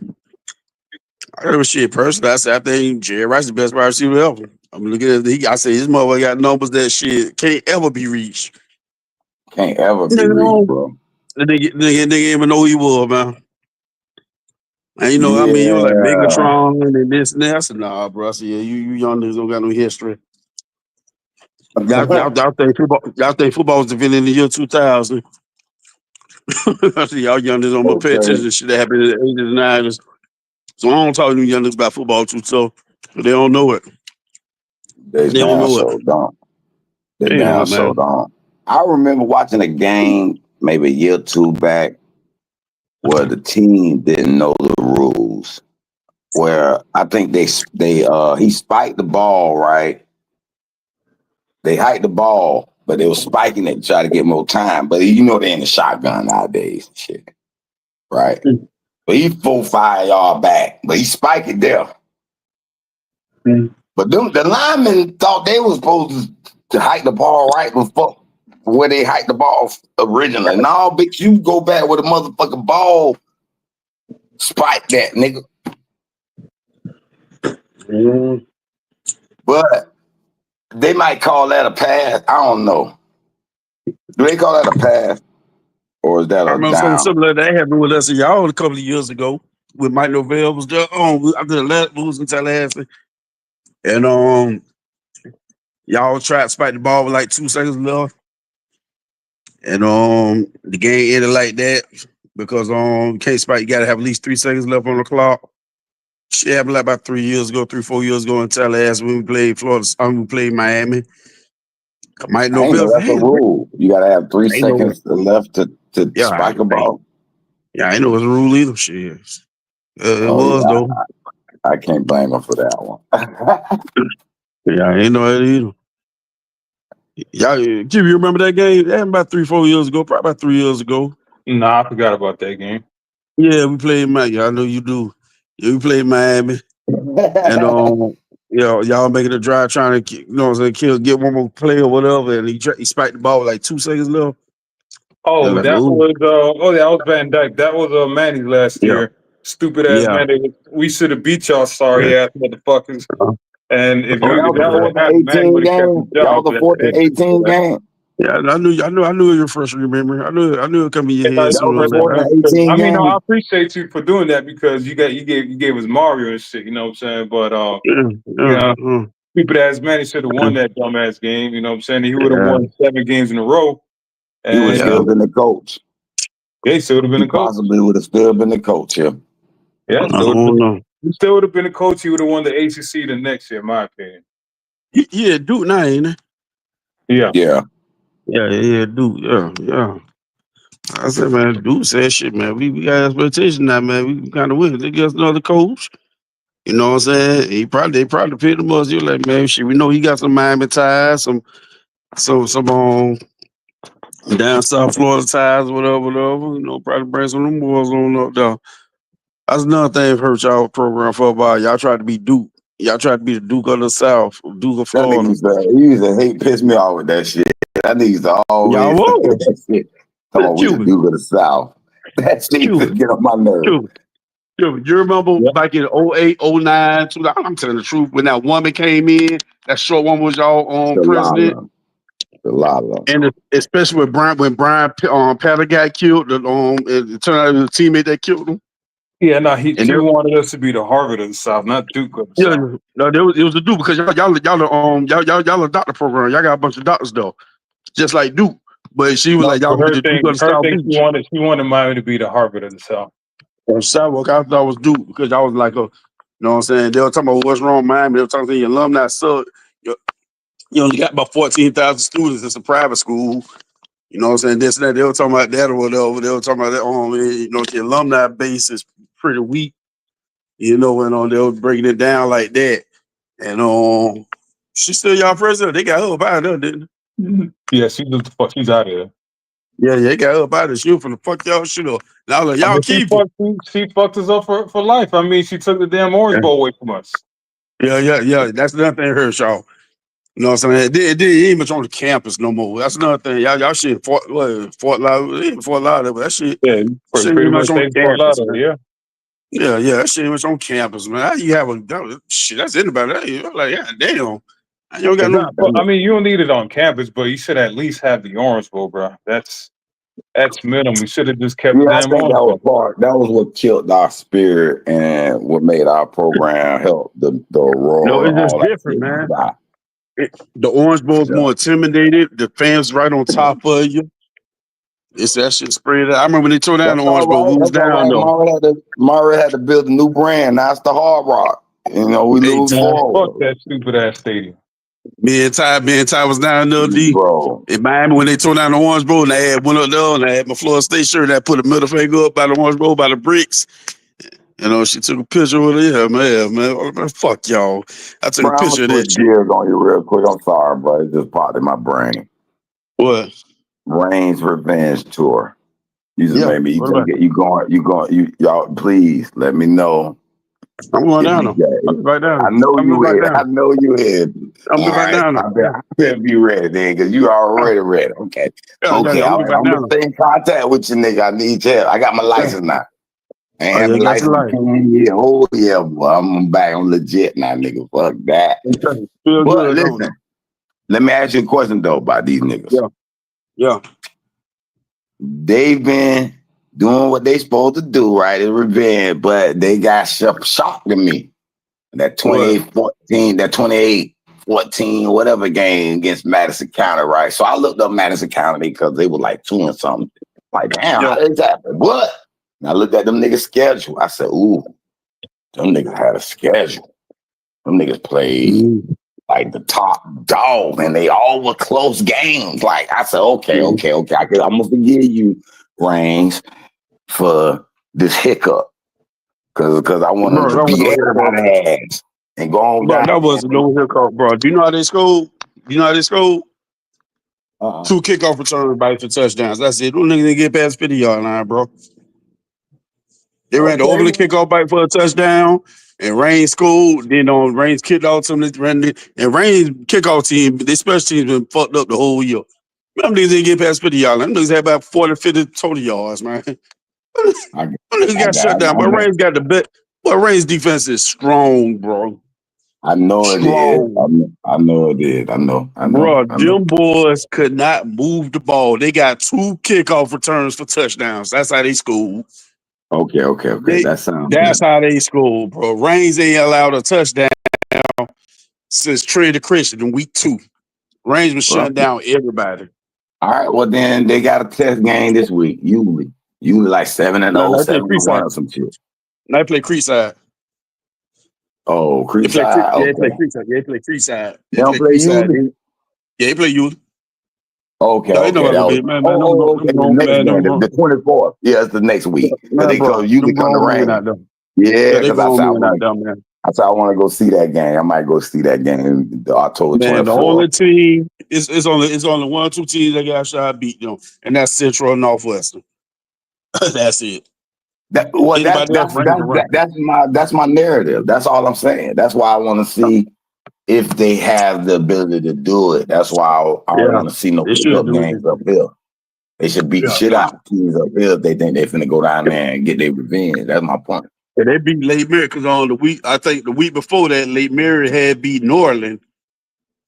Speaker 6: I heard shit personally. I said, "I think Jerry Rice is the best wide receiver ever." I'm looking at it. I said, "His mother got numbers that shit can't ever be reached."
Speaker 7: Can't ever be reached, bro.
Speaker 6: The nigga even know who he was, man. And you know, I mean, you were like Megatron and this and that. I said, "Nah, bro." I said, "Yeah, you young niggas don't got no history." Y'all think football was invented in the year 2000. I said, "Y'all young niggas don't pay attention to shit that happened in the 80s and 90s. So I don't talk to them young niggas about football too tough. But they don't know it.
Speaker 7: They don't know it. They damn so don't. I remember watching a game maybe a year or two back where the team didn't know the rules. Where I think he spiked the ball, right? They hiked the ball, but they were spiking it to try to get more time. But you know they're in the shotgun nowadays and shit. Right? But he 4-5 yard back, but he spiked it there. But the linemen thought they were supposed to hike the ball right before where they hiked the ball originally. No, bitch, you go back with a motherfucking ball, spike that, nigga. But they might call that a pass. I don't know. Do they call that a pass? Or is that a down?
Speaker 6: Something similar that happened with us and y'all a couple of years ago with Mike Norvell was there after the last losing Tallahassee. And y'all tried to spike the ball with like 2 seconds left. And the game ended like that because you can't spike, you gotta have at least 3 seconds left on the clock. Shit happened like about 3 years ago, 3-4 years ago in Tallahassee when we played we played Miami. Mike Norvell.
Speaker 7: That's a rule. You gotta have 3 seconds left to spike a ball.
Speaker 6: Yeah, I ain't know it was a rule either. Shit. It was though.
Speaker 7: I can't blame him for that one.
Speaker 6: Yeah, I ain't know it either. Y'all, Q, you remember that game? That happened about 3-4 years ago, probably about 3 years ago.
Speaker 5: Nah, I forgot about that game.
Speaker 6: Yeah, we played Miami. I know you do. Yeah, we played Miami. And y'all making a drive trying to, get one more play or whatever, and he spiked the ball with like 2 seconds left.
Speaker 5: Oh,
Speaker 6: Like,
Speaker 5: that
Speaker 6: ooh.
Speaker 5: was that was Van Dyke. That was Manny last
Speaker 6: Yeah,
Speaker 5: year. Stupid ass
Speaker 6: yeah.
Speaker 5: Manny. We should have beat y'all
Speaker 6: Yeah.
Speaker 5: sorry ass motherfuckers.
Speaker 6: Uh-huh.
Speaker 5: And if
Speaker 7: Oh, that
Speaker 5: that
Speaker 7: was
Speaker 5: would
Speaker 7: a
Speaker 5: happen, Manny
Speaker 7: 14-18
Speaker 5: would have kept his
Speaker 7: game. That
Speaker 5: job.
Speaker 7: was
Speaker 5: But
Speaker 7: a
Speaker 5: at the end of the
Speaker 7: 14-18
Speaker 5: day,
Speaker 7: game.
Speaker 6: Yeah, I knew your first memory. I knew it coming in your
Speaker 5: it's
Speaker 6: head
Speaker 5: like
Speaker 7: That
Speaker 6: sooner
Speaker 7: was
Speaker 6: or
Speaker 7: a
Speaker 6: later.
Speaker 7: 14-18
Speaker 5: I mean, no, I
Speaker 7: game.
Speaker 5: appreciate you for doing that because you gave us Mario and shit. You know what I'm saying? But you
Speaker 6: Yeah,
Speaker 5: know, stupid ass Manny should have won that dumbass game. You know what I'm saying? He would have
Speaker 6: yeah,
Speaker 5: won 7 games in a row,
Speaker 7: He would
Speaker 5: and
Speaker 7: still been the coach.
Speaker 5: they still would have been
Speaker 7: He
Speaker 5: a coach.
Speaker 7: possibly would have still been the coach here.
Speaker 5: Yeah,
Speaker 6: I don't know.
Speaker 5: he still would have been a coach. He would have won the ACC the next year, in my opinion.
Speaker 6: Yeah, Duke now, ain't it?
Speaker 5: Yeah.
Speaker 7: Yeah.
Speaker 6: Yeah, Duke. Yeah. I said, man, Duke said shit, man. We got expectation now, man. We kind of win. They get us another coach. You know what I'm saying? They probably picked him up. You're like, man, shit. We know he got some Miami ties, some down South Florida ties, whatever. You know, probably bring some of them boys on up there. That's another thing that hurt y'all program for a while. Y'all tried to be Duke. Y'all tried to be the Duke of the South, Duke of
Speaker 7: That nigga
Speaker 6: Florida.
Speaker 7: he used to hate piss me off with that shit. That nigga used to
Speaker 6: Y'all
Speaker 7: always say
Speaker 6: was.
Speaker 7: that shit. Come on, we the
Speaker 6: Cuban.
Speaker 7: Duke of the South. That shit used to get on my nerves.
Speaker 6: You remember
Speaker 5: Yep.
Speaker 6: back in 08, 09, 2000, I'm telling the truth, when that woman came in, that short one was y'all president,
Speaker 7: Delilah.
Speaker 6: and especially when Brian Patter got killed, and it turned out it was a teammate that killed him.
Speaker 5: Yeah, no,
Speaker 6: And
Speaker 5: she wanted us to be the Harvard of the South, not Duke of the South.
Speaker 6: no, it was a Duke because y'all a doctor program. Y'all got a bunch of doctors though, just like Duke. But she was
Speaker 5: No,
Speaker 6: like, y'all
Speaker 5: but
Speaker 6: gonna be the Duke of the South Beach.
Speaker 5: she wanted Miami to be the Harvard of the South.
Speaker 6: On sidewalk, I thought it was Duke because I was like, you know what I'm saying? They were talking about what's wrong with Miami. They were talking about the alumni suck. You only got about 14,000 students. It's a private school. You know what I'm saying? This and that. They were talking about that or whatever. They were talking about that. The alumni base is pretty weak. You know, and they were breaking it down like that. And she's still y'all president. They got her up out of there, didn't they?
Speaker 5: Yeah, she's out of there.
Speaker 6: Yeah, they got her up out of there. She was finna fuck y'all shit up. Now like, y'all keep it.
Speaker 5: She fucked us up for life. I mean, she took the damn Orange Bowl away from us.
Speaker 6: Yeah. That's another thing hurt y'all. You know what I'm saying? It ain't much on the campus no more. That's another thing. Y'all shit Fort Lauderdale, but that shit
Speaker 5: Yeah,
Speaker 6: ain't
Speaker 5: pretty
Speaker 6: much
Speaker 5: much
Speaker 6: on
Speaker 5: they Fort
Speaker 6: campus,
Speaker 5: Lauderdale,
Speaker 6: man.
Speaker 5: yeah.
Speaker 6: Yeah, that shit ain't much on campus, man. How you have shit? That's anybody. That, like, yeah, damn. You don't got no.
Speaker 5: But I mean, you don't need it on campus, but you should at least have the Orange Bowl, bro. That's minimum. We should have just kept the
Speaker 7: Yeah, I
Speaker 5: damn
Speaker 7: think
Speaker 5: Orange
Speaker 7: that was
Speaker 5: Bowl.
Speaker 7: part. That was what killed our spirit and what made our program help the roar
Speaker 6: No, it's
Speaker 7: and
Speaker 6: just
Speaker 7: all that
Speaker 6: different,
Speaker 7: shit
Speaker 6: man.
Speaker 7: die.
Speaker 6: The Orange Bowl is
Speaker 7: Yeah.
Speaker 6: more intimidated. The fans right on top of you. It's that shit spread out. I remember when they tore down
Speaker 7: That's
Speaker 6: the
Speaker 7: all
Speaker 6: Orange Bowl.
Speaker 7: right.
Speaker 6: We was
Speaker 7: That's all
Speaker 6: down
Speaker 7: right.
Speaker 6: though.
Speaker 7: Murray had to build a new brand. Now it's the Hard Rock. You know, we
Speaker 6: Hey,
Speaker 7: lose
Speaker 5: Man, fuck
Speaker 7: forward.
Speaker 5: that stupid ass stadium.
Speaker 6: Me and Ty was down there, D.
Speaker 7: Bro.
Speaker 6: In Miami, when they tore down the Orange Bowl, and I had one up there, and I had my Florida State shirt, and I put a middle finger up by the Orange Bowl, by the bricks. You know, she took a picture with it. Yeah, man. Fuck y'all. I took a
Speaker 7: Bro, I'm gonna
Speaker 6: picture of that
Speaker 7: switch
Speaker 6: shit.
Speaker 7: gears on you real quick. I'm sorry, bro. It just popped in my brain.
Speaker 6: What?
Speaker 7: Rain's Revenge Tour. You just
Speaker 6: Yeah.
Speaker 7: made me.
Speaker 6: What about
Speaker 7: Y'all, please let me know
Speaker 6: I'm going
Speaker 7: if
Speaker 6: down
Speaker 7: you
Speaker 6: there.
Speaker 7: got
Speaker 6: I'll
Speaker 7: it.
Speaker 6: be right down
Speaker 7: I
Speaker 6: there.
Speaker 7: know
Speaker 6: I'll be
Speaker 7: you
Speaker 6: right
Speaker 7: is.
Speaker 6: down
Speaker 7: I know you is.
Speaker 6: I'll be
Speaker 7: All
Speaker 6: right
Speaker 7: right.
Speaker 6: down
Speaker 7: I better be ready then, because you already ready. Okay.
Speaker 6: there.
Speaker 7: Okay.
Speaker 6: I'll
Speaker 7: All
Speaker 6: be
Speaker 7: right.
Speaker 6: right
Speaker 7: I'm gonna
Speaker 6: down there.
Speaker 7: stay in contact with you, nigga. I need your help. I got my license now. I ain't
Speaker 6: Oh,
Speaker 7: had
Speaker 6: yeah,
Speaker 7: my
Speaker 6: got your
Speaker 7: license
Speaker 6: life.
Speaker 7: in 10 years. Oh yeah, boy. I'm back on legit now, nigga. Fuck that.
Speaker 6: Okay. Feel
Speaker 7: But
Speaker 6: good, don't
Speaker 7: listen, let me ask you a question though about these niggas.
Speaker 6: it? Yeah.
Speaker 7: They've been doing what they supposed to do, right? It's revenge, but they got shocked to me. That 28-14, that 28-14, whatever game against Madison County, right? So I looked up Madison County because they were like 2 and something. Like, damn, how did that happen? What? And I looked at them niggas' schedule. I said, ooh, them niggas had a schedule. Them niggas played like the top dog, and they all were close games. Like, I said, okay. I'm gonna forgive you, Reigns, for this hiccup. Because I want them
Speaker 6: Bro,
Speaker 7: to
Speaker 6: that was
Speaker 7: beat
Speaker 6: no hiccup.
Speaker 7: everybody's ass and go on
Speaker 6: Bro,
Speaker 7: down.
Speaker 6: that wasn't no hiccup, bro. Do you know how they scored?
Speaker 7: Uh-uh.
Speaker 6: 2 kickoff returns by for touchdowns. That's it. Those niggas didn't get past 50-yard line, bro. They ran the
Speaker 7: Okay.
Speaker 6: overland kickoff bite for a touchdown. and Reigns scored. Then on Reigns kicked off some of this, and Reigns kickoff team, their special teams been fucked up the whole year. Them niggas didn't get past 50 yards. Them niggas had about 40, 50 total yards, man. Them
Speaker 7: I,
Speaker 6: niggas got shut down. But Reigns got the best. But Reigns defense is strong, bro.
Speaker 7: I know it is. I know it is. I know.
Speaker 6: Bro, them boys could not move the ball. They got 2 kickoff returns for touchdowns. That's how they scored.
Speaker 7: Okay. That sounds
Speaker 6: That's
Speaker 7: good.
Speaker 6: how they scored, bro. Reigns ain't allowed a touchdown since Trey to Christian in week 2. Reigns was shutting down everybody.
Speaker 7: All right. Well, then they got a test game this week. Usually like 7-0, 7-1 or some shit.
Speaker 6: They play Creekside.
Speaker 7: Oh, Creekside.
Speaker 6: They play Creekside.
Speaker 7: They don't play Usually.
Speaker 6: Yeah, they play you.
Speaker 7: Okay.
Speaker 6: No, okay.
Speaker 7: Okay. The next game, the 24th. Yeah, it's the next week. They usually come to rain. Yeah, because I want to go see that game. I might go see that game in October 24th.
Speaker 6: The only team it's only 1 or 2 teams that got shot beat them, and that's Central and Northwestern. That's it.
Speaker 7: That's my narrative. That's all I'm saying. That's why I want to see if they have the ability to do it. That's why I don't want to see no pickup games up here. They should beat the shit out of teams up here if they think they're finna go down there and get their revenge. That's my point.
Speaker 6: Yeah, they beat Lake Mary because on the week, I think the week before that, Lake Mary had beat Norland.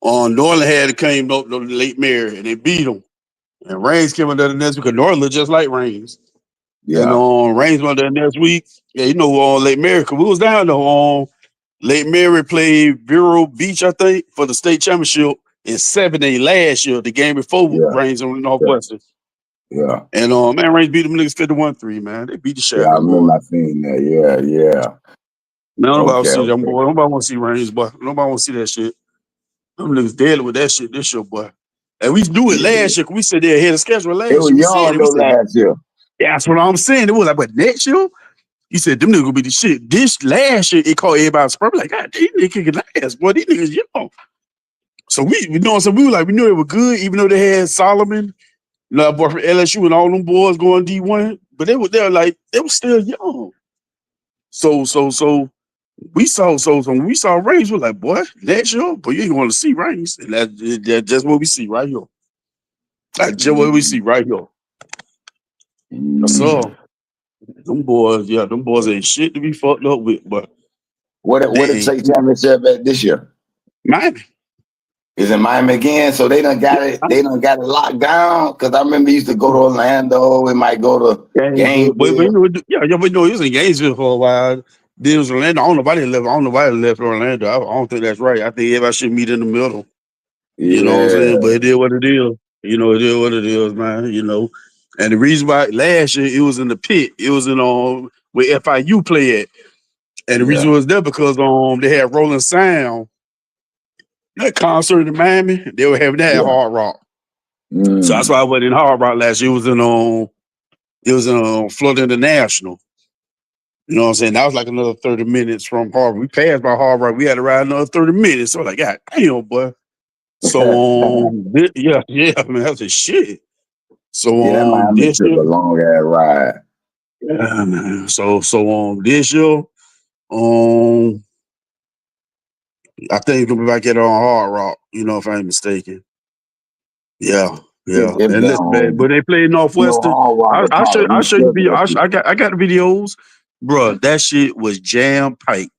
Speaker 6: Norland had came up to Lake Mary and they beat them. And Reigns came under the next week because Norland looked just like Reigns.
Speaker 7: Yeah.
Speaker 6: And Reigns went there next week. Yeah, on Lake Mary, because we was down there on Lake Mary played Vero Beach, I think, for the state championship in 7A last year, the game before Reigns on Northwestern.
Speaker 7: Yeah.
Speaker 6: And man, Reigns beat them niggas 51-3, man. They beat the shit
Speaker 7: out of them. I remember seeing that. Yeah.
Speaker 6: Man, nobody see them, boy. Nobody want to see Reigns, boy. Nobody want to see that shit. Them niggas dealing with that shit this year, boy. And we do it last year because we said they ahead of schedule last year.
Speaker 7: It was young though last year.
Speaker 6: Yeah, that's what I'm saying. It was like, but next year, he said them niggas gonna be the shit. This last year, it called everybody surprise. Like, God, these niggas kicking ass, boy. These niggas young. So we know what I'm saying. We knew they were good, even though they had Solomon, boy from LSU and all them boys going D1. But they were still young. So we saw when we saw Reigns, we're like, boy, next year, but you ain't want to see Reigns. And that's just what we see right here. That's just what we see right here. So them boys ain't shit to be fucked up with. But
Speaker 7: what did state championship at this year?
Speaker 6: Miami.
Speaker 7: Is it Miami again? So they done got it. They done got it locked down. Because I remember he used to go to Orlando. We might go to Gainesville.
Speaker 6: But we know he was in Gainesville for a while. Then it was Orlando. I don't know why they left Orlando. I don't think that's right. I think everybody should meet in the middle.
Speaker 7: Yeah.
Speaker 6: You know what I'm saying? But it is what it is. It is what it is, man. And the reason why last year it was in the pit, it was in where FIU play at. And the reason was there because they had Rolling Sound. That concert in Miami, they were having that at Hard Rock. So that's why I went in Hard Rock last year. It was in Florida International. You know what I'm saying? That was like another 30 minutes from Hard Rock. We passed by Hard Rock. We had to ride another 30 minutes. So like, God damn, boy. So man, that's a shit. So
Speaker 7: this year, a long ass ride.
Speaker 6: Yeah, man. So this year, I think it's gonna be back at on Hard Rock, if I ain't mistaken. Yeah. And listen, but they play Northwestern. I'll show you videos. I got the videos, bro. That shit was jam packed.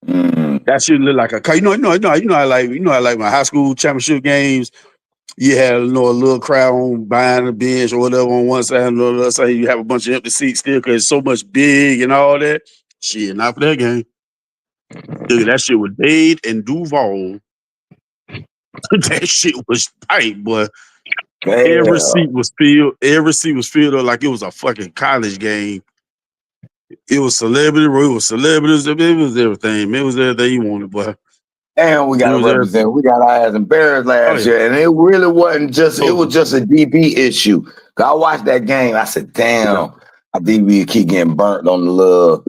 Speaker 6: That shit look like a car. I like my high school championship games. You have a little crowd on behind the bench or whatever on one side, and on the other side you have a bunch of empty seats still because it's so much big and all that. Shit, not for that game. Dude, that shit was Dade and Duval. That shit was tight, boy. Every seat was filled. Every seat was filled up like it was a fucking college game. It was celebrity. It was celebrities. It was everything. It was everything you wanted, boy.
Speaker 7: And we got to represent. We got our ass embarrassed last year, and it really wasn't just. It was just a DB issue. I watched that game. I said, "Damn, I think we keep getting burnt on the love."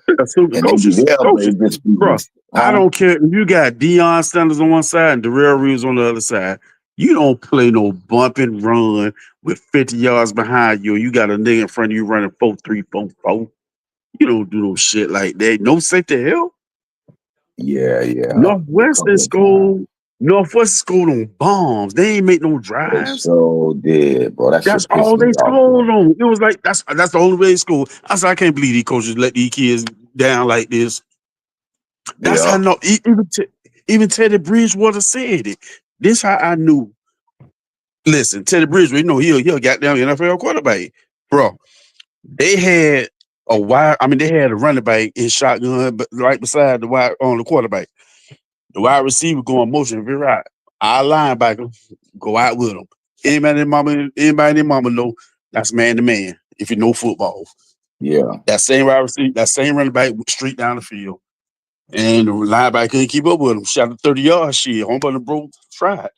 Speaker 6: Bro, I don't care if you got Deion Sanders on one side and Darrell Reeves on the other side. You don't play no bump and run with 50 yards behind you. You got a nigga in front of you running 4-3-4-4. You don't do no shit like that. No safety help.
Speaker 7: Yeah. A
Speaker 6: Northwestern
Speaker 7: couple of times.
Speaker 6: scored on bombs. They ain't make no
Speaker 7: They
Speaker 6: drives.
Speaker 7: so did, bro. That
Speaker 6: That's
Speaker 7: shit pissed
Speaker 6: all
Speaker 7: me
Speaker 6: they
Speaker 7: off,
Speaker 6: scored
Speaker 7: bro.
Speaker 6: on. It was like that's the only way they scored. I said I can't believe these coaches let these kids down like this. That's how
Speaker 7: Yeah.
Speaker 6: no even Teddy Bridgewater said it. This how I knew. Listen, Teddy Bridgewater, you know he'll goddamn NFL quarterback, bro. They had they had a running back in shotgun, but right beside the wide on the quarterback. The wide receiver going motion very right. Our linebacker go out with him. Anybody in their mama know that's man to man. If you know football,
Speaker 7: Yeah.
Speaker 6: that same wide receiver, that same running back went straight down the field, and the linebacker couldn't keep up with him. Shot a 30-yard shit. Home run broke tried.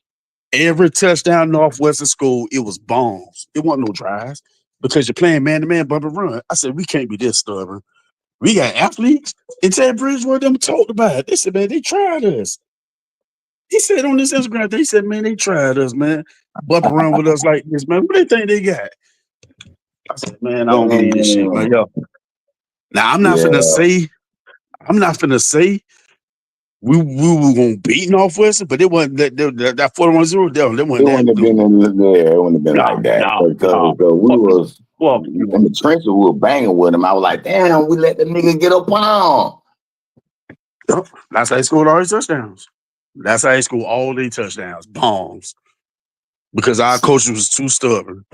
Speaker 6: Every touchdown Northwestern scored, it was bombs. It wasn't no drives because you're playing man to man, bump and run. I said we can't be this stubborn. We got athletes. And Ted Bridgewater them talked about it. They said, man, they tried us. He said on this Instagram, they said, man, they tried us, man. Bump around with us like this, man. What they think they got? I said, man, I don't believe this shit, man.
Speaker 7: Damn.
Speaker 6: Yo. Now I'm not finna
Speaker 7: Yeah.
Speaker 6: say we were gonna beat Northwestern, but it wasn't that 41-0 down. They
Speaker 7: It
Speaker 6: wasn't
Speaker 7: wouldn't
Speaker 6: that
Speaker 7: have
Speaker 6: dude.
Speaker 7: been in there. It wouldn't have been like that. Because we
Speaker 6: Fuck you.
Speaker 7: was
Speaker 6: Fuck
Speaker 7: in the trenches, we were banging with him. I was like, damn, we let the nigga get up on.
Speaker 6: Yep. That's how they scored all these touchdowns. That's how they scored all their touchdowns. Bombs. Because our coach was too stubborn.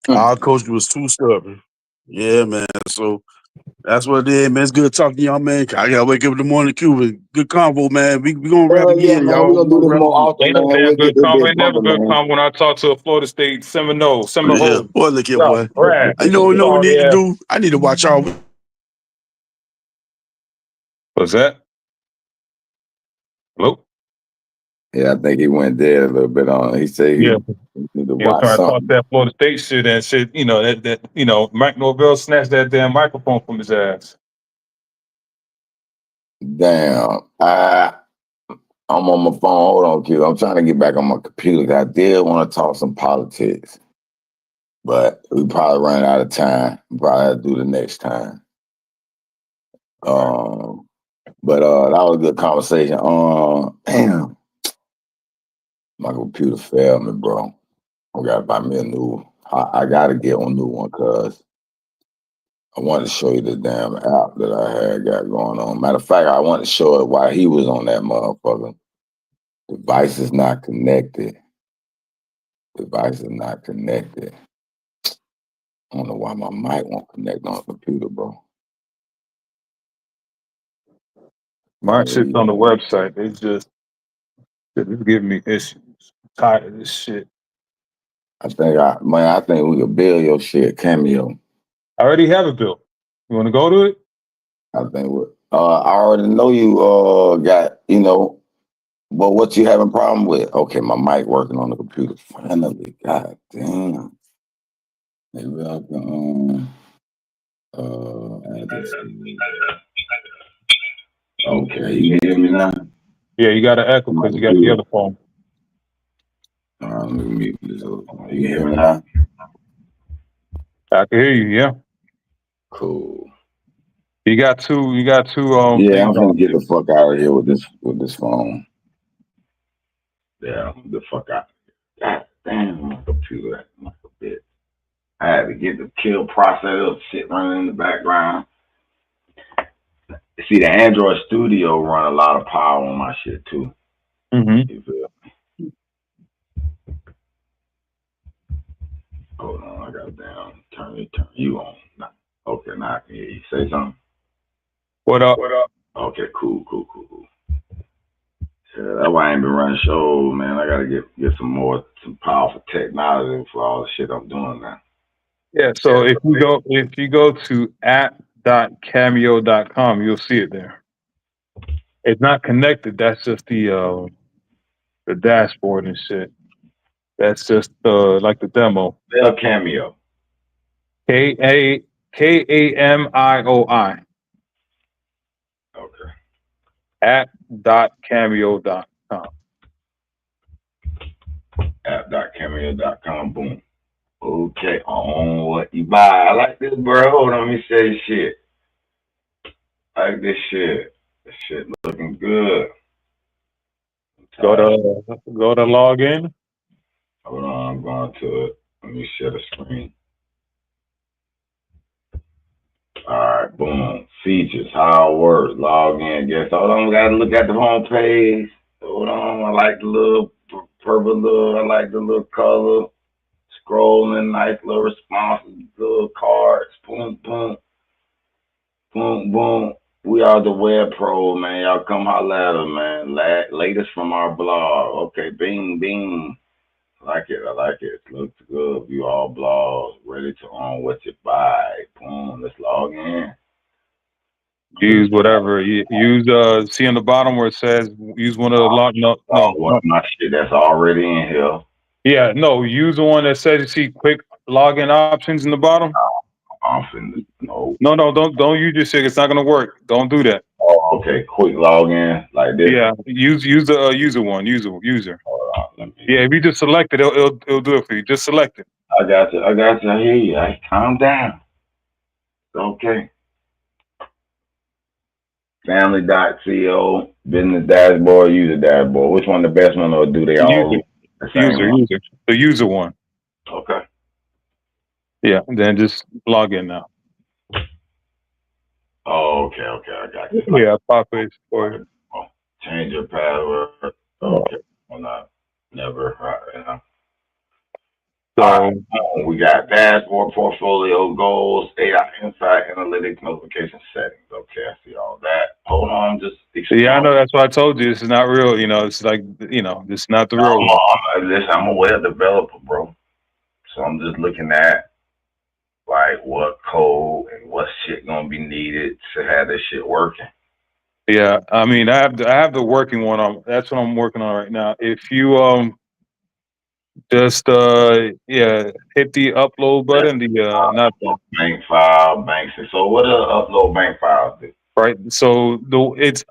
Speaker 6: Our coach was too stubborn. Yeah, man. So that's what it is, man. It's good talking to y'all, man. I gotta wake up in the morning, Cuba. Good convo, man. We gonna rap
Speaker 7: Hell yeah,
Speaker 6: again,
Speaker 7: man. We're
Speaker 6: y'all.
Speaker 7: gonna
Speaker 6: We
Speaker 7: do
Speaker 6: gonna
Speaker 7: this
Speaker 6: rap
Speaker 7: more
Speaker 6: again.
Speaker 7: often,
Speaker 5: Ain't no
Speaker 7: man.
Speaker 5: damn
Speaker 7: We'll get
Speaker 5: good
Speaker 7: this
Speaker 5: combo.
Speaker 7: bitch
Speaker 5: Ain't never
Speaker 7: bumping,
Speaker 5: good
Speaker 7: man.
Speaker 5: combo when I talk to a Florida State
Speaker 6: Yeah.
Speaker 5: Seminole.
Speaker 6: Boy, look here,
Speaker 5: Stop,
Speaker 6: boy.
Speaker 5: Brad.
Speaker 6: I know what we need to
Speaker 5: Yeah.
Speaker 6: do. I need to watch y'all.
Speaker 5: What's that? Hello?
Speaker 7: Yeah, I think he went there a little bit on. He said he
Speaker 5: Yeah.
Speaker 7: need to
Speaker 5: You know,
Speaker 7: watch
Speaker 5: trying to talk
Speaker 7: something.
Speaker 5: that Florida State shit and shit, Mike Norvell snatched that damn microphone from his ass.
Speaker 7: Damn. I'm on my phone. Hold on, kid. I'm trying to get back on my computer. I did want to talk some politics, but we probably running out of time. We probably have to do the next time. But that was a good conversation. Damn, my computer failed me, bro. I gotta buy me a new. I gotta get a new one because I wanted to show you the damn app that I had got going on. Matter of fact, I wanted to show it while he was on that motherfucker. Device is not connected. Device is not connected. I don't know why my mic won't connect on the computer, bro.
Speaker 5: My shit's on the website. It's giving me issues. I'm tired of this shit.
Speaker 7: I think we could build your shit, Cameo.
Speaker 5: I already have it built. You want to go to it?
Speaker 7: I already know you got, but what you having problem with? Okay, my mic working on the computer finally. God damn. Maybe I can add this. Okay, you can hear me now?
Speaker 5: Yeah, you got an echo because you got the other phone.
Speaker 7: Let me mute this other phone. You can hear me now?
Speaker 5: I can hear you, yeah.
Speaker 7: Cool.
Speaker 5: You got two
Speaker 7: Yeah,
Speaker 5: things
Speaker 7: I'm gonna
Speaker 5: on.
Speaker 7: get the fuck out of here with this phone. Yeah, the fuck out. God damn, my computer acting like a bitch. I had to get the kill processor shit running in the background. See, the Android Studio run a lot of power on my shit too.
Speaker 5: Mm-hmm.
Speaker 7: You feel me? Hold on, I got down. Turn you on. Okay, now I can hear you. Say something.
Speaker 5: What up?
Speaker 7: Okay, cool. Yeah, that's why I ain't been running shows, man. I gotta get some powerful technology for all the shit I'm doing now.
Speaker 5: Yeah, so if you go to app.cameo.com, you'll see it there. It's not connected. That's just the dashboard and shit. That's just like the demo.
Speaker 7: Spell Cameo.
Speaker 5: Kamioi.
Speaker 7: Okay.
Speaker 5: App.cameo.com.
Speaker 7: App.cameo.com. Boom.
Speaker 1: Okay, on what you buy. I like this, bro. Hold on, let me say shit. I like this shit. This shit looking good.
Speaker 5: Go to log in.
Speaker 1: Hold on, I'm going to it. Let me share the screen. Alright, boom. Features, how it works, log in, guess. Hold on, we gotta look at the home page. Hold on, I like the little purple little, I like the little color. Scrolling, nice little responses, little cards, boom, boom, boom, boom. We are the web pro, man. Y'all come holla at us, man. Latest from our blog. Okay, bing, bing. I like it. I like it. It looks good. View all blogs. Ready to own what you buy. Boom. Let's log in.
Speaker 5: Use whatever. Use see on the bottom where it says use one of the log. No.
Speaker 1: My shit that's already in here.
Speaker 5: Yeah, no. Use the one that says you see quick login options in the bottom.
Speaker 1: I'm finna no.
Speaker 5: No. Don't use your shit. It's not gonna work. Don't do that.
Speaker 1: Oh, okay. Quick login like this.
Speaker 5: Yeah. Use the user one. User.
Speaker 1: Hold on, let me.
Speaker 5: Yeah. If you just select it, it'll do it for you. Just select it.
Speaker 1: I got you. I hear you. Calm down. Okay. Family.co, business dashboard, user dashboard. Which one the best one, or do they all the same one?
Speaker 5: The user one.
Speaker 1: Okay.
Speaker 5: Yeah, and then just log in now.
Speaker 1: Oh, okay. I got you.
Speaker 5: Yeah, pop it for you.
Speaker 1: Change your password. Okay. Well, not never.
Speaker 5: So
Speaker 1: all right. We got dashboard, portfolio, goals, AI insight, analytics, notification settings. Okay, I see all that. Hold on, just
Speaker 5: yeah, I know that's why I told you this is not real. You know, it's like it's not the real one.
Speaker 1: Listen, I'm a web developer, bro. So I'm just looking at like what code and what shit gonna be needed to have this shit working.
Speaker 5: Yeah, I mean, I have the working one on. That's what I'm working on right now. If you just hit the upload button, not
Speaker 1: bank file, banks. So what do upload bank files do?
Speaker 5: Right. So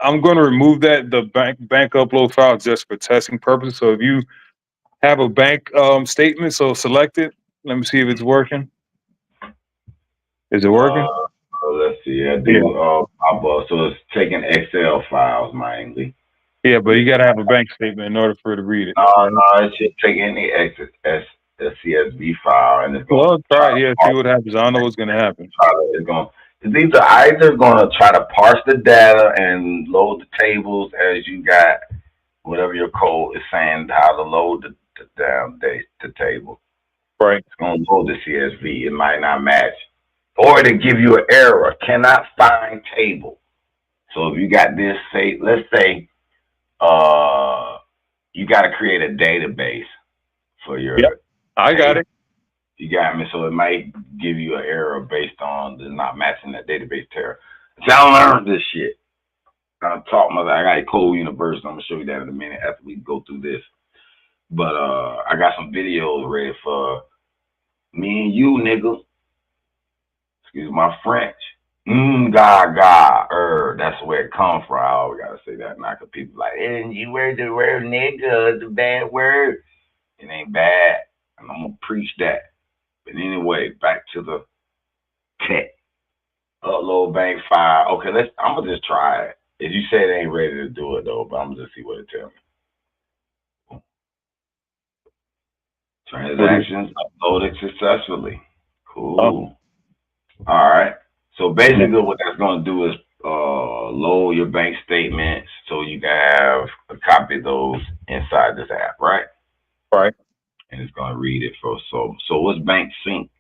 Speaker 5: I'm going to remove the bank upload file just for testing purposes. So if you have a bank statement, so select it. Let me see if it's working. Is it working?
Speaker 1: Let's see. I do. So it's taking Excel files mainly.
Speaker 5: Yeah, but you got to have a bank statement in order for it to read it.
Speaker 1: No, it should take any CSV file and it's going.
Speaker 5: Well, try it. Yeah, see what happens. I don't know what's going to happen.
Speaker 1: It's either going to try to parse the data and load the tables as you got whatever your code is saying how to load the table.
Speaker 5: Right.
Speaker 1: It's going to load the CSV. It might not match. Or to give you an error, cannot find table. So if you got this, let's say you got to create a database for your.
Speaker 5: Yep, I got it.
Speaker 1: You got me. So it might give you an error based on the not matching that database error. So I learned this shit. I taught I got a Copa University. I'm gonna show you that in a minute after we go through this. But I got some videos ready for me and you, nigga. Excuse my French. That's where it comes from. I always gotta say that now, cause people like, and you wear the word nigga, the bad word. It ain't bad, and I'm gonna preach that. But anyway, back to the tech. Upload bank file. Okay, I'm gonna just try it. If you say it ain't ready to do it though, but I'm gonna just see what it tells me. Transactions uploaded successfully. Cool. All right. So basically what that's going to do is load your bank statements so you can have a copy of those inside this app, right?
Speaker 5: Right.
Speaker 1: And it's going to read it for so what's bank sync?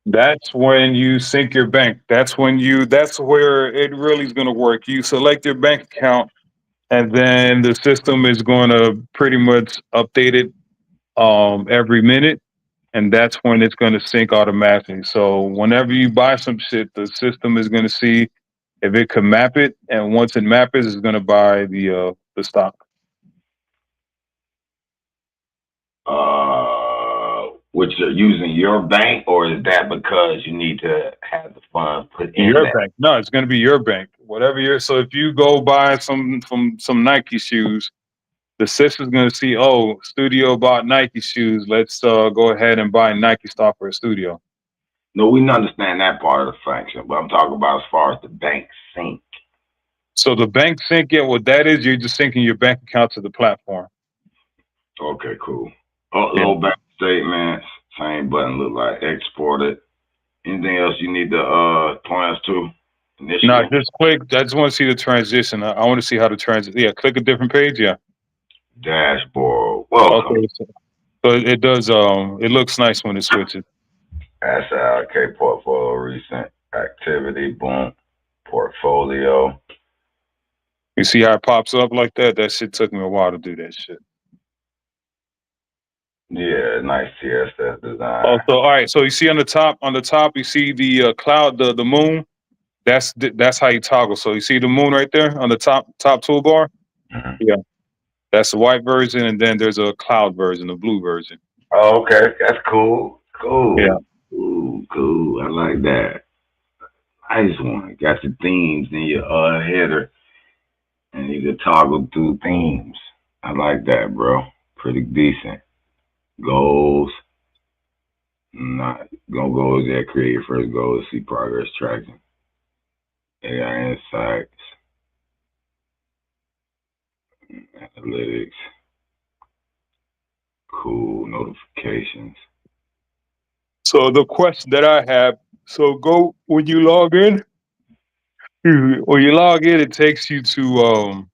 Speaker 5: That's when you sync your bank. That's where it really is going to work. You select your bank account and then the system is going to pretty much update it every minute. And that's when it's going to sync automatically. So whenever you buy some shit, the system is going to see if it can map it, and once it maps, it's going to buy the stock.
Speaker 1: Which are using your bank, or is that because you need to have the funds put in
Speaker 5: your
Speaker 1: that?
Speaker 5: bank? No, it's going to be your bank. Whatever so if you go buy some Nike shoes, The sister's gonna see, oh, studio bought Nike shoes. Let's go ahead and buy Nike stock for a studio.
Speaker 1: No, we understand that part of the function, but I'm talking about as far as the bank sync.
Speaker 5: So the bank sync, yeah, what that is, you're just syncing your bank account to the platform.
Speaker 1: Okay, cool.
Speaker 5: Yeah.
Speaker 1: Upload bank statements. Same button look like exported. Anything else you need to point us to? Initially?
Speaker 5: No, just click. I just want to see the transition. I want to see how the transition. Yeah, click a different page. Yeah.
Speaker 1: Dashboard. Welcome.
Speaker 5: Okay. So it does. It looks nice when it switches.
Speaker 1: Asset allocate portfolio, recent activity, boom, portfolio.
Speaker 5: You see how it pops up like that? That shit took me a while to do that shit.
Speaker 1: Yeah, nice TSS design.
Speaker 5: Also, all right. So you see on the top, you see the cloud, the moon. That's how you toggle. So you see the moon right there on the top toolbar.
Speaker 1: Mm-hmm.
Speaker 5: Yeah, that's the white version, and then there's a cloud version, the blue version.
Speaker 1: Oh, okay, that's cool. Cool.
Speaker 5: Yeah.
Speaker 1: Cool. I like that. Nice one. Got your themes in your header, and you can toggle through themes. I like that, bro. Pretty decent. Goals. Not gonna go there. Create your first goal. See progress tracking. AI insights. Analytics. Cool. Notifications.
Speaker 5: So the question that I have, so go when you log in. When you log in, it takes you to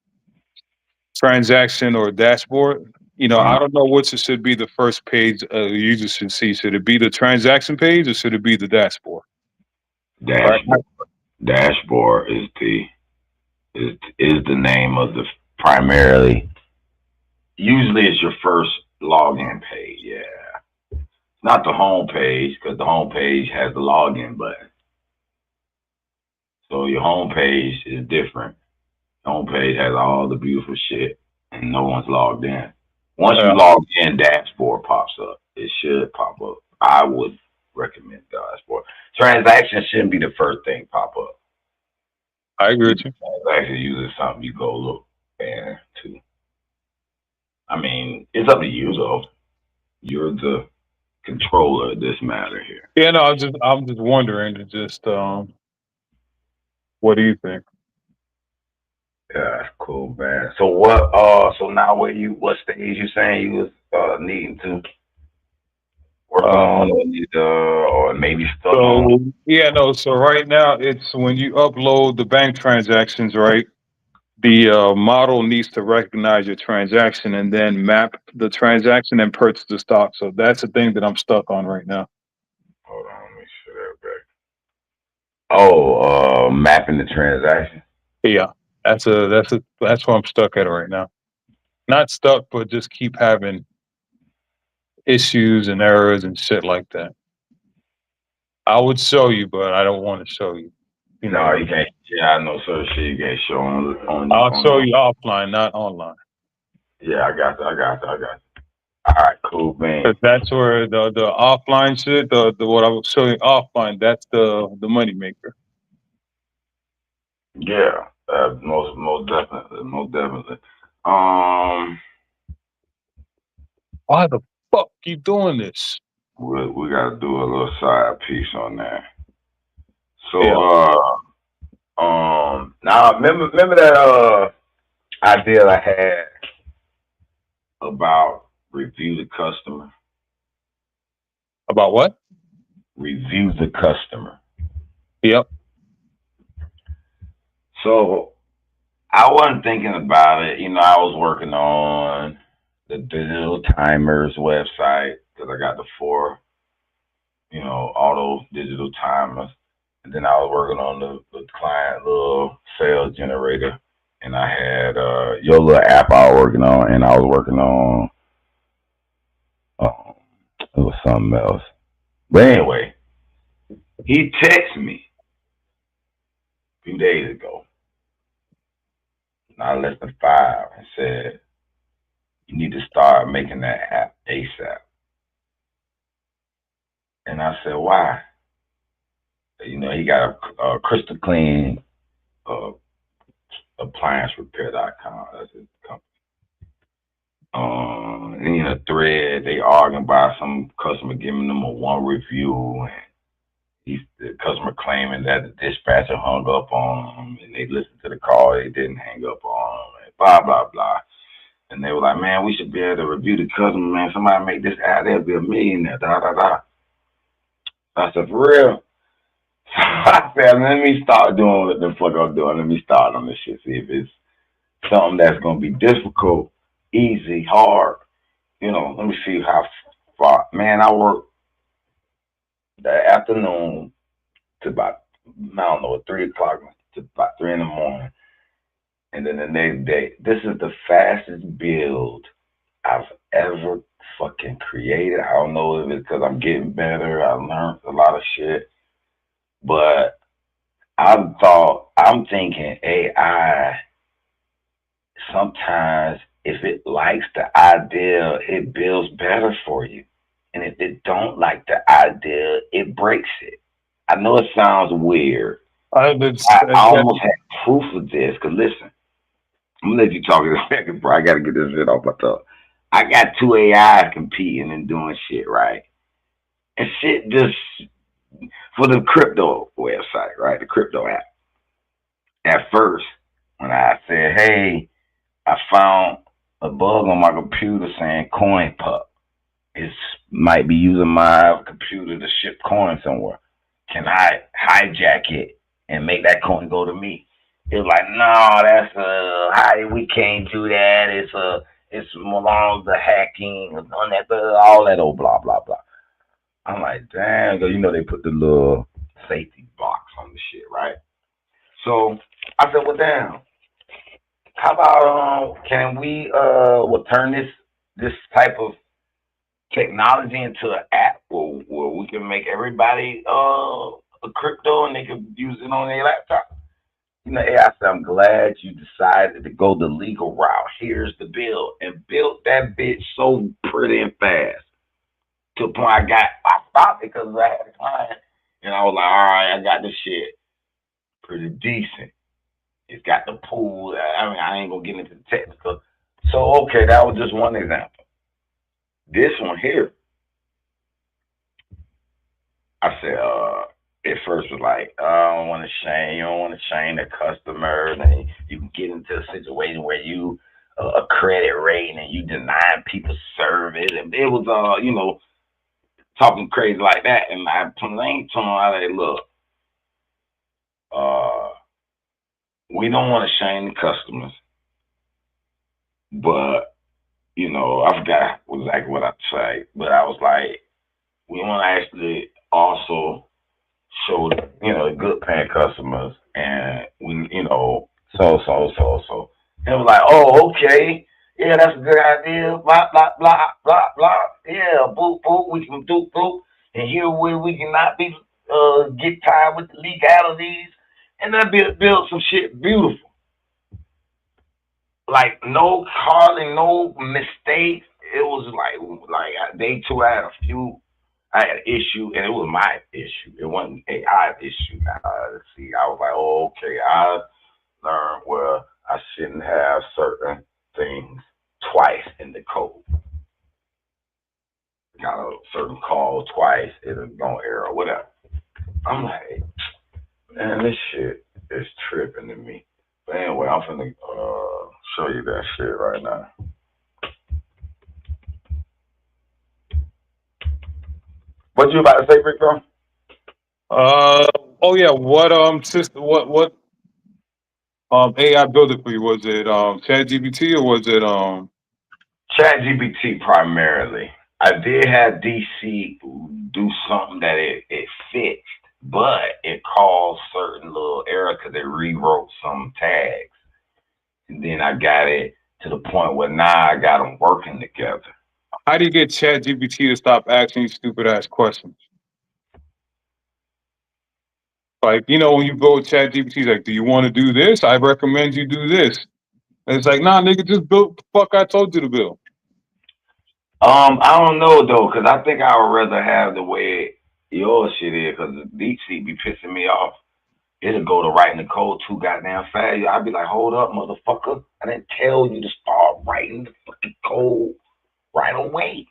Speaker 5: transaction or dashboard. You know, I don't know which should be the first page a user should see. Should it be the transaction page or should it be the dashboard?
Speaker 1: Dashboard. Right. Dashboard is the name of the primarily. Usually, it's your first login page. Yeah, not the home page because the home page has the login button. So your home page is different. The home page has all the beautiful shit, and no one's logged in. Once you log in, dashboard pops up. It should pop up. I would recommend dashboard. Transactions shouldn't be the first thing pop up.
Speaker 5: I agree with you.
Speaker 1: Transaction using something you go look into. I mean, it's up to you though. You're the controller of this matter here.
Speaker 5: Yeah, no, I'm just wondering. What do you think?
Speaker 1: Yeah, that's cool, man. So what? So now, what stage you saying you was needing to work on, or maybe stuck on?
Speaker 5: Yeah, no. So right now, it's when you upload the bank transactions, right? The model needs to recognize your transaction and then map the transaction and purchase the stock. So that's the thing that I'm stuck on right now.
Speaker 1: Hold on, let me shut that back. Oh, mapping the transaction.
Speaker 5: Yeah, that's where I'm stuck at right now. Not stuck, but just keep having issues and errors and shit like that. I would show you, but I don't want to show you.
Speaker 1: You know, you can't. Yeah, I know certain shit you can't show on.
Speaker 5: I'll show you offline, not online.
Speaker 1: Yeah, I got you. All right, cool, man.
Speaker 5: That's where the offline shit, the what I was showing offline, that's the money maker.
Speaker 1: Yeah, most definitely.
Speaker 5: Why the fuck you doing this?
Speaker 1: We gotta do a little side piece on that. So now remember that idea I had about review the customer.
Speaker 5: About what?
Speaker 1: Review the customer.
Speaker 5: Yep.
Speaker 1: So I wasn't thinking about it. You know, I was working on the digital timers website because I got the 4, auto digital timers. And then I was working on the client little sales generator. And I had your little app I was working on, and I was working on it was something else. But anyway, he texted me a few days ago, not less than 5, and said, you need to start making that app ASAP. And I said, why? You know, he got a crystal clean appliance repair.com. That's his company. In a thread, they arguing about some customer giving them a 1 review, and the customer claiming that the dispatcher hung up on them, and they listened to the call, they didn't hang up on them, and blah blah blah. And they were like, man, we should be able to review the customer, man. Somebody make this ad, they'll be a millionaire. Da da da. I said, for real. I said, let me start doing what the fuck I'm doing. Let me start on this shit. See if it's something that's gonna be difficult, easy, hard. Let me see how far. Man, I work the afternoon to about, I don't know, 3 o'clock to about 3 in the morning. And then the next day, this is the fastest build I've ever fucking created. I don't know if it's because I'm getting better. I learned a lot of shit. But I'm thinking AI, sometimes if it likes the idea, it builds better for you. And if it don't like the idea, it breaks it. I know it sounds weird. I almost had proof of this. Because listen, I'm going to let you talk in a second, bro. I got to get this shit off my tongue. I got 2 AIs competing and doing shit, right? And shit just, for the crypto website, right? The crypto app. At first, when I said, hey, I found a bug on my computer saying coin pup. It might be using my computer to ship coins somewhere. Can I hijack it and make that coin go to me? It was like, no, that's we can't do that. It's along the hacking, all that old blah blah blah. I'm like, damn, they put the little safety box on the shit, right? So I said, well, damn. How about can we turn this type of technology into an app where we can make everybody a crypto and they can use it on their laptop? I said, I'm glad you decided to go the legal route. Here's the bill, and built that bitch so pretty and fast to the point I stopped it because I had a client, and I was like, all right, I got this shit pretty decent. It's got the pool. I ain't gonna get into the technical. So okay, that was just one example. This one here, I said, at first was like, I don't want to shame the customers, and you can get into a situation where you a credit rating and you deny people's service, and it was talking crazy like that. And I ain't telling them, like, look, we don't want to shame the customers, but I forgot exactly what I say, but I was like, we want to actually also show the good paying customers, and we so. And it was like, oh, okay, yeah, that's a good idea. Blah blah blah blah blah. Yeah, boop boop. We can do boop, and here we cannot be get tied with the legalities, and then build some shit beautiful. Like no hardly no mistakes. It was like day 2 I had an issue, and it was my issue. It wasn't AI issue. See, I was like, oh, okay, I learned where I shouldn't have certain things twice in the code. Got a certain call twice, it'll go error or whatever. I'm like, man, this shit is tripping to me. But anyway, I'm finna show you that shit right now. What you about to say, Victor?
Speaker 5: Oh yeah. What system? What AI built it for you? Was it ChatGPT or was it
Speaker 1: ChatGPT primarily. I did have DC do something that it fixed, but it caused certain little error because it rewrote some tags, and then I got it to the point where now I got them working together.
Speaker 5: How do you get ChatGPT to stop asking you stupid ass questions? Like, when you go with ChatGPT, like, do you want to do this? I recommend you do this. And it's like, nah, nigga, just build the fuck I told you to build.
Speaker 1: I don't know though, because I think I would rather have the way your shit is, because DC be pissing me off. it'll go to writing the code too goddamn fast. I'd be like, hold up, motherfucker. I didn't tell you to start writing the fucking code right away.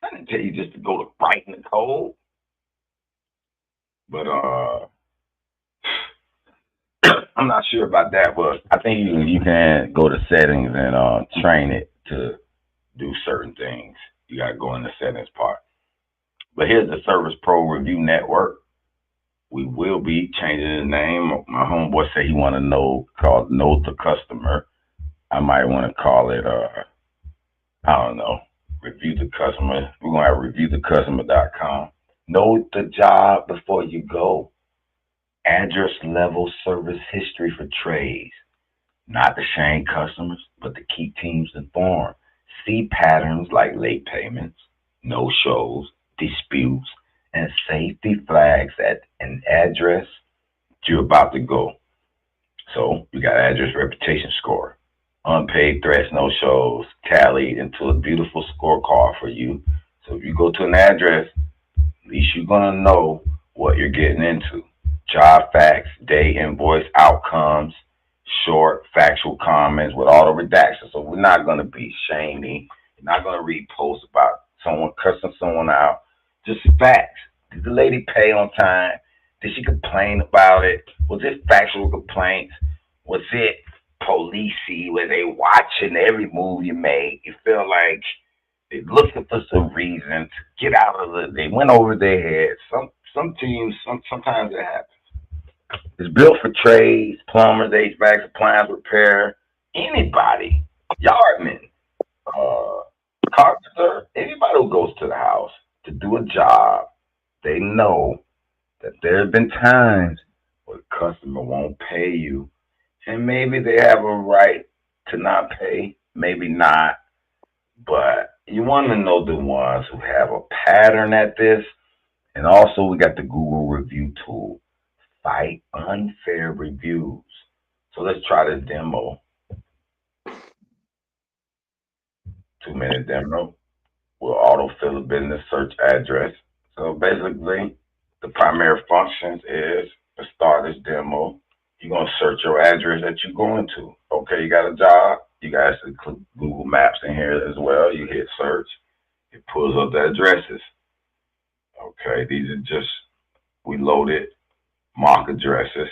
Speaker 1: I didn't tell you just to go to writing the code. But I'm not sure about that, but I think you can go to settings and train it to do certain things. You gotta go in the settings part. But here's the Service Pro Review Network. We will be changing the name. My homeboy said he want to know called Know the Customer. I might want to call it I don't know, Review the Customer. We're gonna have reviewthecustomer.com. Know the job before you go. Address level service history for trades. Not to shame customers, but to keep teams informed. See patterns like late payments, no shows, disputes, and safety flags at an address you're about to go. So you got address reputation score. Unpaid threats, no shows, tallied into a beautiful scorecard for you. So if you go to an address, at least you're going to know what you're getting into. Job facts, day invoice, outcomes, short factual comments with auto redaction. So we're not going to be shamey. We're not going to read posts about someone cussing someone out. Just facts. Did the lady pay on time? Did she complain about it? Was it factual complaints? Was it policey where they watching every move you make? You feel like they're looking for some reason to get out of it. They went over their heads. Some teams, sometimes it happens. It's built for trades, plumbers, HVAC, appliance repair, anybody, yardman, carpenter, anybody who goes to the house to do a job. They know that there have been times where the customer won't pay you, and maybe they have a right to not pay, maybe not, but you want to know the ones who have a pattern at this. And also we got the Google review tool, fight unfair reviews. So let's try this demo. 2-minute demo. We'll autofill a business search address. So basically, the primary functions is to start this demo. You're going to search your address that you're going to. Okay, you got a job. You guys include Google Maps in here as well. You hit search. It pulls up the addresses. Okay, these are just, we loaded mock addresses.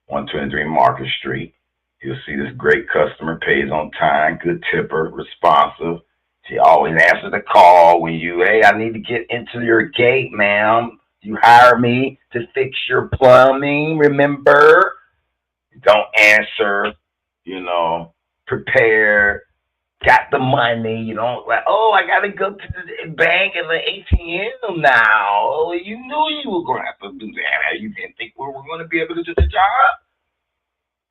Speaker 1: 123 Market Street. You'll see this great customer, pays on time, good tipper, responsive. She always answers the call when you, hey, I need to get into your gate, ma'am. You hire me to fix your plumbing, remember? Don't answer, prepare, got the money. You don't like, oh, I got to go to the bank and the ATM now. Oh, you knew you were going to have to do that. You didn't think we were going to be able to do the job?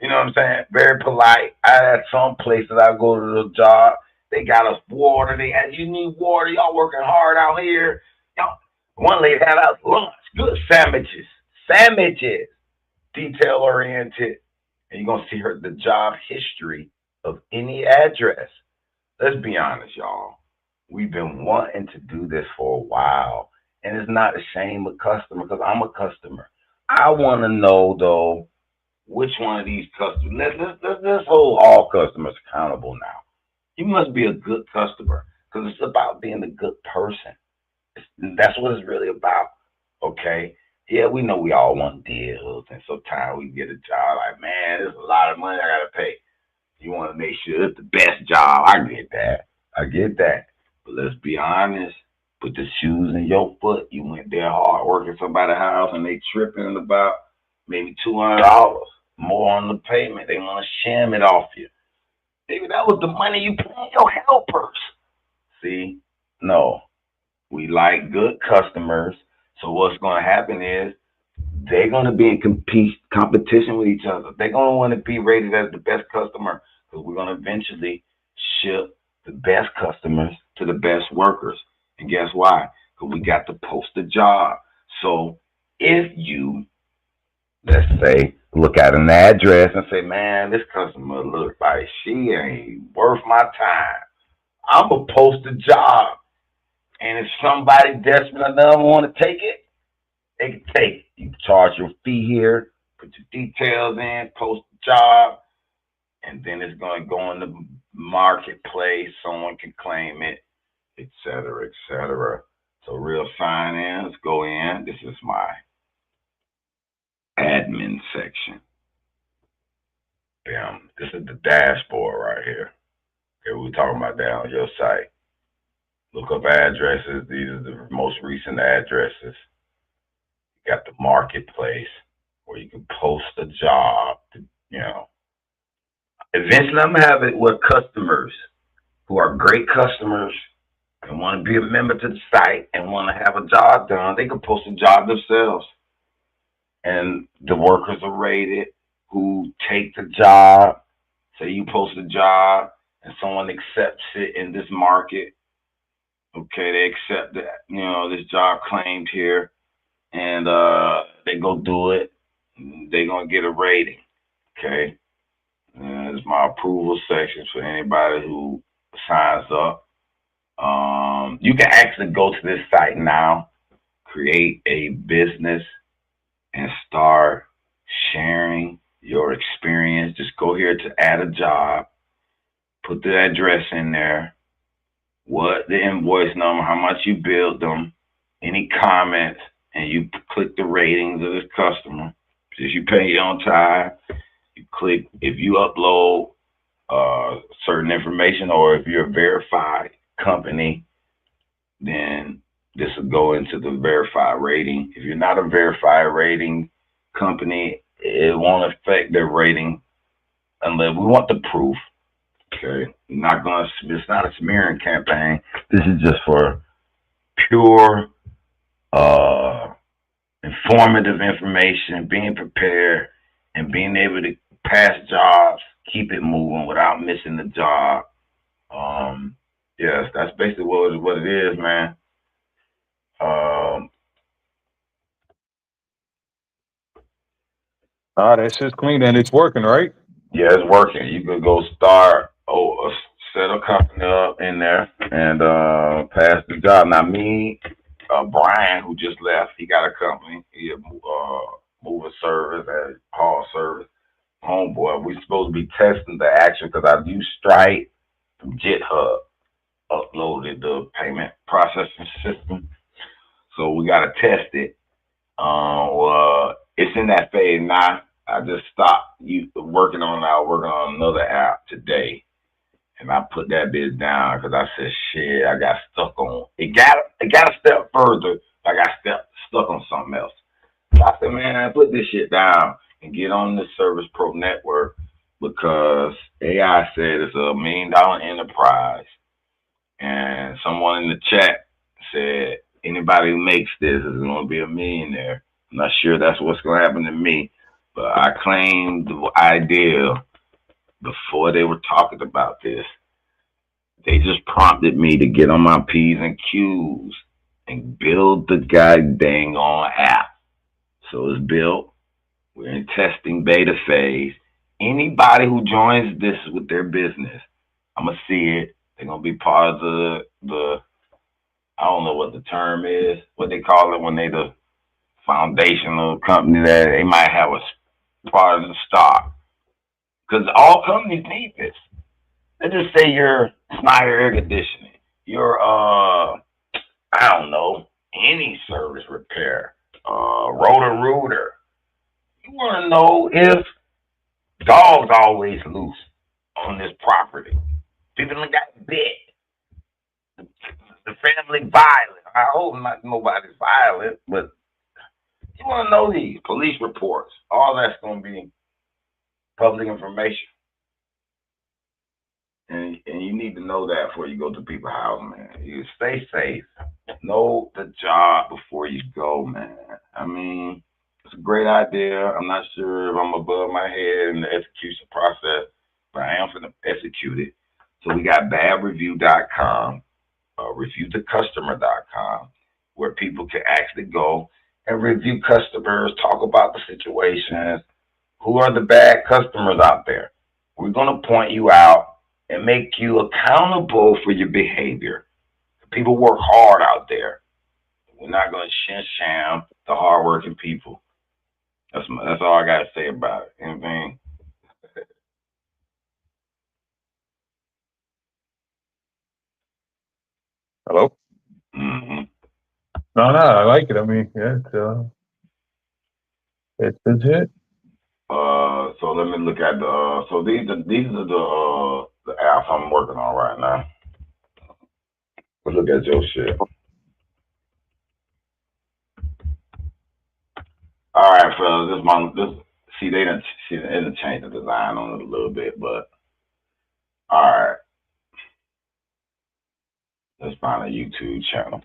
Speaker 1: You know what I'm saying? Very polite. I had some places I go to the job. They got us water. They had, you need water. Y'all working hard out here. Y'all, one lady had us lunch. Good sandwiches. Detail oriented. And you're going to see the job history of any address. Let's be honest, y'all. We've been wanting to do this for a while. And it's not a shame of customer because I'm a customer. I want to know, though, which one of these customers, let's hold all customers accountable now. You must be a good customer because it's about being a good person. That's what it's really about, okay? Yeah, we know we all want deals, and sometimes we get a job like, man, there's a lot of money I got to pay. You want to make sure it's the best job. I get that. But let's be honest. Put the shoes in your foot. You went there hard working somebody's house, and they tripping about maybe $200 more on the payment. They want to sham it off you. Maybe that was the money you paying your helpers. See? No. We like good customers. So what's going to happen is they're going to be in competition with each other. They're going to want to be rated as the best customer because we're going to eventually ship the best customers to the best workers. And guess why? Because we got to post a job. So if you, let's say, look at an address and say, man, this customer looks like she ain't worth my time, I'm going to post a job. And if somebody desperate enough want to take it, they can take it. You charge your fee here, put your details in, post the job, and then it's going to go in the marketplace. Someone can claim it, et cetera, et cetera. So real sign-ins, go in. This is my admin section. Bam. This is the dashboard right here. Okay, we're talking about that on your site. Look up addresses. These are the most recent addresses. You got the marketplace where you can post a job. Eventually, I'm gonna have it where customers who are great customers and want to be a member to the site and want to have a job done, they can post a job themselves. And the workers are rated who take the job. Say you post a job and someone accepts it in this market. Okay, they accept that, this job claimed here, and they go do it. They're gonna get a rating. Okay. It's my approval section for anybody who signs up. You can actually go to this site now, create a business, and start sharing your experience. Just go here to add a job, put the address in there, what the invoice number, how much you billed them, any comments, and you click the ratings of this customer. If you pay on time, you click if you upload certain information, or if you're a verified company, then this will go into the verified rating. If you're not a verified rating company, it won't affect their rating unless we want the proof. Okay, it's not a smearing campaign. This is just for pure informative information, being prepared and being able to pass jobs, keep it moving without missing the job. Yes, that's basically what it is, man.
Speaker 5: That's just clean and it's working, right?
Speaker 1: Yeah, it's working. You could go start set a company up in there and pass the job. Now me, Brian, who just left, he got a company. He moving service and haul service. Homeboy, we supposed to be testing the action because I use Stripe from GitHub, uploaded the payment processing system. So we got to test it. Well, it's in that phase now. I just stopped working on another app today, and I put that bit down because I said, shit, I got stuck on it. Got a step further. I got stuck on something else. So I said, man, I put this shit down and get on the Service Pro network because AI said it's $1 million enterprise, and someone in the chat said anybody who makes this is going to be a millionaire. I'm not sure that's what's going to happen to me, but I claimed the idea before they were talking about this. They just prompted me to get on my P's and Q's and build the goddamn on app. So it's built. We're in testing beta phase. Anybody who joins this with their business, I'm going to see it. They're going to be part of the I don't know what the term is, what they call it when they the foundational company that they might have a part of the stock. Because all companies need this. Let's just say you're Snyder Air Conditioning. You're, I don't know, any service repair, Roto-Rooter. You want to know if dogs always loose on this property. People got bit. The family violent. I hope not nobody's violent, but you want to know these police reports. All that's going to be public information. And you need to know that before you go to people's house, man. You stay safe. Know the job before you go, man. I mean, it's a great idea. I'm not sure if I'm above my head in the execution process, but I am going to execute it. So we got badreview.com, reviewthecustomer.com, where people can actually go and review customers, talk about the situations. Who are the bad customers out there? We're going to point you out and make you accountable for your behavior. People work hard out there. We're not gonna sham the hardworking people. That's all I gotta say about it. Anything?
Speaker 5: Hello?
Speaker 1: Mm-hmm.
Speaker 5: No, I like it. I mean, yeah, it's legit.
Speaker 1: So let me look at the. So these are the apps I'm working on right now. Let's look at your shit. All right, fellas. They didn't change the design on it a little bit, but all right. Let's find a YouTube channel.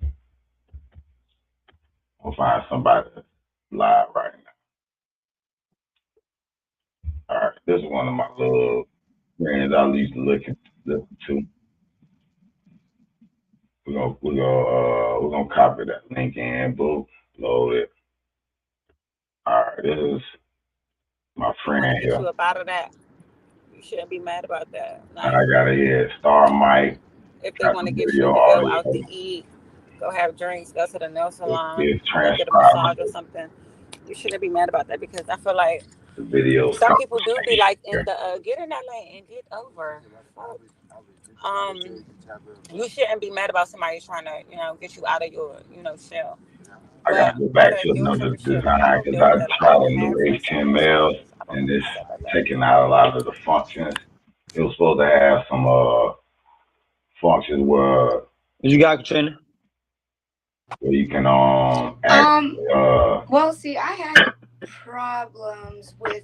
Speaker 1: We'll find somebody live right now. All right, this is one of my little friends I used to listen to. We're gonna copy that link in, boom, load it. All right, this is my friend
Speaker 8: want to get
Speaker 1: here.
Speaker 8: you up out of that. You shouldn't be mad about that.
Speaker 1: I
Speaker 8: Like,
Speaker 1: got it here. Star Mike.
Speaker 8: if they
Speaker 1: Got
Speaker 8: want to
Speaker 1: some
Speaker 8: get
Speaker 1: video
Speaker 8: you to go
Speaker 1: audio.
Speaker 8: out to eat, go have drinks, go to the nail salon,
Speaker 1: It's
Speaker 8: go get a
Speaker 1: transcribed.
Speaker 8: massage or something, you shouldn't be mad about that because I feel like
Speaker 1: The videos.
Speaker 8: some people do be like in the get in that lane and get over. You shouldn't be mad about somebody trying to, get you out of your, shell.
Speaker 1: I gotta
Speaker 8: But
Speaker 1: go
Speaker 8: out
Speaker 1: back
Speaker 8: of
Speaker 1: to
Speaker 8: your
Speaker 1: another
Speaker 8: shell,
Speaker 1: design
Speaker 8: I don't
Speaker 1: because
Speaker 8: deal with
Speaker 1: I
Speaker 8: that. Like, I
Speaker 1: tried
Speaker 8: don't
Speaker 1: a new
Speaker 8: have friends that are
Speaker 1: HTML
Speaker 8: masseuses. I don't
Speaker 1: and
Speaker 8: do
Speaker 1: it's
Speaker 8: stuff like that.
Speaker 1: taking out a lot of the functions. It was supposed to have some functions where
Speaker 9: You got Katrina?
Speaker 1: you can actually
Speaker 10: Well, see, I had problems with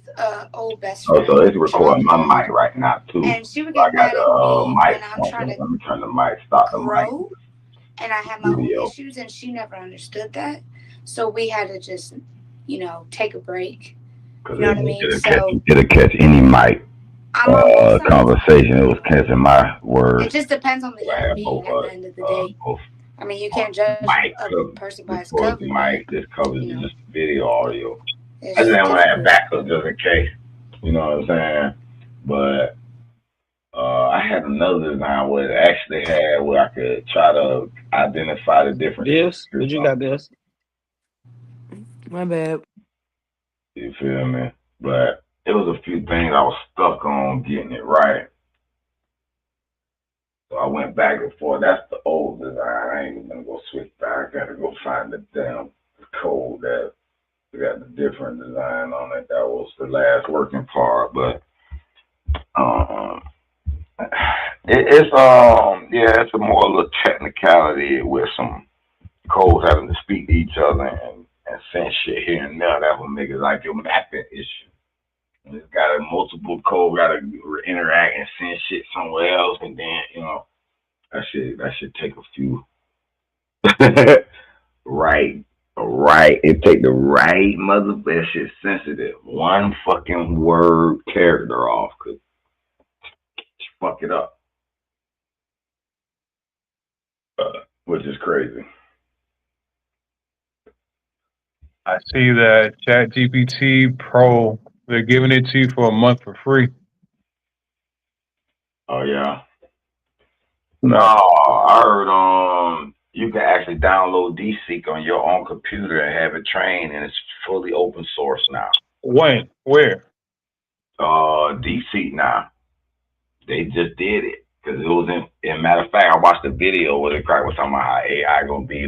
Speaker 10: old best
Speaker 1: oh,
Speaker 10: friend.
Speaker 1: so it's recording my mic right now too.
Speaker 10: And she would
Speaker 1: So I
Speaker 10: get
Speaker 1: got
Speaker 10: mad at me
Speaker 1: mic
Speaker 10: when I'm
Speaker 1: function.
Speaker 10: trying to
Speaker 1: Let me turn the mic, stop the mic
Speaker 10: grow, and I have my own
Speaker 1: video.
Speaker 10: issues, and she never understood that. So we had to just, take a break.
Speaker 1: Because
Speaker 10: You know what I mean?
Speaker 1: it'll catch any mic
Speaker 10: I'm on both sides.
Speaker 1: conversation. It was catching my words.
Speaker 10: It just depends on the
Speaker 1: So I
Speaker 10: human
Speaker 1: had
Speaker 10: being at the end of the day.
Speaker 1: both
Speaker 10: I mean, you can't judge
Speaker 1: mic
Speaker 10: a
Speaker 1: cover.
Speaker 10: person by
Speaker 1: This
Speaker 10: his
Speaker 1: was
Speaker 10: cover,
Speaker 1: the
Speaker 10: but
Speaker 1: mic. This covers
Speaker 10: you know,
Speaker 1: just video audio.
Speaker 10: it's
Speaker 1: I just
Speaker 10: just
Speaker 1: didn't want to have
Speaker 10: difficult.
Speaker 1: backup just in case. You know what I'm saying? But I had another design where it actually had where I could try to identify the different.
Speaker 9: Bills? What you got, Bills?
Speaker 11: My bad.
Speaker 1: You feel me? But it was a few things I was stuck on getting it right. So I went back and forth. That's the old design. I ain't even gonna go switch back. I gotta go find the damn code that got the different design on it. That was the last working part. But it's a more little technicality with some codes having to speak to each other and send shit here and there. That would make it like your mapping issue. And it's got a multiple code, got to interact and send shit somewhere else, and then that should take a few. right. It take the right motherfucker. Shit sensitive. One fucking word character off could fuck it up. Which is crazy.
Speaker 5: I see that ChatGPT Pro, they're giving it to you for a month for free.
Speaker 1: Oh yeah. No, I heard you can actually download DSeek on your own computer and have it trained, and it's fully open source now.
Speaker 5: When? Where?
Speaker 1: DSeek now. They just did it because it was in matter of fact, I watched the video where the crack was talking about how AI gonna be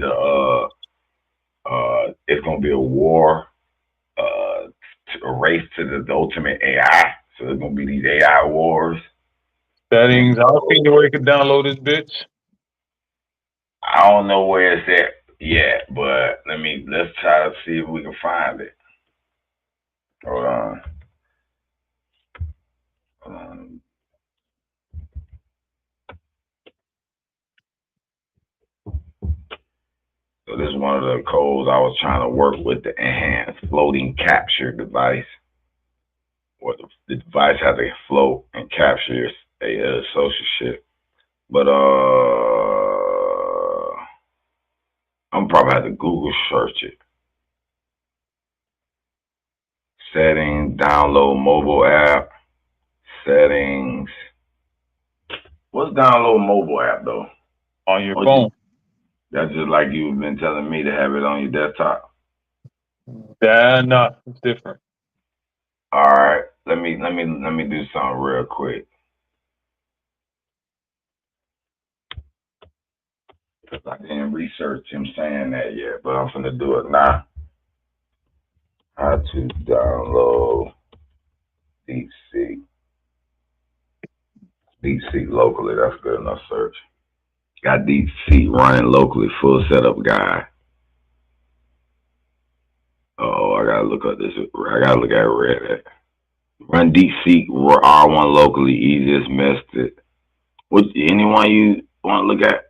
Speaker 1: it's gonna be a war, a race to the ultimate AI. So there's gonna be these AI wars.
Speaker 5: Settings. I don't think where you can download this bitch.
Speaker 1: I don't know where it's at yet, but let's try to see if we can find it. Hold on. So this is one of the codes I was trying to work with, the enhanced floating capture device. Or the device has to float and capture a social shit. But I'm probably have to Google search it. Settings, download mobile app, settings. What's download mobile app though?
Speaker 5: On your phone.
Speaker 1: That's just like you've been telling me to have it on your desktop.
Speaker 5: No, it's different.
Speaker 1: All right, let me do something real quick. Cause I didn't research him saying that yet, but I'm gonna do it now. How to download DeepSeek locally. That's good enough search. Got DeepSeek running locally, full setup guide. Oh, I gotta look up this. I gotta look at Reddit. Run DeepSeek R1 locally, easiest method. Anyone you want to look at?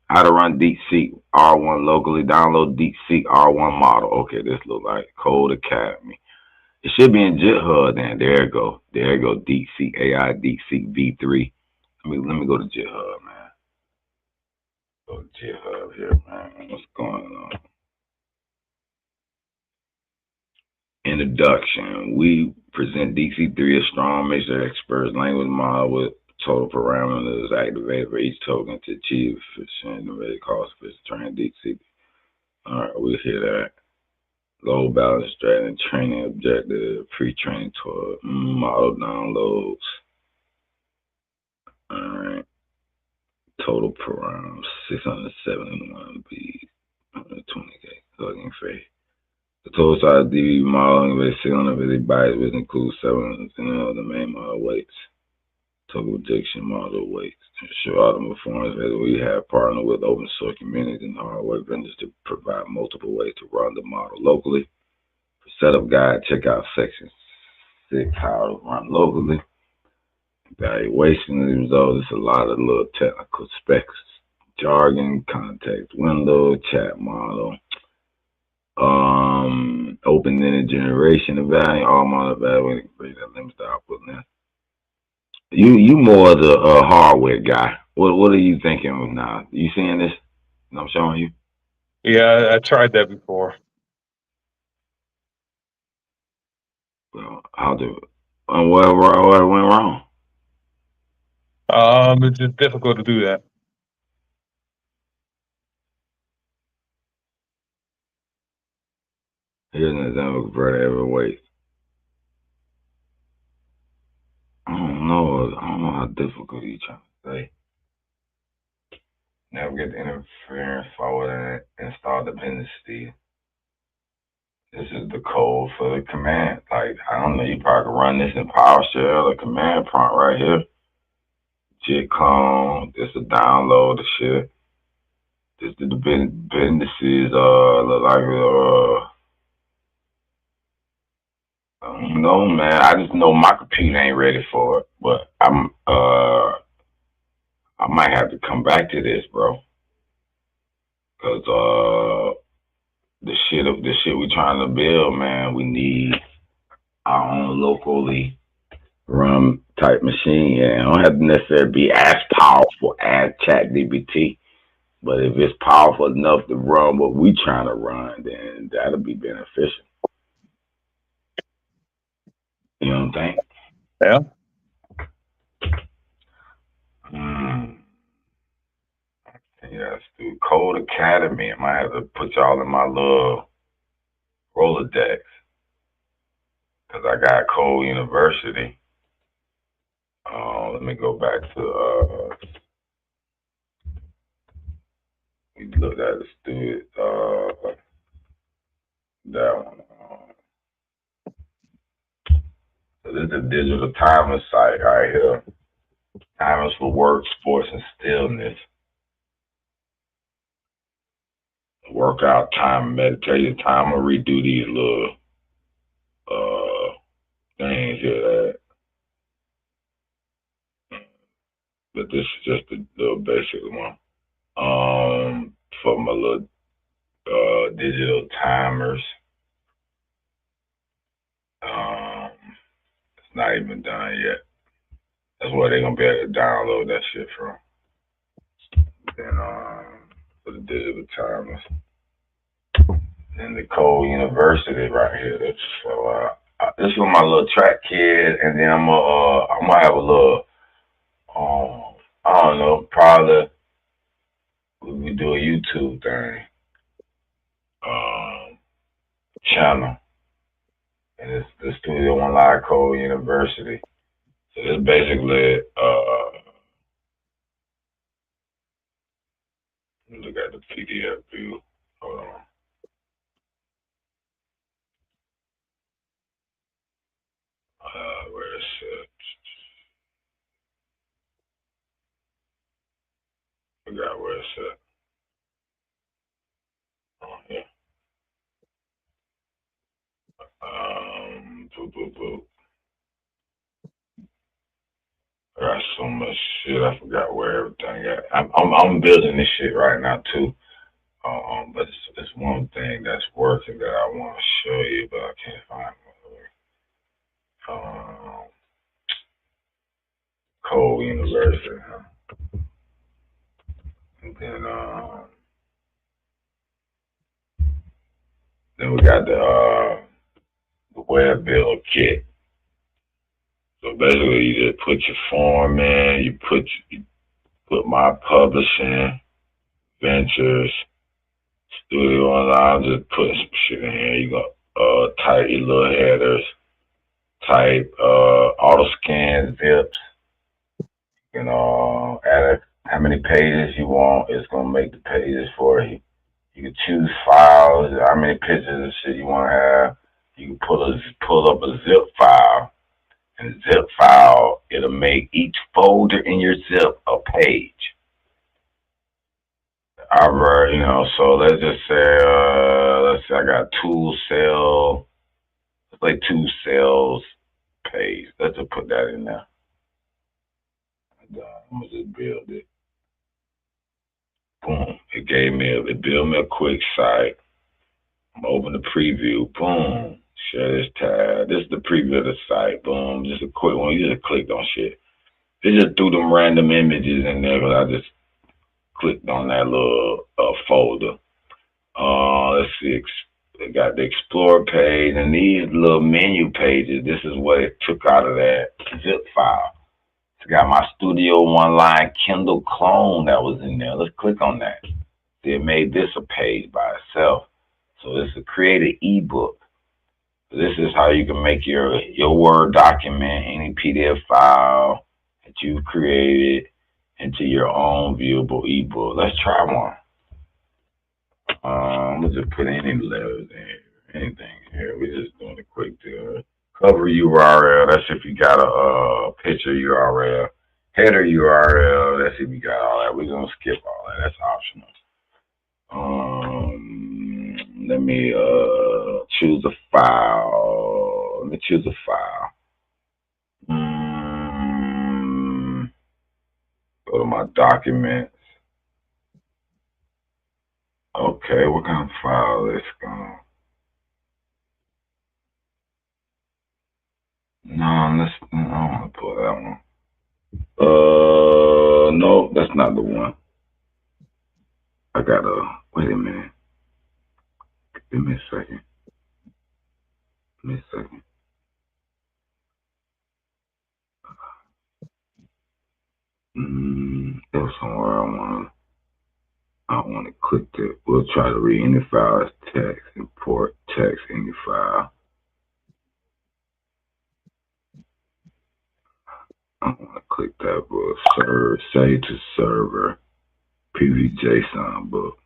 Speaker 1: How to run DeepSeek R1 locally. Download DeepSeek R1 model. Okay, this looks like Code Academy. It should be in GitHub then. There it go. There it go. DeepSeek AI, DeepSeek V3. Let me go to GitHub, man. Go to GitHub here, man. What's going on? Introduction. We present DeepSeek 3, a strong mix of experts language model with total parameters activated for each token to achieve efficient and very cost efficient train DeepSeek. All right, we'll hear that. Load balance strategy, training objective, pre-training tool, model downloads. All right. Total parameters 671 B, 120K. Plugin fee. The total size DB model with 650 bytes, which includes 7 of the main model weights. Total prediction model weights. To ensure optimal performance, we have partnered with open source communities and hardware vendors to provide multiple ways to run the model locally. For setup guide, check out section 6, how to run locally. Evaluation of the results. It's a lot of little technical specs, jargon, context window, chat model. Open-ended generation of value, all model evaluating that limits the output now. You more the hardware guy. What are you thinking of now? You seeing this? I'm showing you.
Speaker 5: Yeah, I tried that before.
Speaker 1: Well, how do it? What went wrong?
Speaker 5: It's just difficult to do that.
Speaker 1: Here's an example of convert every weight. I don't know how difficult you trying to say. Navigate the interference forward and install dependency. This is the code for the command. Like, I don't know, you probably can run this in PowerShell, the command prompt right here. Git clone, this is download the shit. This is the dependencies, look like, I don't know, man. I just know my computer ain't ready for it, but I might have to come back to this, bro. Cause the shit we trying to build, man, we need our own locally run type machine. Yeah, it don't have to necessarily be as powerful as ChatGPT, but if it's powerful enough to run what we trying to run, then that'll be beneficial. You know what I'm saying?
Speaker 5: Yeah.
Speaker 1: Yes, through Code Academy. I might have to put y'all in my little Rolodex. Because I got Code University. Let me go back to, we looked at the student, that one. So this is a digital timer site right here. Timers for work, sports, and stillness. Workout time, meditation time. I'm gonna redo these little things here. But this is just the basic one. For my little digital timers. It's not even done yet. That's where they're gonna be able to download that shit from. Then for the digital timers. And the Code University right here. So this is my little track kid, and then I'm gonna have a little I don't know, probably we do a YouTube thing, channel, and it's the Studio One Live Code University. So it's basically look at the PDF view. Hold on. Where is it? Forgot where it's at. Oh, yeah. Boop, boop, boop. I got so much shit. I forgot where everything at. I'm building this shit right now too. But it's one thing that's working that I want to show you, but I can't find one. Cole University. Huh? And then we got the web build kit. So basically, you just put your form in. You put my publishing ventures. Studio Online, just put some shit in here. You go type your little headers, type auto scan zips, you know, add how many pages you want. It's gonna make the pages for you. You can choose files, how many pictures and shit you wanna have. You can pull up a zip file, and the zip file, it'll make each folder in your zip a page. Alright, you know, so let's just say, I got tool cell, let's say 2 cells page. Let's just put that in there. And, I'm gonna just build it. Boom. It built me a quick site. I'm gonna open the preview. Boom. Share this tab. This is the preview of the site. Boom. Just a quick one. You just clicked on shit. It just threw them random images in there because I just clicked on that little folder. Let's see. It got the Explore page and these little menu pages. This is what it took out of that zip file. It's got my Studio One Line Kindle clone that was in there. Let's click on that. See, it made this a page by itself. So this is create an ebook. This is how you can make your Word document, any PDF file that you've created, into your own viewable ebook. Let's try one. I'm gonna just put any letters in, anything here. We're just doing a quick deal. Cover URL. That's if you got a picture URL. Header URL. That's if you got all that. We're gonna skip all that. That's optional. Let me choose a file. Let me choose a file. Go to my documents. Okay, what kind of file is going? No, I don't want to pull that one. No, that's not the one. I gotta wait a minute. Give me a second. There's somewhere I want to click that. We'll try to read any file as text, import text, any file. I want to click that book, save to server, PVJSON book.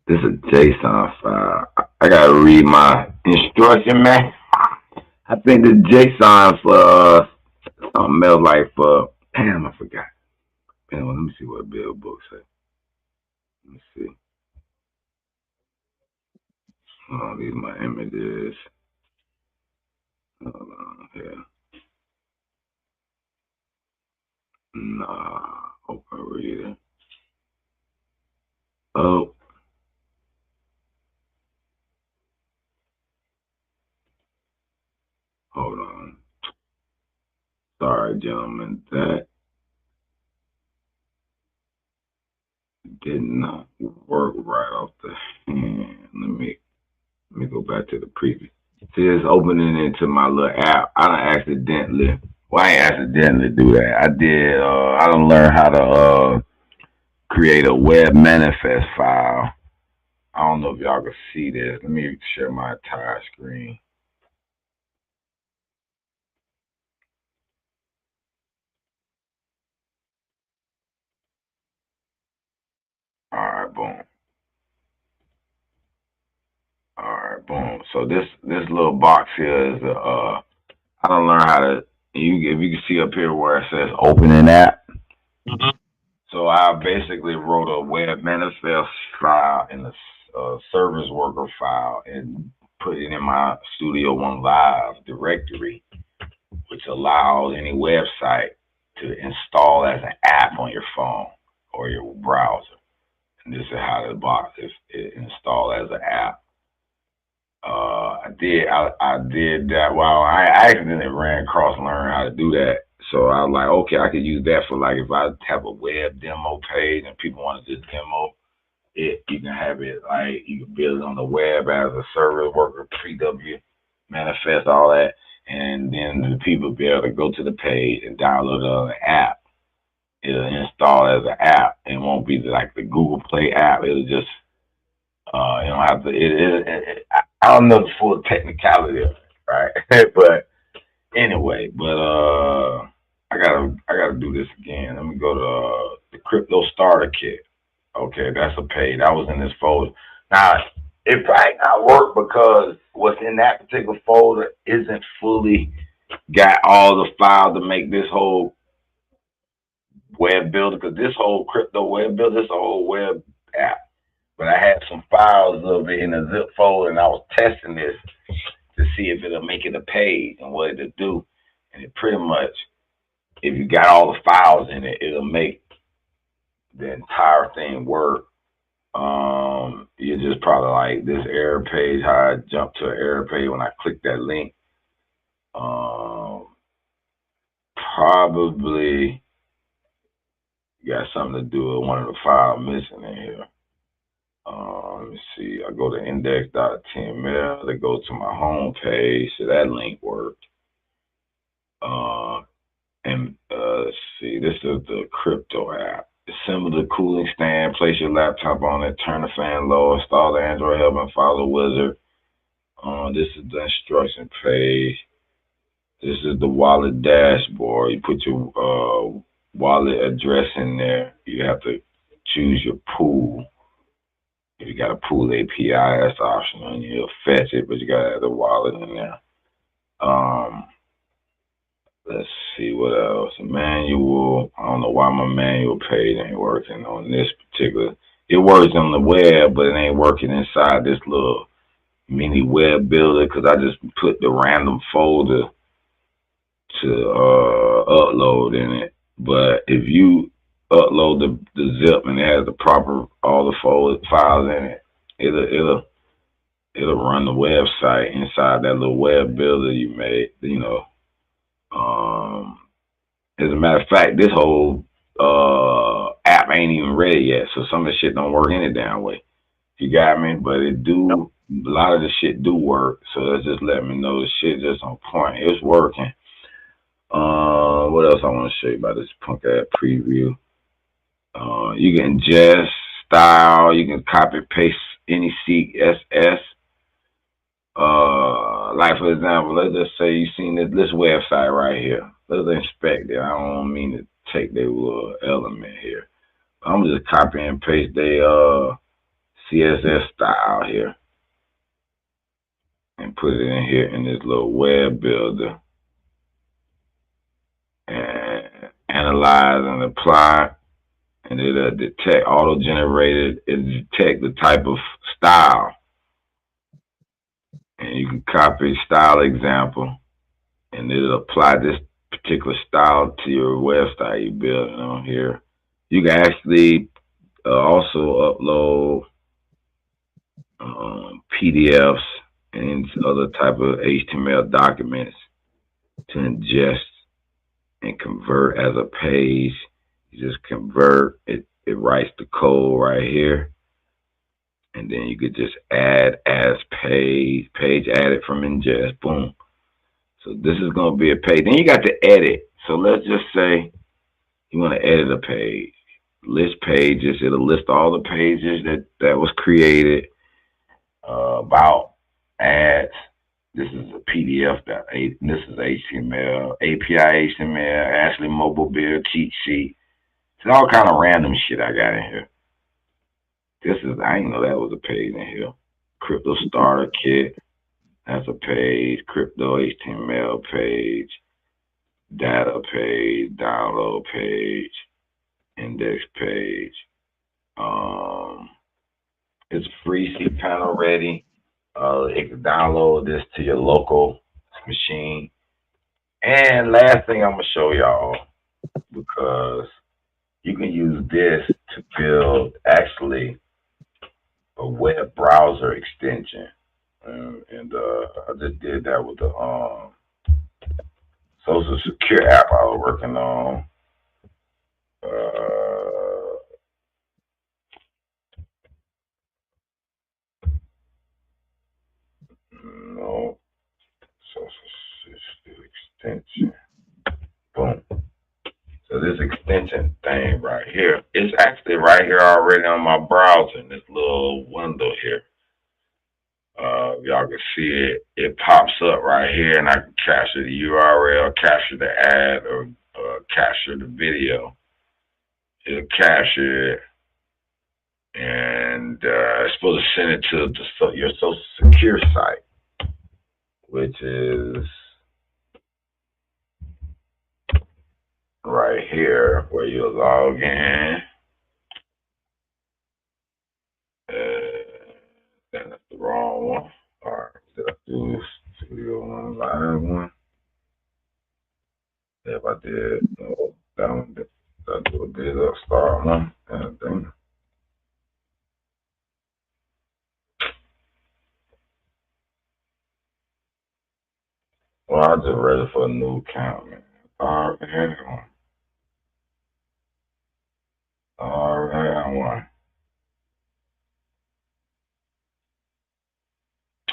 Speaker 1: This is a JSON file. I gotta read my instruction, man. I think the JSON for something else like for, damn, I forgot. Man, let me see what build book say. Let me see. Oh, these are my images. Hold on here. Nah, open reader. Oh. Hold on. Sorry, gentlemen. That did not work right off the hand. Let me go back to the preview. See, it's opening into my little app. I done accidentally. Well, I ain't accidentally do that. I did. I done learn how to create a web manifest file. I don't know if y'all can see this. Let me share my entire screen. All right, boom. All right, boom. So this little box here is I don't learn how to. If you can see up here where it says open an app.
Speaker 6: Mhm.
Speaker 1: So I basically wrote a web manifest file in the service worker file and put it in my Studio One Live directory, which allows any website to install as an app on your phone or your browser. And this is how the box is installed as an app. I did that. Well, I accidentally ran across learn how to do that. So I was like, okay, I could use that for like if I have a web demo page and people want to just demo it, you can have it like you can build it on the web as a service worker, PW, manifest all that, and then the people be able to go to the page and download the app. It'll install as an app. It won't be like the Google Play app. It'll just you don't have to. I don't know the full technicality of it, right? But anyway, I gotta do this again. Let me go to the Crypto Starter Kit. Okay, that's a page. That was in this folder. Now it probably not work because what's in that particular folder isn't fully got all the files to make this whole web builder. Because this whole crypto web builder, this a whole web app. But I had some files of it in a zip folder, and I was testing this to see if it'll make it a page and what it'll do. And it pretty much, if you got all the files in it, it'll make the entire thing work. You just probably like this error page, how I jumped to an error page when I clicked that link. Probably got something to do with one of the files missing in here. Let me see. I go to index.html. They go to my home page. So that link worked. Let's see. This is the crypto app. Assemble the cooling stand. Place your laptop on it. Turn the fan low. Install the Android help and follow wizard. This is the instruction page. This is the wallet dashboard. You put your wallet address in there. You have to choose your pool. If you got a pool API, that's optional, and you'll fetch it, but you gotta have the wallet in there. Let's see what else. Manual. I don't know why my manual page ain't working on this particular. It works on the web, but it ain't working inside this little mini web builder because I just put the random folder to upload in it. But if you upload the zip and it has the proper all the files in it, it'll run the website inside that little web builder you made. You know, as a matter of fact, this whole app ain't even ready yet, so some of the shit don't work any damn way. You got me? But it do. A lot of the shit do work, so that's just letting me know the shit just on point. It's working. What else I want to show you about this punk ass preview? You can ingest style. You can copy paste any CSS. Like for example, let's just say you seen this website right here. Let's inspect it. I don't mean to take their little element here. I'm just copy and paste their CSS style here and put it in here in this little web builder and analyze and apply. And it'll detect auto-generated. It detect the type of style. And you can copy style example, and it'll apply this particular style to your website you're building on here. You can actually also upload PDFs and other type of HTML documents to ingest and convert as a page. You just convert it. It writes the code right here. And then you could just add as page added from ingest, boom. So this is going to be a page. Then you got to edit. So let's just say you want to edit a page. list pages. It'll list all the pages that was created about ads. This is a PDF this is HTML, API HTML, Ashley mobile build cheat sheet. It's all kind of random shit I got in here. I didn't know that was a page in here. Crypto starter kit. That's a page. Crypto HTML page. Data page. Download page. Index page. It's free cPanel ready. You can download this to your local machine. And last thing I'm gonna show y'all, because you can use this to build actually a web browser extension. I just did that with the Social Secure app I was working on. No, Social Secure extension. Boom. So this extension thing right here, it's actually right here already on my browser in this little window here. Y'all can see it. It pops up right here, and I can capture the URL, capture the ad, or capture the video. It'll capture it, and it's supposed to send it to your Social Secure site, which is right here where you log in. That's the wrong one. All right, did I do Studio One Live one? If I did, no, that one did. I do a digital start one kind of thing. Well, I just ready for a new account, man. I already had one.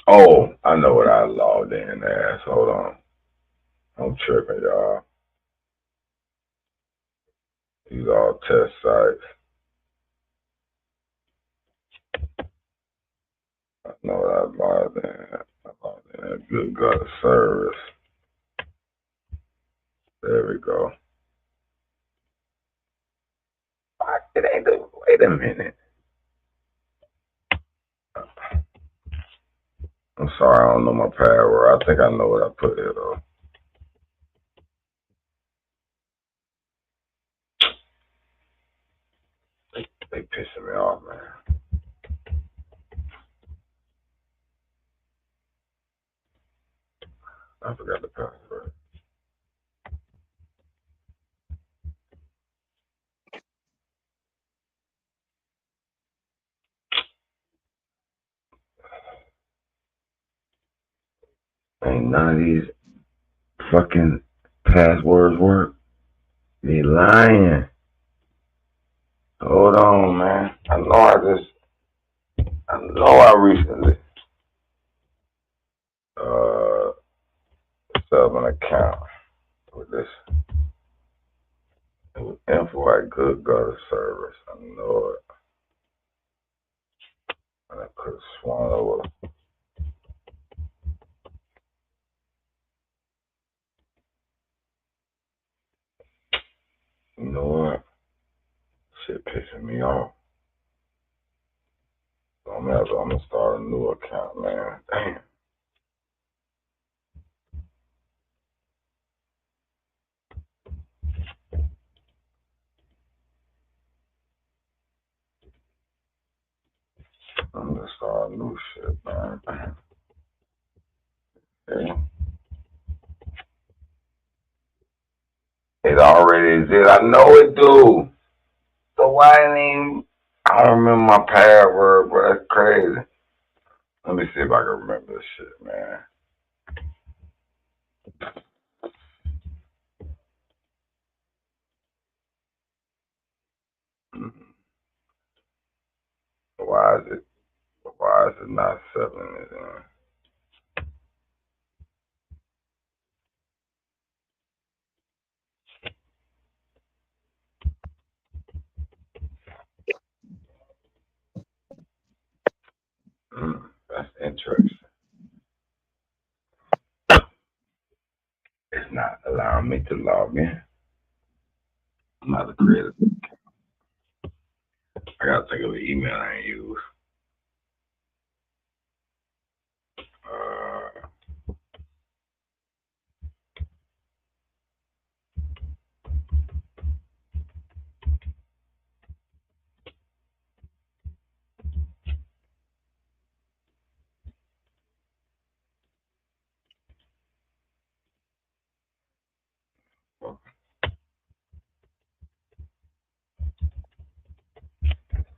Speaker 1: Oh, I know what I logged in as. Hold on. I'm tripping, y'all. These are all test sites. I know what I logged in. I logged in at Good Gutter Service. There we go. It ain't the, wait a minute. I'm sorry, I don't know my password. I think I know what I put here though. They pissing me off, man. I forgot the password. Ain't none of these fucking passwords work. They lying. Hold on, man. I know I recently set up an account with this. It was info at Good Gutter Service. I know it. And I could have sworn over. You know what? Shit pissing me off. So I'm gonna start a new account, man. Damn. I'm gonna start a new shit, man. Okay. It already exists. I know it do. So why ain't I don't remember my password, but that's crazy. Let me see if I can remember this shit, man. Why is it not selling it in? need to log in. I'm not a creator. I gotta think of the email I ain't use.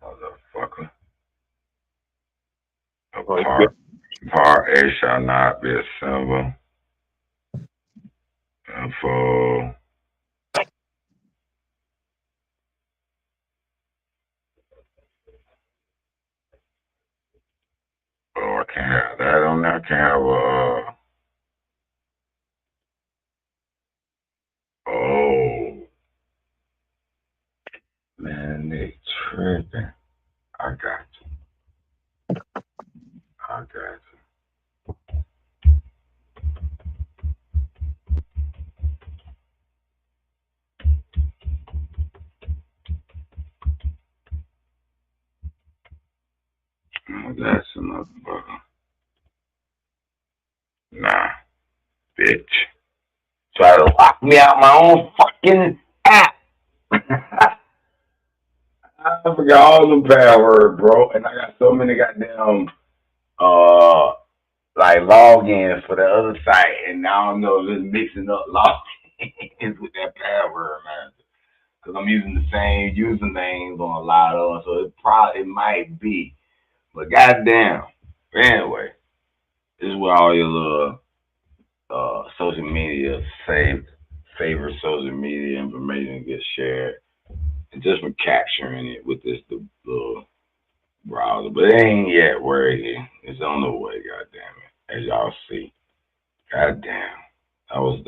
Speaker 1: Motherfucker. Part A shall not be a symbol. Info. Oh, I can't have that on there. I can't have oh. Man, they tripping. I got you. I got you. Oh, that's a motherfucker. Nah, bitch. Try to lock me out my own fucking app. I forgot all the passwords, bro. And I got so many goddamn like logins for the other site, and I don't know, just mixing up logins with that password, man. Because I'm using the same usernames on a lot of them, so it might be. But goddamn. But anyway, this is where all your little social media favorite social media information gets shared. And just for capturing it with this little browser. But it ain't yet working. It's on the way, goddamn it. As y'all see. Goddamn. That was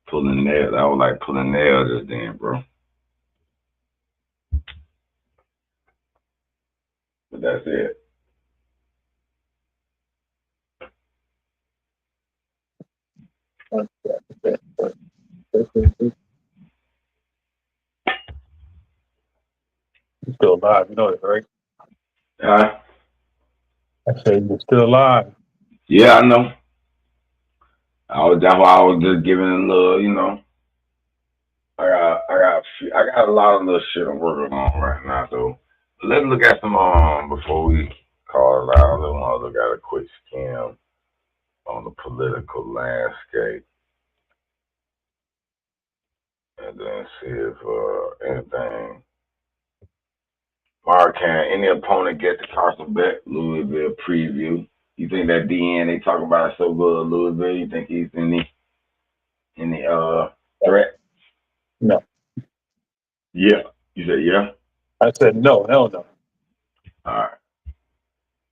Speaker 1: pulling nail. That was like pulling nail just then, bro. But that's it.
Speaker 5: You're still alive, you know that, right? I said you're still alive.
Speaker 1: Yeah, I know. That's why I was just giving a little, you know. I got a lot of little shit I'm working on right now, so let's look at some before we call it out. Let's want to look at a quick skim on the political landscape, and then see if anything. Mark, can any opponent get the Carson Bet Louisville preview? You think that DN they talk about it so good, Louisville? You think he's any threat?
Speaker 5: No.
Speaker 1: Yeah. You said yeah?
Speaker 5: I said no, hell no.
Speaker 1: All right.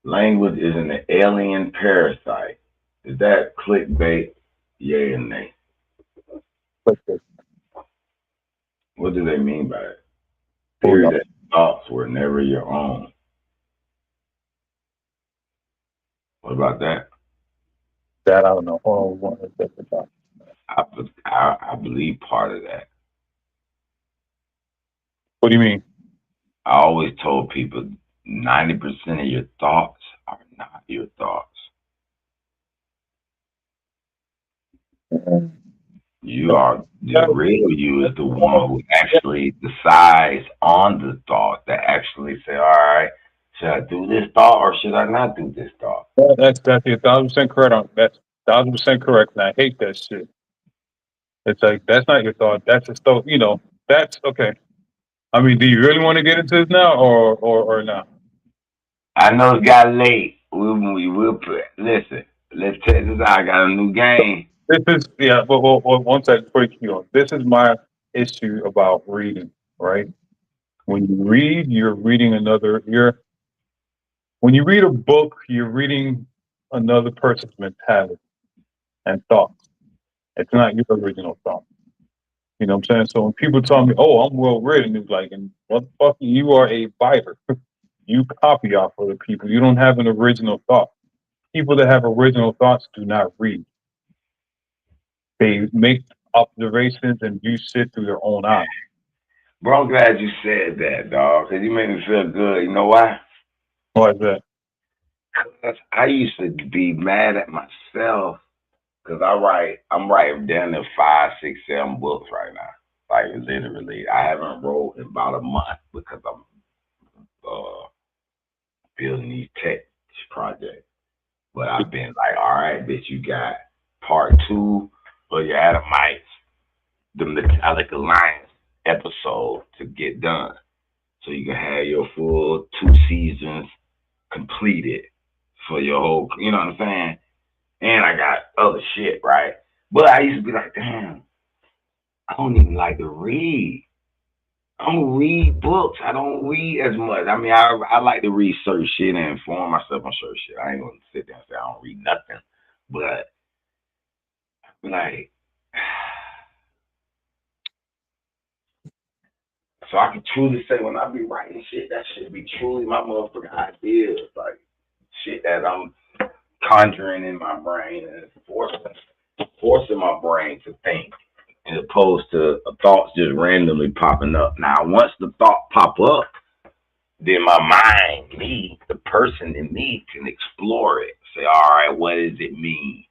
Speaker 1: Language is an alien parasite. Is that clickbait? Yay or nay?
Speaker 5: Clickbait.
Speaker 1: What do they mean by it? Theory that thoughts were never your own. What about that?
Speaker 5: That I don't know. Hold on, one second.
Speaker 1: I believe part of that.
Speaker 5: What do you mean?
Speaker 1: I always told people 90% of your thoughts are not your thoughts. You are the real you is the one who actually decides on the thought that actually say, all right, should I do this thought or should I not do this thought?
Speaker 5: That's 1,000% correct. That's 1,000% correct, and I hate that shit. It's like that's not your thought. That's just so that's okay. I mean, do you really want to get into this now or not?
Speaker 1: I know it got late. We'll put listen. Let's check this out. I got a new game.
Speaker 5: This is well, one second before you keep on. This is my issue about reading, right? When you read, you're reading when you read a book, you're reading another person's mentality and thoughts. It's not your original thought. You know what I'm saying? So when people tell me, oh, I'm well read, it's like, and motherfucker, you are a biter. You copy off other people. You don't have an original thought. people that have original thoughts do not read. They make observations and view shit through their own eyes.
Speaker 1: Bro, I'm glad you said that, dog, because you made me feel good. You know why?
Speaker 5: Why is that?
Speaker 1: Because I used to be mad at myself because I'm writing down to 5, 6, 7 books right now. Like literally, I haven't wrote in about a month because I'm building these tech projects. But I've been like, all right, bitch, you got part 2 of your Adamites, the Metallic Alliance episode to get done. So you can have your full 2 seasons completed for your whole, you know what I'm saying? And I got other shit, right? But I used to be like, damn, I don't even like to read. I don't read books. I don't read as much. I mean, I like to read certain shit and inform myself on certain shit. I ain't gonna sit there and say I don't read nothing. But like, so I can truly say when I be writing shit, that shit be truly my motherfucking ideas. Like shit that I'm conjuring in my brain and forcing my brain to think, as opposed to thoughts just randomly popping up. Now, once the thought pop up, then my mind, me, the person in me, can explore it. Say, all right, what does it mean?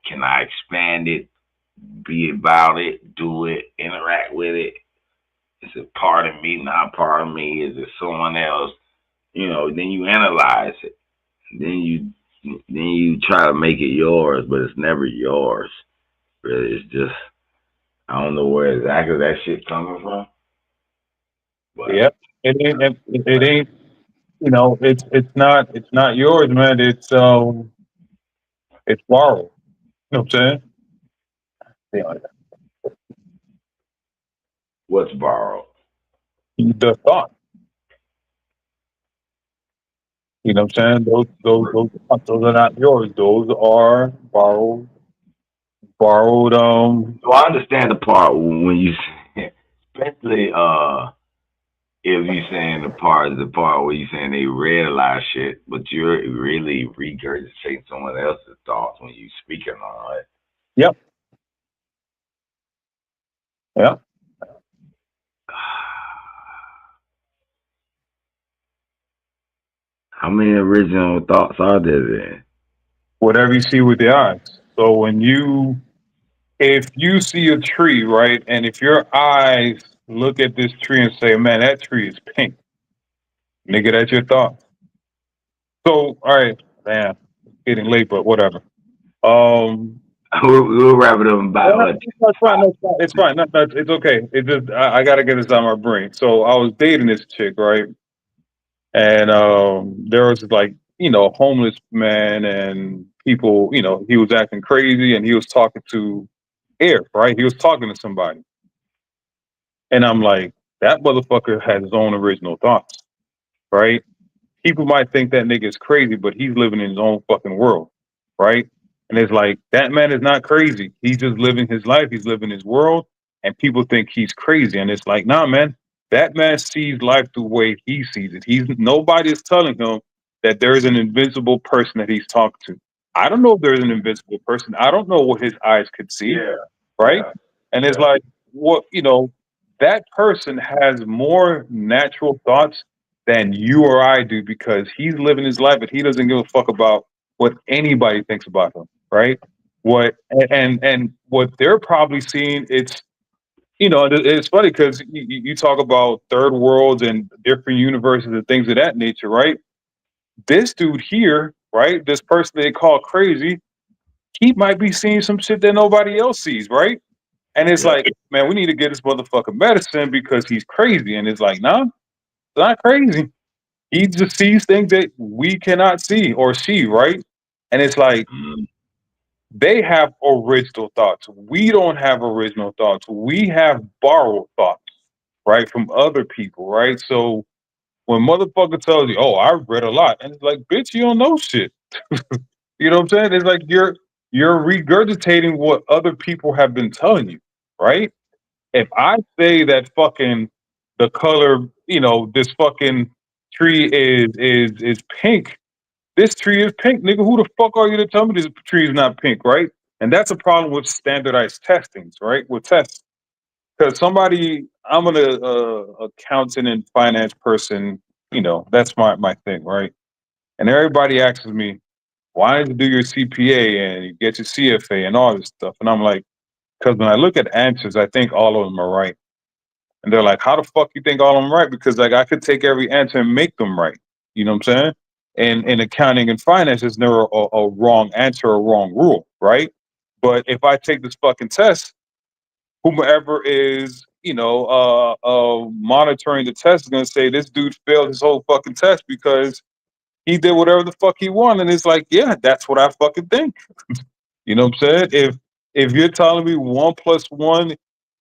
Speaker 1: Can I expand it, be about it, do it, interact with it? Is it part of me, not part of me? Is it someone else? You know, then you analyze it. Then you try to make it yours, but it's never yours. Really, it's just, I don't know where exactly that shit coming from. But
Speaker 5: Yep. It ain't, you know, it's not yours, man. It's borrowed. You know what I'm saying? Yeah.
Speaker 1: what's borrowed?
Speaker 5: The thought. You know what I'm saying? Those are not yours. Those are borrowed
Speaker 1: So I understand the part when you say, especially if you saying the part where you saying they read a lot of shit, but you're really regurgitating someone else's thoughts when you speaking on it.
Speaker 5: Yep. Yep.
Speaker 1: How many original thoughts are there then?
Speaker 5: Whatever you see with the eyes. So if you see a tree, right, and if your eyes look at this tree and say, man, that tree is pink, nigga, that's your thought. So, all right, man, it's getting late, but whatever.
Speaker 1: We'll wrap it up about what?
Speaker 5: It's fine. No, it's fine. No, it's okay. It just I gotta get this out of my brain. So I was dating this chick, right? And there was like, you know, a homeless man and people, you know, he was acting crazy and he was talking to air, right? He was talking to somebody. And I'm like, that motherfucker has his own original thoughts, right? People might think that nigga is crazy, but he's living in his own fucking world, right? And it's like, that man is not crazy. He's just living his life. He's living his world. And people think he's crazy. And it's like, nah, man, that man sees life the way he sees it. Nobody is telling him that there is an invincible person that he's talking to. I don't know if there's an invincible person. I don't know what his eyes could see,
Speaker 1: Yeah.
Speaker 5: right?
Speaker 1: Yeah.
Speaker 5: And it's like, what, you know, that person has more natural thoughts than you or I do because he's living his life and he doesn't give a fuck about what anybody thinks about him, right? What and what they're probably seeing, it's, you know, it's funny because you talk about third worlds and different universes and things of that nature, right? This dude here, right? This person they call crazy, he might be seeing some shit that nobody else sees, right? And it's
Speaker 1: Yeah.
Speaker 5: like, man, we need to get this motherfucker medicine because he's crazy. And it's like, nah, it's not crazy. He just sees things that we cannot see or see, right? And it's like
Speaker 1: Mm.
Speaker 5: they have original thoughts. We don't have original thoughts. We have borrowed thoughts, right, from other people, right? So when motherfucker tells you, "Oh, I read a lot," and it's like, "Bitch, you don't know shit." You know what I'm saying? It's like you're regurgitating what other people have been telling you, right? If I say that fucking the color, you know, this fucking tree is pink, this tree is pink, nigga. Who the fuck are you to tell me this tree is not pink, right? And that's a problem with standardized testings, right? With tests, because I'm an accountant and finance person, that's my thing, right? And everybody asks me, why did you do your CPA and you get your CFA and all this stuff? And I'm like, because when I look at answers, I think all of them are right. And they're like, how the fuck you think all of them right? Because like I could take every answer and make them right. You know what I'm saying? And in accounting and finance, there's never a wrong answer or wrong rule, right? But if I take this fucking test, whomever is, monitoring the test is gonna say this dude failed his whole fucking test because he did whatever the fuck he wanted. And it's like, yeah, that's what I fucking think. You know what I'm saying? If you're telling me 1 + 1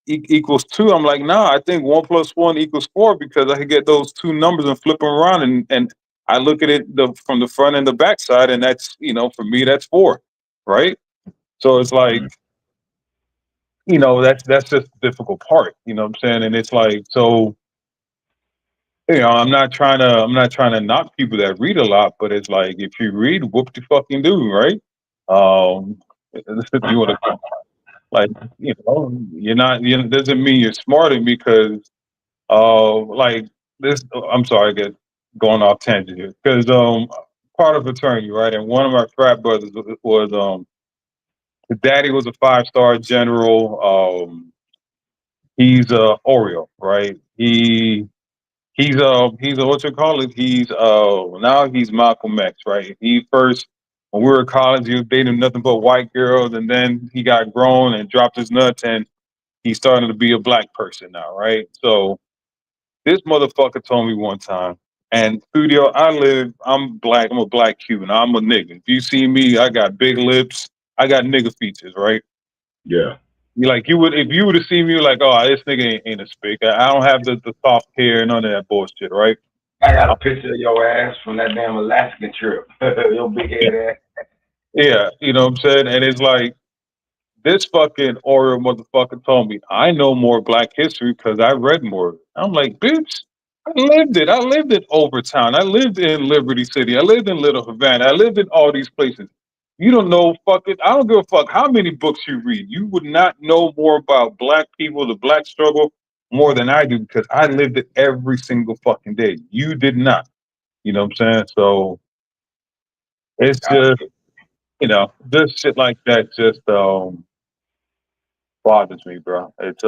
Speaker 5: equals 2, I'm like, nah, I think 1 + 1 equals 4 because I can get those two numbers and flip them around, and I look at it from the front and the back side, and that's, for me that's 4, right? So it's like, that's just the difficult part, you know what I'm saying? And it's like, so, I'm not trying to knock people that read a lot, but it's like, if you read, whoop de fucking do, right? If you want to, like, you're not, doesn't mean you're smarter because, like this, I'm sorry, I get going off tangent here, because, part of fraternity, right? And one of my frat brothers was, his daddy was a 5-star general. He's a Oreo, right? He's a what you call it? Now he's Malcolm X, right? He first, when we were in college, he was dating nothing but white girls, and then he got grown and dropped his nuts, and he's starting to be a black person now, right? So this motherfucker told me one time, and studio, I'm black, I'm a black Cuban, I'm a nigga. If you see me, I got big lips, I got nigga features, right?
Speaker 1: Yeah.
Speaker 5: Like if you were to see me, you're like, oh, this nigga ain't a speaker. I don't have the soft hair and none of that bullshit, right?
Speaker 1: I got a picture of your ass from that damn Alaskan trip. Your big head ass.
Speaker 5: Yeah, you know what I'm saying? And it's like, this fucking Oreo motherfucker told me, I know more black history because I read more. I'm like, bitch, I lived it. I lived in Overtown. I lived in Liberty City. I lived in Little Havana. I lived in all these places. You don't know fucking, I don't give a fuck how many books you read. You would not know more about black people, the black struggle, more than I do because I lived it every single fucking day. You did not. You know what I'm saying? So it's just, just shit like that just bothers me, bro. It's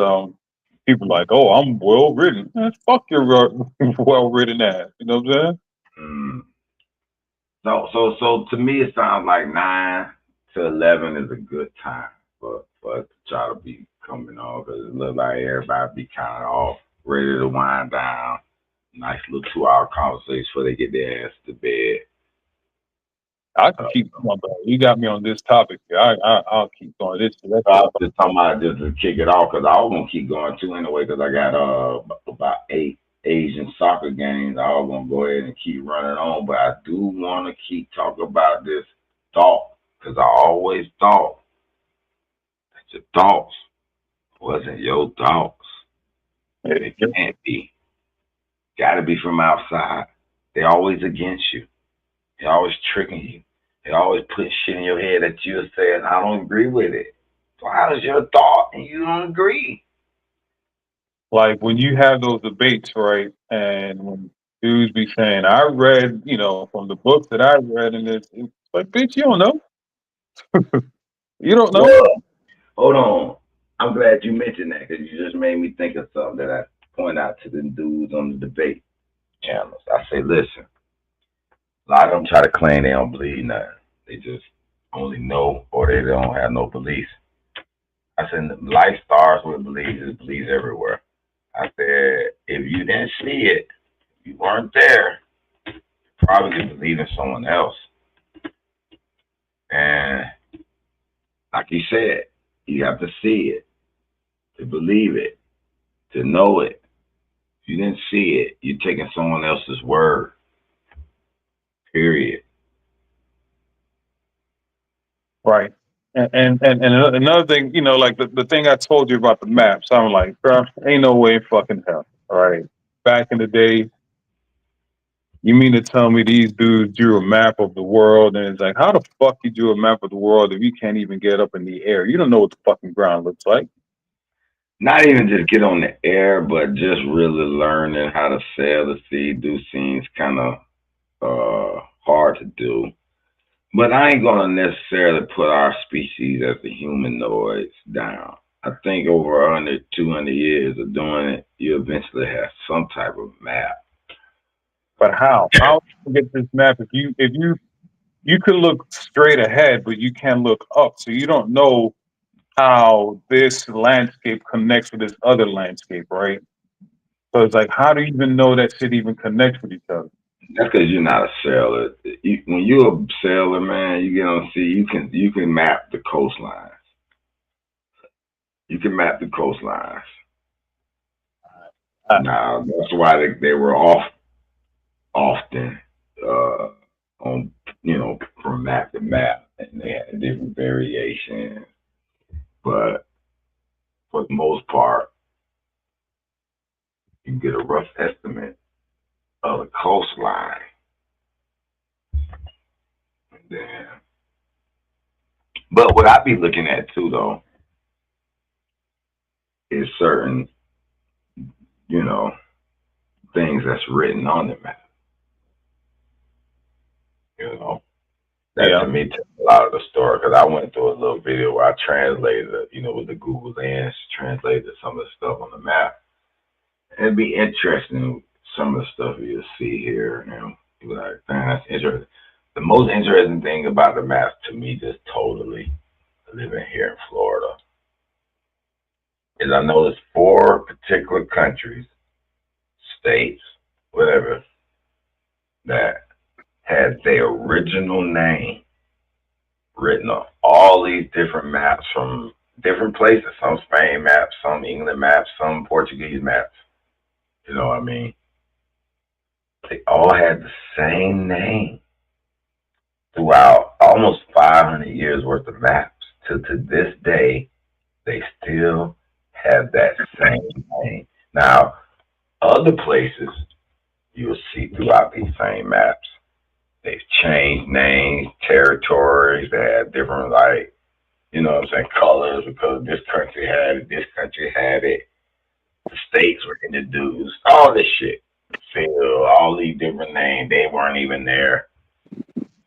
Speaker 5: people like, oh, I'm well written. Fuck your well written ass. You know what I'm saying?
Speaker 1: Mm. So to me, it sounds like 9 to 11 is a good time for us to try to be coming on, because it looks like everybody be kind of off, ready to wind down. Nice little 2-hour conversation before they get their ass to bed.
Speaker 5: I can keep going, bro. You got me on this topic. I'll keep going. This.
Speaker 1: I was just talking about just to kick it off, because I was gonna keep going too anyway, because I got about 8 Asian soccer games. I was gonna go ahead and keep running on, but I do want to keep talking about this thought, because I always thought that your thoughts wasn't your thoughts. It can't be. Got to be from outside. They're always against you. They're always tricking you. They always put shit in your head that you're saying, I don't agree with it. So how is your thought and you don't agree?
Speaker 5: Like when you have those debates, right? And when dudes be saying, I read, from the books that I read, and it's like, bitch, you don't know. You don't know.
Speaker 1: Well, hold on. I'm glad you mentioned that, because you just made me think of something that I point out to the dudes on the debate channels. I say, listen, a lot of them try to claim they don't believe nothing. They just only know, or they don't have no beliefs. I said, life starts with beliefs. There's beliefs everywhere. I said, if you didn't see it, you weren't there, you probably didn't believe in someone else. And like you said, you have to see it to believe it, to know it. If you didn't see it, you're taking someone else's word. Period.
Speaker 5: Right. And another thing, like the thing I told you about the maps, I'm like, bro, ain't no way in fucking hell. All right. Back in the day, You mean to tell me these dudes drew a map of the world and it's like, how the fuck you drew a map of the world if you can't even get up in the air? You don't know what the fucking ground looks like.
Speaker 1: Not even just get on the air, but just really learning how to sail the sea, do seems kind of hard to do. But I ain't gonna necessarily put our species as the humanoids down. I think over 100, 200 years of doing it, you eventually have some type of map.
Speaker 5: But how? How do you get this map if you could look straight ahead, but you can't look up, so you don't know how this landscape connects with this other landscape, right? So it's like, how do you even know that shit even connects with each other?
Speaker 1: That's because you're not a sailor. When you're a sailor, man, you get on sea. You can map the coastlines. You can map the coastlines. Now that's why they were often on from map to map, and they had different variations. But for the most part, you can get a rough estimate of the coastline. And then, but what I be looking at too, though, is certain, things that's written on the map. That to me tells a lot of the story, because I went through a little video where I translated it, with the Google Lens, translated some of the stuff on the map. And it'd be interesting, some of the stuff you'll see here, and you'll be like, man, that's interesting. The most interesting thing about the maps to me, just totally living here in Florida, is I know there's 4 particular countries, states, whatever, that had their original name written on all these different maps from different places. Some Spain maps, some England maps, some Portuguese maps. You know what I mean? They all had the same name throughout almost 500 years worth of maps. To this day, they still have that same name. Now, other places you'll see throughout these same maps, they've changed names, territories. They have different, colors, because this country had it, this country had it. The states were introduced, all this shit. Phil, all these different names, they weren't even there.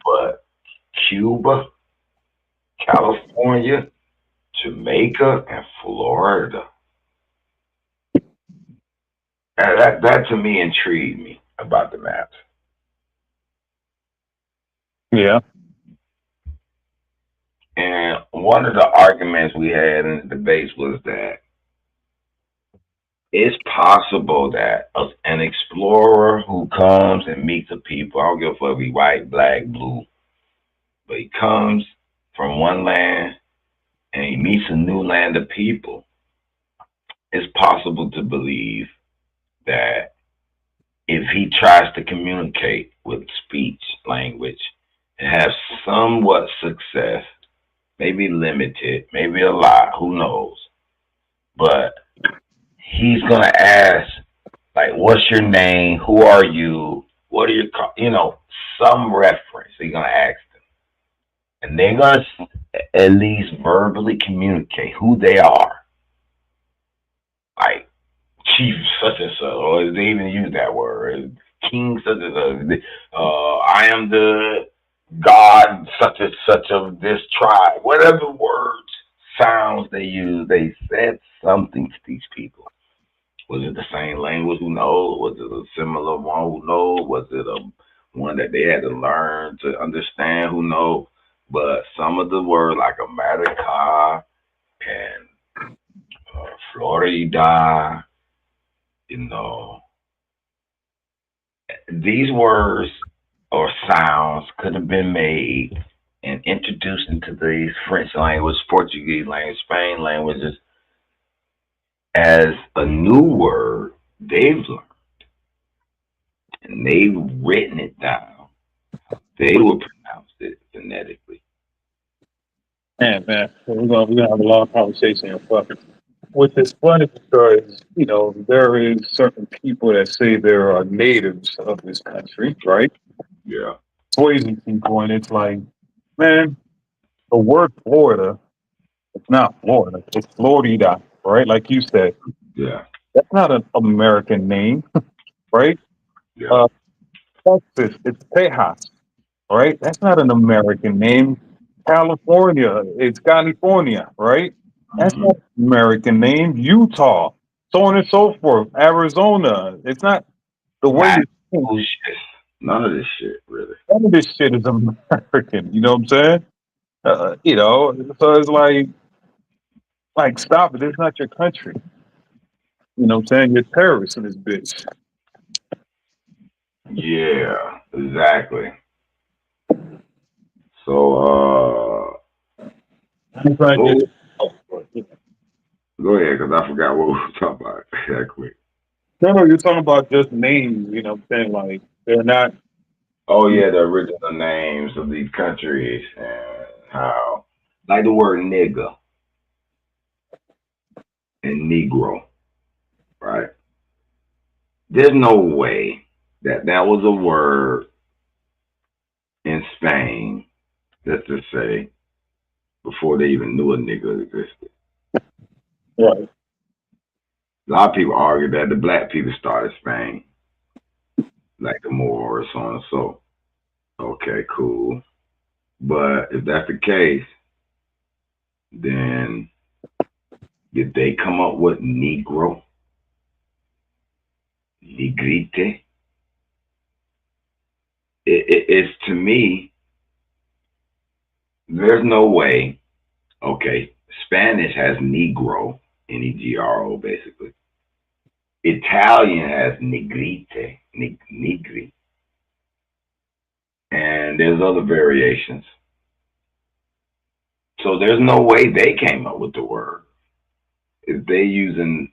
Speaker 1: But Cuba, California, Jamaica, and Florida. That to me intrigued me about the maps.
Speaker 5: Yeah.
Speaker 1: And one of the arguments we had in the debates was that it's possible that an explorer who comes and meets a people, I don't give a fuck if he white, black, blue, but he comes from one land and he meets a new land of people, it's possible to believe that if he tries to communicate with speech, language, and have somewhat success, maybe limited, maybe a lot, who knows, but he's going to ask, what's your name? Who are you? What are your, some reference he's going to ask them. And they're going to at least verbally communicate who they are. Like, chief such and such, or they even use that word, king such and such. I am the god such and such of this tribe. Whatever words, sounds they use, they said something to these people. Was it the same language? Who knows? Was it a similar one? Who knows? Was it one that they had to learn to understand? Who knows? But some of the words, like America and Florida, these words or sounds could have been made and introduced into these French language, Portuguese language, Spain languages as a new word they've learned. And they've written it down. They will pronounce it phonetically.
Speaker 5: Man, we're gonna have a long conversation here. Fuck it. which is funny because there is certain people that say there are natives of this country, right?
Speaker 1: Yeah.
Speaker 5: Persuading people, and it's like, man, the word Florida, it's not Florida, it's Florida, right? Like you said,
Speaker 1: Yeah.
Speaker 5: that's not an American name, right?
Speaker 1: Yeah.
Speaker 5: Uh, Texas, it's Tejas, right? That's not an American name. California, it's California, right? That's
Speaker 1: Hmm.
Speaker 5: not an American name. Utah, so on and so forth. Arizona, it's not the way you think.
Speaker 1: Bullshit. None of this shit, really.
Speaker 5: None of this shit is American. You know what I'm saying? So it's like, stop it. It's not your country. You know what I'm saying? You're terrorists in this bitch.
Speaker 1: Yeah, exactly. So,
Speaker 5: I'm trying to
Speaker 1: well,
Speaker 5: get
Speaker 1: go ahead, because I forgot what we were talking about that quick.
Speaker 5: no, you're talking about just names. You know what I'm saying? Like, they're not.
Speaker 1: Oh, yeah, the original names of these countries and how, like the word nigga and negro, right? There's no way that that was a word in Spain, let's just say, before they even knew a nigga existed.
Speaker 5: Right.
Speaker 1: A lot of people argue that the black people started Spain, like the Moors, so on and so. Okay, cool. But if that's the case, then did they come up with Negro, Negrite? It's to me, there's no way. Okay, Spanish has Negro, Negro, basically. Italian has Negrite, Negri, and there's other variations. So there's no way they came up with the word. If they using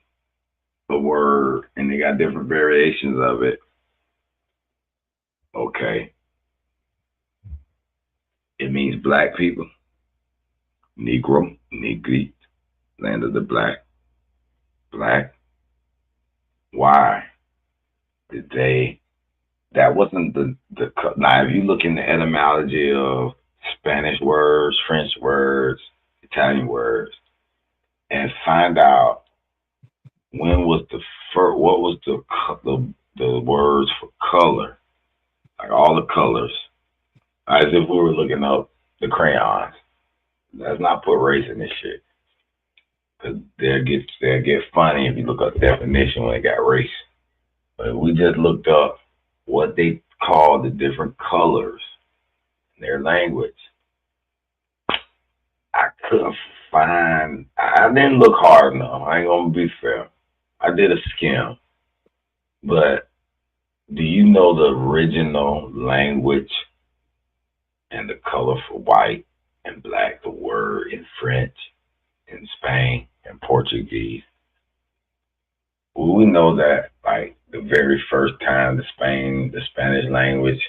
Speaker 1: a word and they got different variations of it, okay, it means black people, Negro, Negrite, land of the black, black. Why did they? That wasn't the. Now, if you look in the etymology of Spanish words, French words, Italian words, and find out when was the first, what was the words for color, like all the colors, as if we were looking up the crayons. Let's not put race in this shit, because they'll get funny if you look up the definition when they got race. But we just looked up what they call the different colors in their language. I couldn't find. I didn't look hard enough. I ain't gonna be fair. I did a skim, but do you know the original language and the color for white and black? The word in French, in Spain, and Portuguese. Well, we know that like the very first time the Spanish language,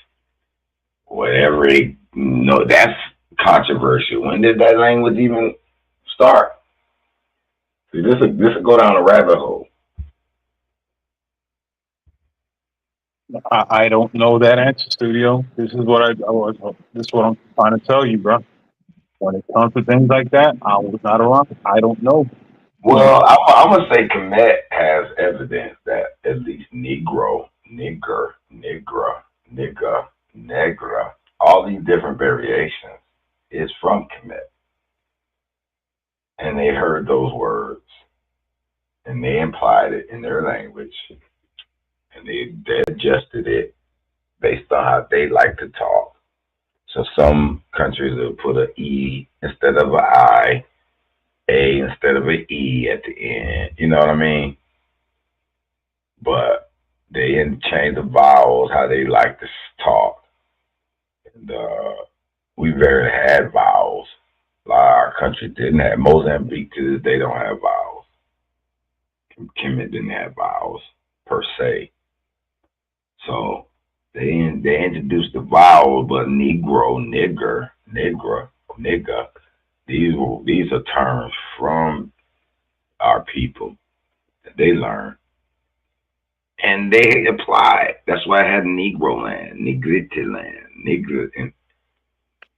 Speaker 1: whatever it, no, that's controversial. When did that language even start? See, this will go down a rabbit hole.
Speaker 5: I don't know that answer, studio. This is what this is what I'm trying to tell you, bro. When it comes to things like that, I was not around. I don't know.
Speaker 1: Well, I'm gonna say Komet has evidence that at least Negro, nigger, nigra, nigga, negra, all these different variations is from Kemet. And they heard those words and they implied it in their language and they adjusted it based on how they like to talk. So some countries will put an E instead of an I, A instead of an E at the end. You know what I mean? But they interchange the vowels how they like to talk. And we barely had vowels. A lot of our country didn't have. Mozambique to this day don't have vowels. Kemet didn't have vowels per se. So they introduced the vowel, but Negro, nigger, nigra, nigga. These are terms from our people that they learn and they apply it. That's why I had Negro land, Negrita land, Negro,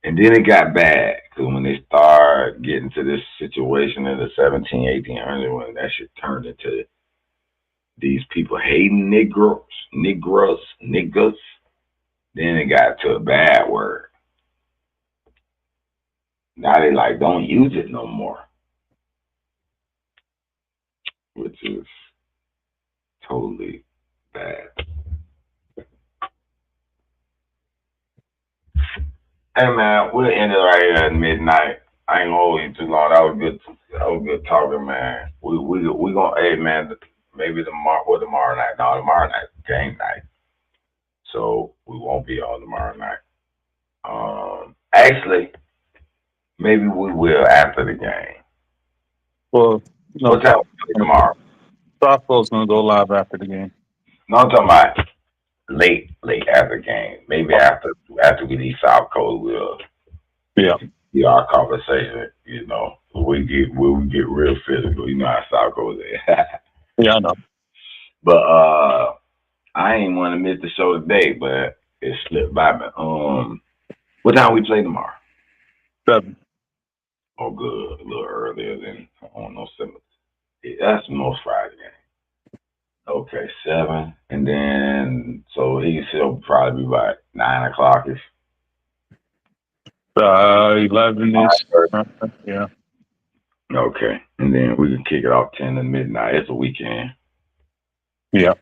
Speaker 1: and then it got bad because when they started getting to this situation in the 1800s, when that shit turned into these people hating Negroes, niggas, then it got to a bad word. Now they like, don't use it no more, which is totally bad. Hey man, we'll end it right here at midnight. I ain't gonna hold you too long. That was good. That was good talking, man. We gonna, hey man, maybe tomorrow night. No, tomorrow night game night. So we won't be on tomorrow night. Actually, maybe we will after the game.
Speaker 5: Well, no,
Speaker 1: What time we play tomorrow?
Speaker 5: Softball's gonna go live after the game.
Speaker 1: No, I'm talking about late after the game. Maybe after we leave South Coast, we'll see our conversation. You know, we get real physical. You know how South Coast is.
Speaker 5: Yeah, I know.
Speaker 1: But I ain't want to miss the show today, but it slipped by me. What time we play tomorrow?
Speaker 5: 7.
Speaker 1: Oh, good. A little earlier than I don't know 7. That's most Friday game. Okay, 7, and then so he'll probably be about 9 o'clock ish.
Speaker 5: 11-ish. Yeah.
Speaker 1: Okay, and then we can kick it off 10 to midnight. It's a weekend.
Speaker 5: Yeah.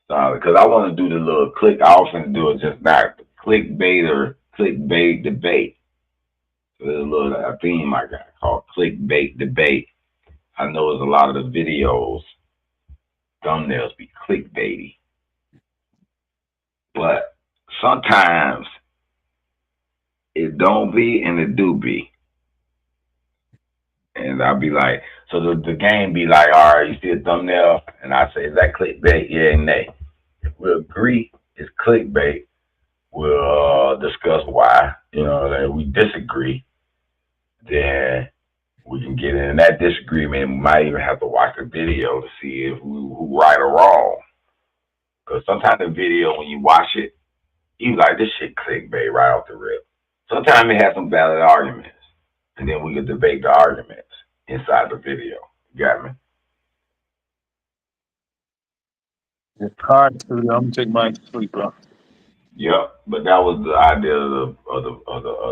Speaker 1: Solid, because I want to do the little click. I often do it just not clickbait or clickbait debate. So there's a little theme I got called clickbait debate. I know there's a lot of the videos, thumbnails be clickbaity, but sometimes it don't be and it do be. And I'll be like, so the game be like, all right, you see a thumbnail? And I say, is that clickbait? Yeah and nay. If we agree it's clickbait, we'll discuss why. You know, if we disagree, then we can get in that disagreement and we might even have to watch the video to see if who right or wrong. Because sometimes the video, when you watch it, you like, this shit clickbait right off the rip. Sometimes it has some valid arguments. And then we can debate the arguments inside the video. You got me?
Speaker 5: Yeah. All right, so I'm gonna take mine to sleep, bro.
Speaker 1: Yep, but that was the idea of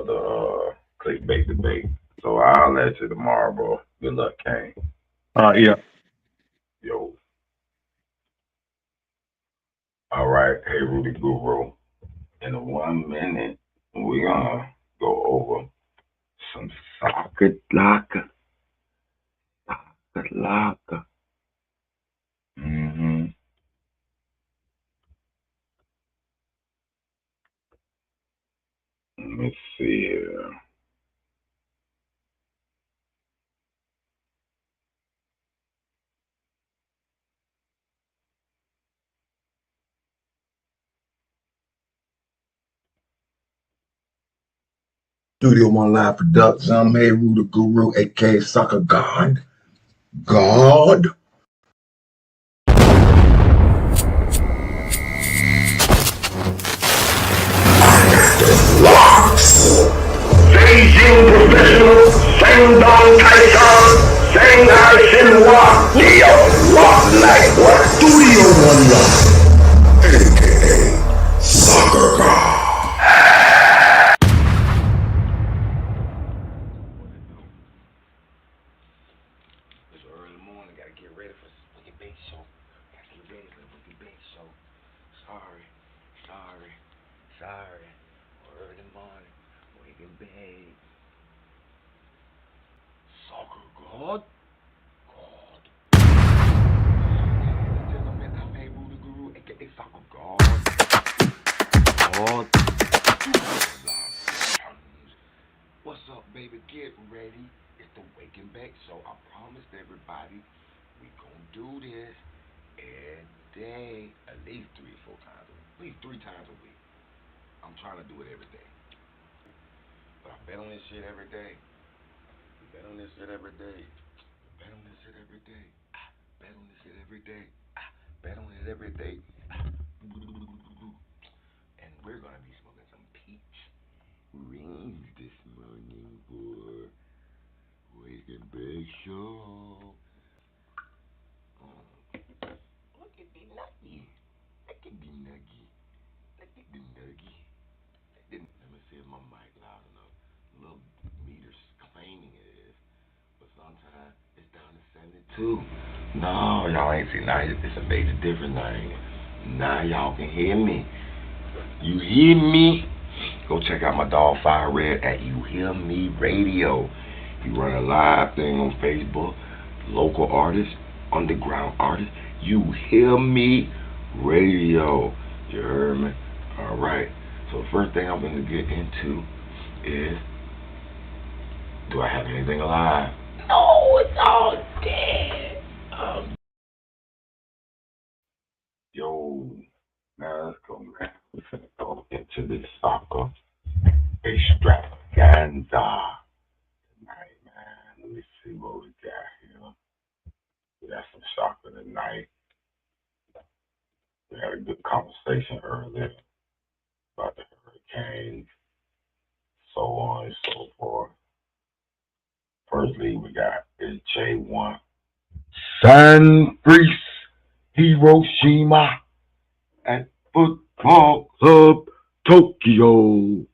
Speaker 1: the clickbait debate. So I'll let you tomorrow, bro. Good luck, Kane.
Speaker 5: Yeah.
Speaker 1: Yo. All right. Hey, Rudy Guru. In 1 minute, we're gonna go over some soccer locker. Mm-hmm. Let's see here.
Speaker 7: Studio One Live Productions. I'm Hey Rudy Guru, aka Soccer God. God.
Speaker 4: Beijing professional, same Don Tyson, same guy Shinwa, they all walk like what?
Speaker 7: Studio One Live, aka Soccer God.
Speaker 1: It's early morning. Gotta get ready for the debate show. Gotta get ready for the debate show. Sorry. Early morning. Waking big. Soccer God. Gentlemen, I'm a Rudy Guru, aka Soccer God. What's up, baby? Get ready. It's the Waking Back Show. I promised everybody we gonna do this every day, at least 3 times a week. I'm trying to do it every day. But I bet on this shit every day. Bet on this shit every day. Bet on this shit every day. Bet on it every day. And we're gonna be smoking some peach rings this morning, boy. Wake and bake show. Look at the nuggy. Look at the nuggy. Look at the nuggy. Let me see if my mic loud enough. Little meters claiming it is, but sometimes it's down to 72. No, y'all ain't see now. It's a major difference now. Now y'all can hear me. You hear me? Go check out my dog Fire Red at You Hear Me Radio. He run a live thing on Facebook. Local artists, underground artists. You Hear Me Radio. You heard me? All right. So the first thing I'm going to get into is, do I have anything alive? No, it's all dead. Yo, now let's go, man. We're finna go into this soccer extravaganza tonight, man. Let me see what we got here. We got some soccer tonight. We had a good conversation earlier about the Hurricanes, so on and so forth. First league we got is J1. San Fries Hiroshima at Football Club Tokyo.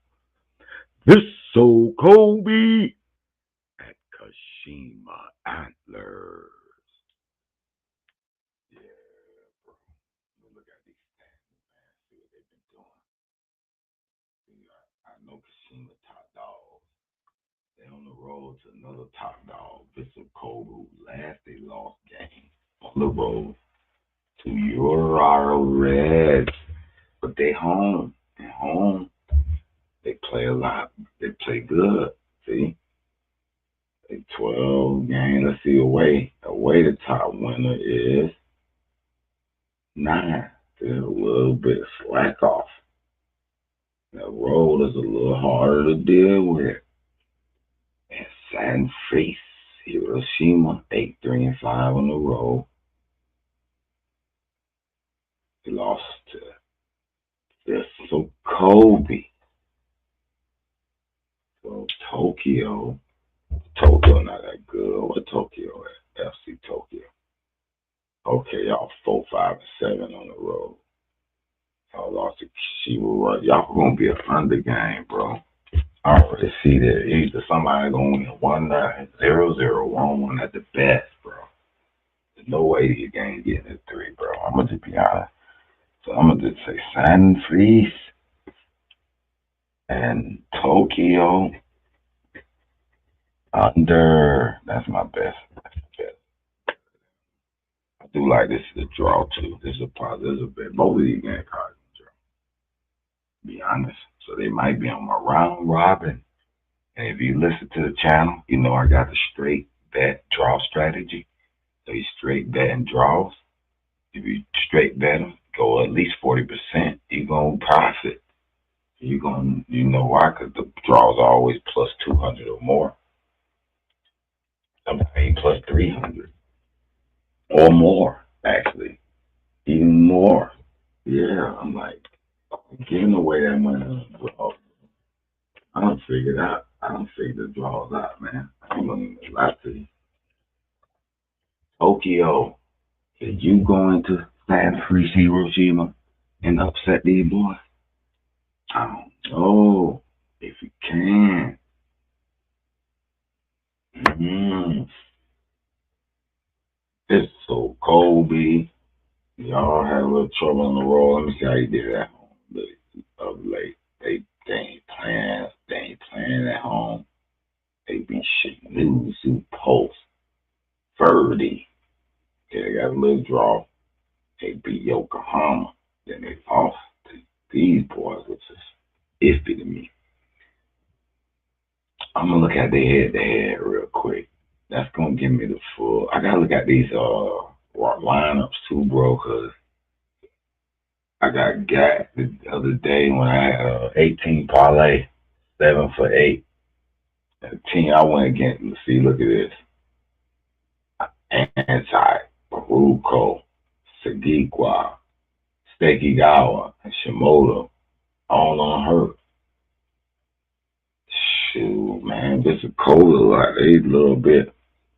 Speaker 1: Vissel Kobe at Kashima Antlers. Yeah, bro. Let me look at these stats, man. See what they've been doing. I know Kashima top dog. They on the road to another top dog, Vissel Kobe. Last they lost game on the road to Urawa Reds, but they home. At home, they play a lot. They play good. See, they 12 games. Let's see away. Away, the top winner is 9. There's a little bit of slack off. The road is a little harder to deal with. And San Fries Hiroshima 8-3-5 on the road. He lost to Vissel Kobe. So Tokyo not that good. What Tokyo at? FC Tokyo. Okay, y'all 4-5-7 on the road. Y'all lost to Kashima. Y'all gonna be an under game, bro. I already see that. Either somebody gonna win 1-0, 1-1 at the best, bro. There's no way your game getting a 3, bro. I'm gonna just be honest. So I'm gonna just say San Fries and Tokyo under. That's my best. I do like this is a draw too. This is a positive. This is a bet. Both of these games are a draw. Be honest. So they might be on my round robin. And if you listen to the channel, you know I got the straight bet draw strategy. So you straight bet and draws. If you straight bet them, go at least 40%, you're gonna profit. You know why? Because the draws are always plus 200 or more. Sometimes plus 300 or more, actually, even more. Yeah, I'm like giving away that money. I don't figure it out. I don't figure the draws out, man. I ain't gonna even lie to you. Tokyo, is you going to San Fries Hiroshima and upset these boys? I don't know if you can. It's so Kobe. Y'all had a little trouble on the road. Let me see how you did at home. Of late, they ain't playing at home. They be shooting news who post 30. Yeah, they got a little draw. They beat Yokohama. Then they lost to these boys, which is iffy to me. I'm gonna look at their head real quick. That's gonna give me the full. I gotta look at these lineups too, bro, cause I got the other day when I had 18 parlay, 7 for 8. And the team I went against. See, look at this. I Anti, Baruko, Sagiqua, Stekigawa, and Shimoda all on her. Shoot, man, this is cold. Like they a little bit,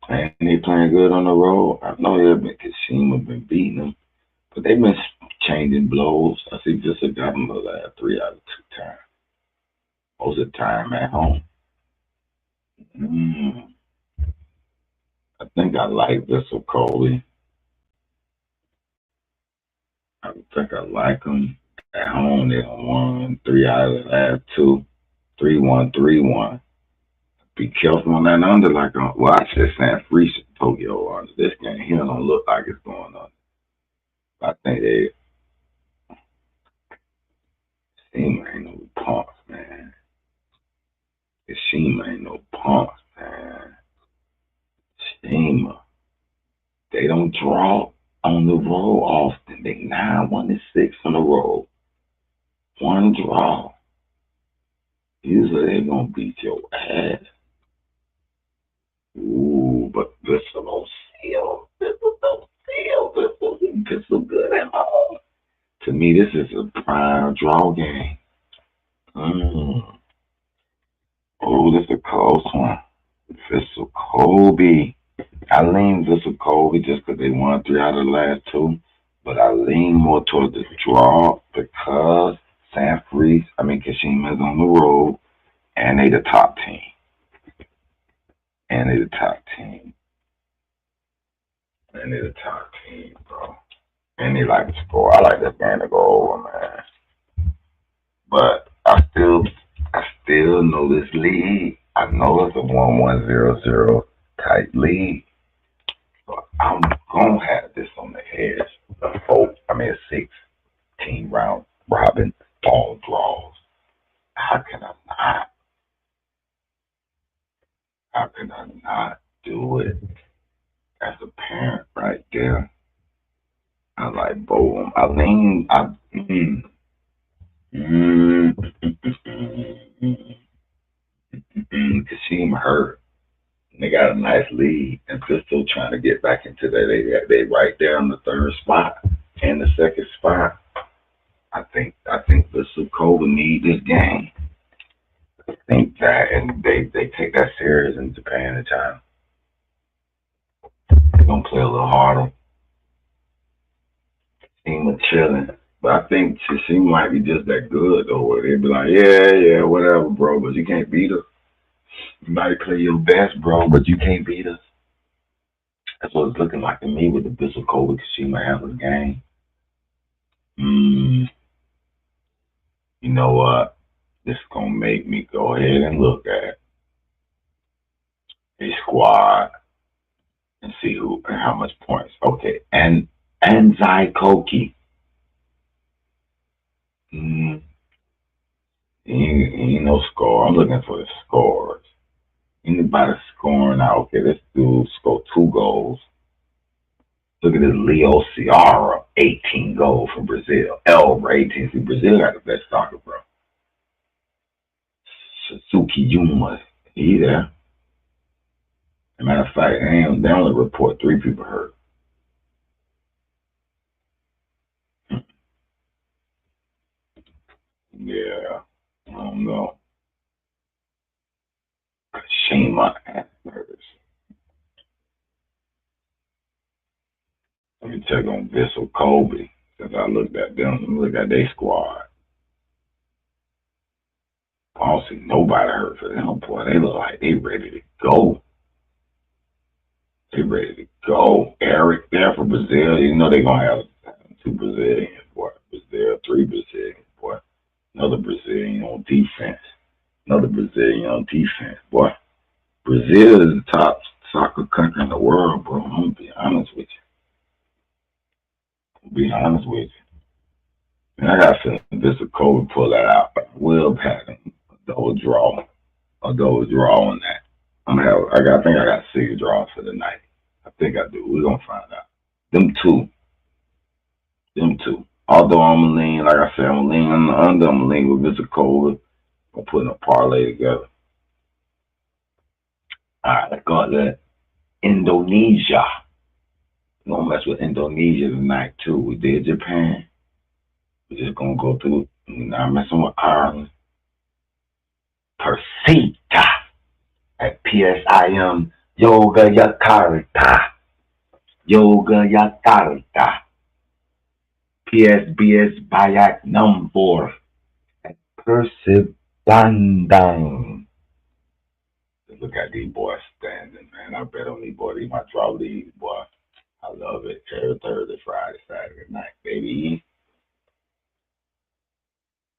Speaker 1: and they playing good on the road. I know they've been Kashima been beating them, but they've been changing blows. I see just got them the last 3 out of 2 times. Most of the time at home. I think I like Vissel Coley. I think I like them at home. They done won 3 out of the last 2. 3-1, 3-1. Be careful on that under. Like, well, I said San Francisco, Tokyo under this game. He don't look like it's going on. I think they Shima ain't no punks, man. Shima ain't no punks, man. Shima. They don't draw on the road often. They 9-1-6 on the road. 1 draw. Usually they're gonna beat your ass. Ooh, but Vissel don't seal. Vissel don't seal. Vissel good at home. To me, this is a prime draw game. Oh, this is a close one. Vissel Kobe. I lean Vissel Kobe just because they won 3 out of the last 2. But I lean more toward the draw because Kashima's on the road and they the top team. And they the top team, bro. And they like to score. I like this game to go over, man. But I still know this league. I know it's a 1-1-0-0 type league. So I'm gonna have this on the head. A 6-team round robin ball draws. How can I not do it? As a parent right there. I like both of them. Kashima hurt. They got a nice lead, and Pistol trying to get back into that. They right there on the 3rd spot and the 2nd spot. I think Vissel Kobe need this game. I think that, and they take that serious in Japan and China. They're gonna play a little harder. Kashima chilling, but I think Kashima might be just that good though. Where they'd be like, yeah, whatever, bro, but you can't beat us. You might play your best, bro, but you can't beat us. That's what it's looking like to me with the Vissel Kobe Kashima Hammer's game. You know what? This is gonna make me go ahead and look at a squad and see who and how much points. Okay, and Koki. He ain't no score. I'm looking for the scores. Anybody scoring out? Okay, this dude scored 2 goals. Look at this Leo Ciara, 18 goals from Brazil. Over 18. See, Brazil got the best soccer, bro. Suzuki Yuma, he there. As a matter of fact, they only report 3 people hurt. Yeah, I don't know. Kashima Asperger's. Let me check on Vissel Kobe since I looked at them. Look at their squad. I don't see nobody hurt for them. Boy, they look like they ready to go. Eric there for Brazil. You know they're going to have 2 Brazilians, boy. Brazil, 3 Brazilians, boy. Another Brazilian on defense. Boy. Brazil is the top soccer country in the world, bro. I'm going to be honest with you. And I got to Vissel Kobe pull that out. But I will have a double draw on that. I think I got 6 draws for the night. I think I do. We're going to find out. Them two. Although I'm going to lean, like I said, I'm going to lean on the under. I'm going to lean with Vissel Kobe. I'm putting a parlay together. All right, let's go to Indonesia. We're gonna mess with Indonesia tonight too. We did Japan. We're just gonna go through. We're not messing with Ireland. Persita at PSIM Yoga Yakarta. Yoga Yakarta. PSBS Bayak number at Persibandang. Look at these boys standing, man. I bet on these boys. These my draw leagues, boy. I love it. Every Thursday, Friday, Saturday night, baby.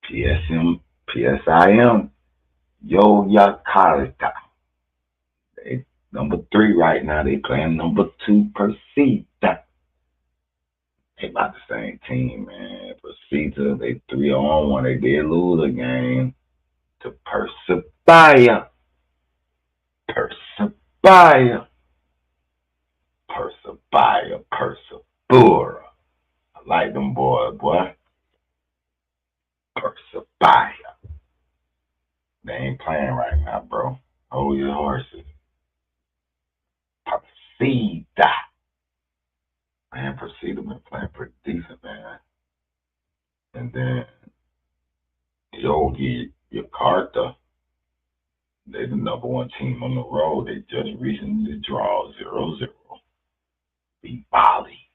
Speaker 1: PSIM, Yo Yakarta. They number 3 right now. They playing number 2, Persita. They about the same team, man. Persita, they 3-on-1. They did lose a game to Persibaya. Persibaya. Persibura. I like them boys, boy. Persibaya. They ain't playing right now, bro. Hold your horses. Persita. Man, Persita been playing pretty decent, man. And then Yogi Yakarta. They the number 1 team on the road. They just recently draw 0-0. Beat Bali.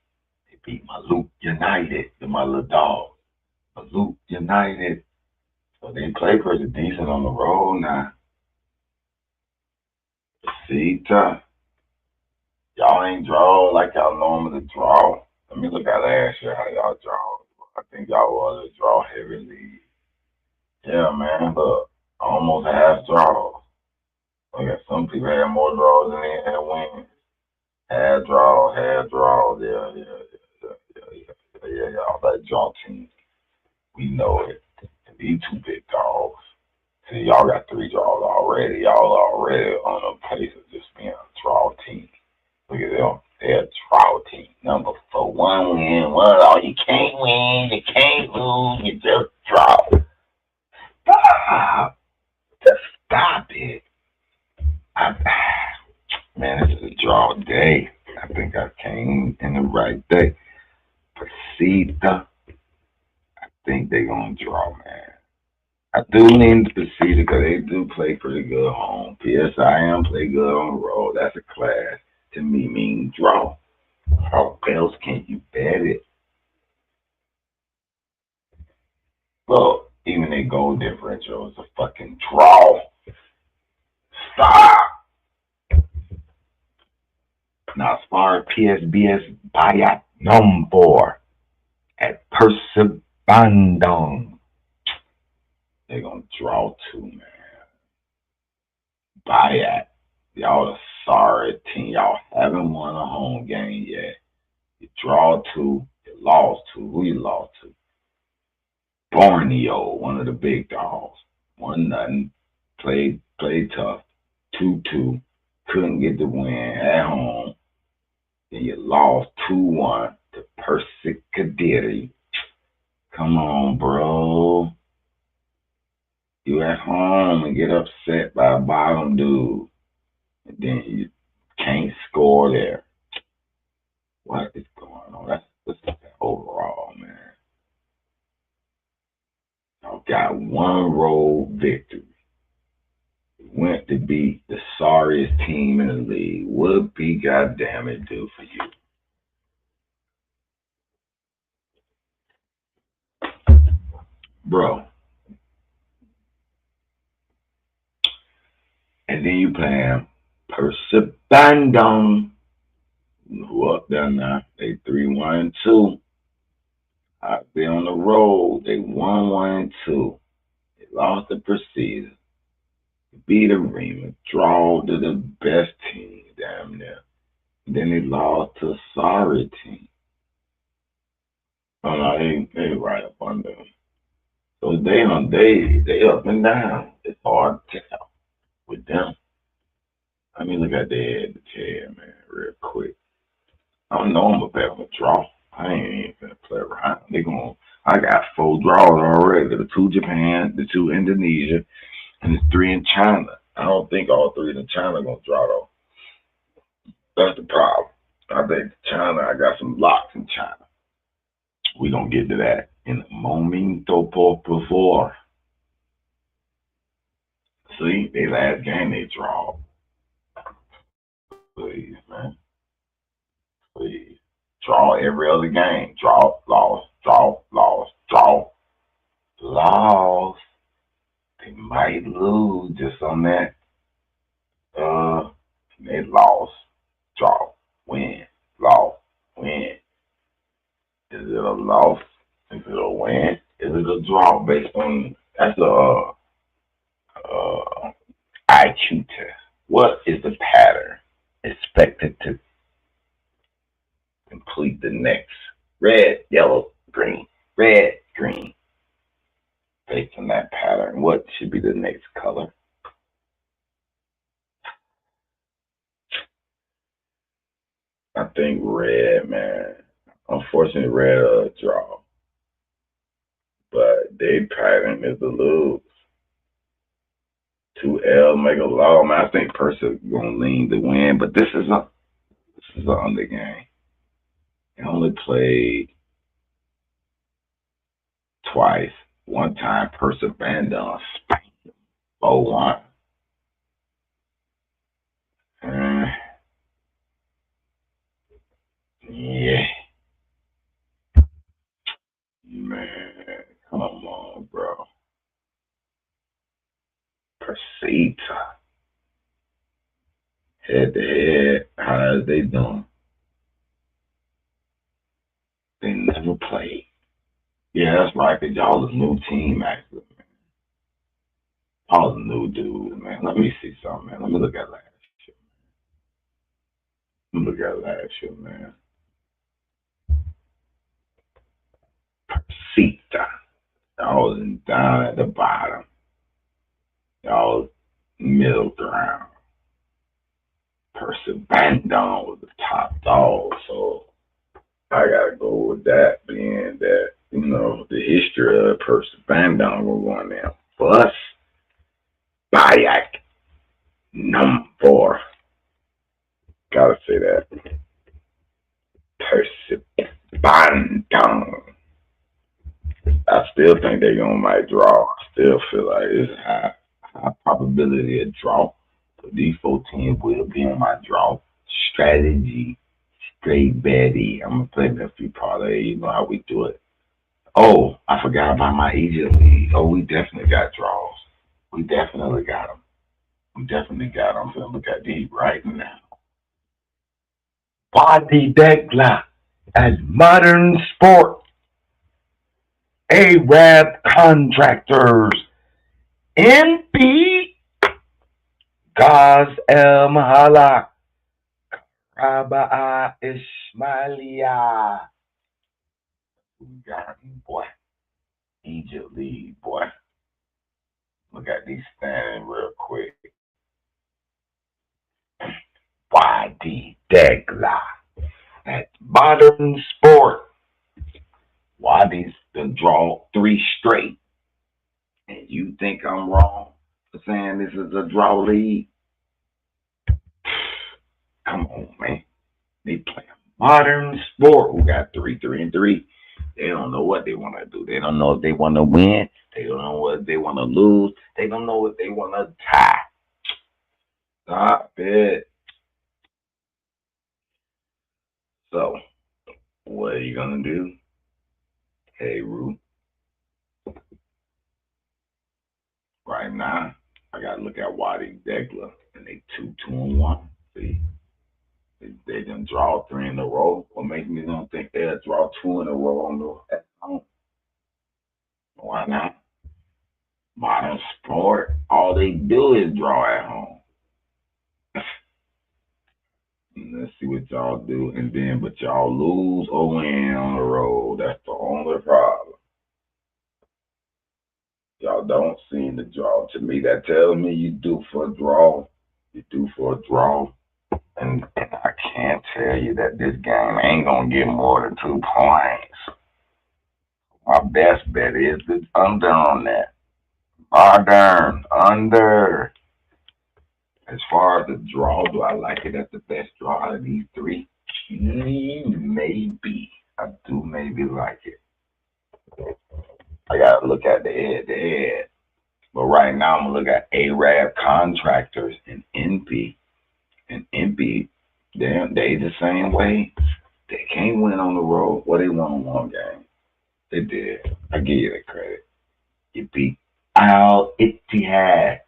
Speaker 1: They beat Maluk United, my little dog. Maluk United. So they play pretty decent on the road now. See, y'all ain't draw like y'all normally draw. Let me look at last year how y'all draw. I think y'all was a draw heavily. Yeah, man, look, almost half draws. Okay, some people had more draws than they had wins. Half draw. Yeah. Y'all that draw team. We know it. These 2 big dogs. See, y'all got 3 draws already. Y'all already on a pace of just being a draw team. Look at them. They're a draw team. Number 4, 1 win, 1 loss. You can't win. You can't lose. You just draw. Stop. Just stop it. Man, this is a draw day. I think I came in the right day. Persita. I think they're going to draw, man. I do need to Persita because they do play pretty good home. PSIM play good on the road. That's a class. To me, means draw. How else can you bet it? Well, even their goal differential is a fucking draw. Stop. Now, as far as PSBS Bayat number at Persibandang, they're going to draw 2, man. Bayat, y'all the sorry team. Y'all haven't won a home game yet. You draw 2, you lost 2. Who you lost to? Borneo, one of the big dogs. 1-0. Played tough. 2-2. Couldn't get the win at home. Then you lost 2-1 to Persikadiri. Come on, bro. You at home and get upset by a bottom dude. And then you can't score there. What is going on? That's overall, man. Y'all got 1 road victory. Went to beat the sorriest team in the league. What be goddamn it do for you? Bro. And then you play him Persibandang, who up there now. They 3-1-2. They on the road. They 1-1-2. They lost to Persida. Beat Arima. Draw to the best team damn near. And then they lost to a sorry team. Oh no, they right up under them. So they up and down. It's hard to tell with them. Let me look at their head to tail, man, real quick. I don't know I'm about to draw. I ain't even gonna play around. I got 4 draws already. The 2 Japan, the 2 Indonesia, and the 3 in China. I don't think all 3 in China gonna draw though. That's the problem. I think China, I got some locks in China. We're going to get to that in a momento por favor. See, they last game they draw. Please, man. Please. Draw every other game. Draw, loss, draw, loss, draw, loss. They might lose just on that. They lost, draw, win, loss, win. Is it a loss? Is it a win? Is it a draw based on that's a IQ test? What is the pattern expected to complete the next red, yellow, green, red, green? Based on that pattern, what should be the next color? I think red, man. Unfortunately, red a draw. But their pattern is to lose. 2L make a law, man. I think Persa gonna lean to win, but this is an under game. They only played twice. One time Persa Bandon spanked him 4-1. Yeah. Man, come on, bro. Persita. Head to head, how is they doing? They never played. Yeah, that's right, because y'all a new team, actually, man. Y'all a new dude, man. Let me see something, man. Let me look at last year. Let me look at last year, man. Persita. Y'all was down at the bottom. Y'all was middle ground. Persa Bandon was the top dog, so I gotta go with that, being that, you know, the history of Persa Bandon will go on there. Bus Bayak number 4. Gotta say that. Persa Bandon. I still think they're gonna might draw. I still feel like it's high probability of draw. So these 4 teams will be on my draw strategy. Straight Betty. I'm gonna play a few parlays. You know how we do it. Oh, I forgot about my Egypt league. Oh, we definitely got draws. We definitely got them. I'm gonna look at these right now. Wadi Degla as Modern Sport. Arab Contractors. NP Gaz El Mahala. Raba'a Ismailia. We got him, boy. Egypt lead, boy. Look at these standing real quick. Wadi Degla. That's Modern Sport. Wadi's done draw 3 straight. And you think I'm wrong for saying this is a draw league? Come on, man. They play Modern Sport who got 3-3-3. They don't know what they want to do. They don't know if they want to win. They don't know what they want to lose. They don't know if they want to tie. Stop it. So, what are you going to do? Hey, Roo. Right now, I got to look at Wadi Degla, and they 2-2-1. See? They done draw 3 in a row. What makes me don't think they'll draw 2 in a row on the at home? Why not? Modern Sport, all they do is draw at home. Let's see what y'all do, and then but y'all lose or win on the road. That's the only problem. Y'all don't seem to draw. To me, that tells me you do for a draw. You do for a draw. And I can't tell you that this game ain't gonna get more than 2 points. My best bet is the under on that. Modern under. As far as the draw, do I like it as the best draw out of these 3? Maybe. I do maybe like it. I gotta look at the head. But right now I'm gonna look at Arab contractors and NP. And NP, they the same way. They can't win on the road. Well, they won one game. They did. I give you the credit. You beat Al Ittihad,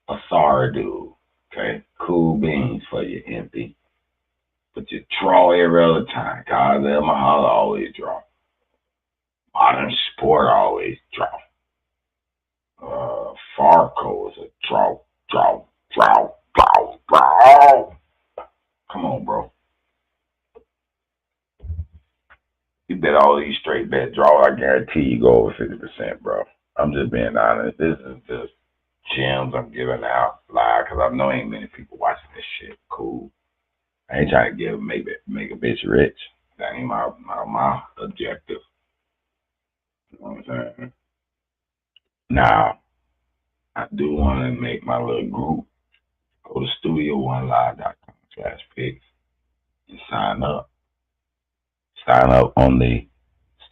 Speaker 1: a sorry dude. Okay, cool beans for you, NP. But you draw every other time. God, Mahala always draw. Modern Sport always draw. Farco is a draw. Come on, bro. You bet all these straight bet draws, I guarantee you go over 50%, bro. I'm just being honest. This is just gems I'm giving out live because I know ain't many people watching this shit. Cool. I ain't trying to make a bitch rich. That ain't my objective. You know what I'm saying? Now, I do want to make my little group. Go to studio1live.com/picks and sign up. Sign up on the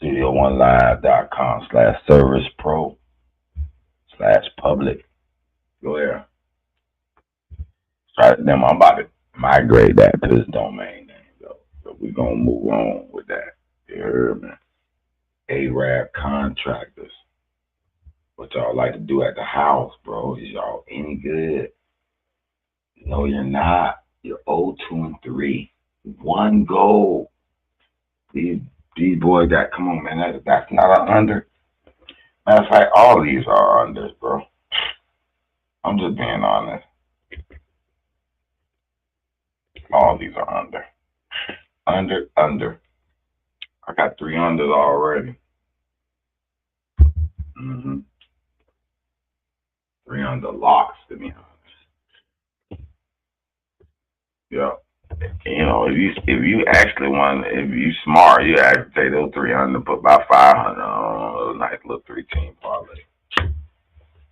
Speaker 1: studio1live.com/servicepro/public. Go there. Start them. I'm about to migrate that to this domain name, though. So we're going to move on with that. You heard me? Arab contractors. What y'all like to do at the house, bro? Is y'all any good? No, you're not. You're 0-2-3. One goal. These boys got, come on, man. That's not an under. Matter of fact, all these are unders, bro. I'm just being honest. All these are under. Under. I got 3 unders already. 3 under locks, to be honest. Yeah. You know, if you actually want, if you smart, you actually take those 300, put about 500 on a nice little 3-team parlay.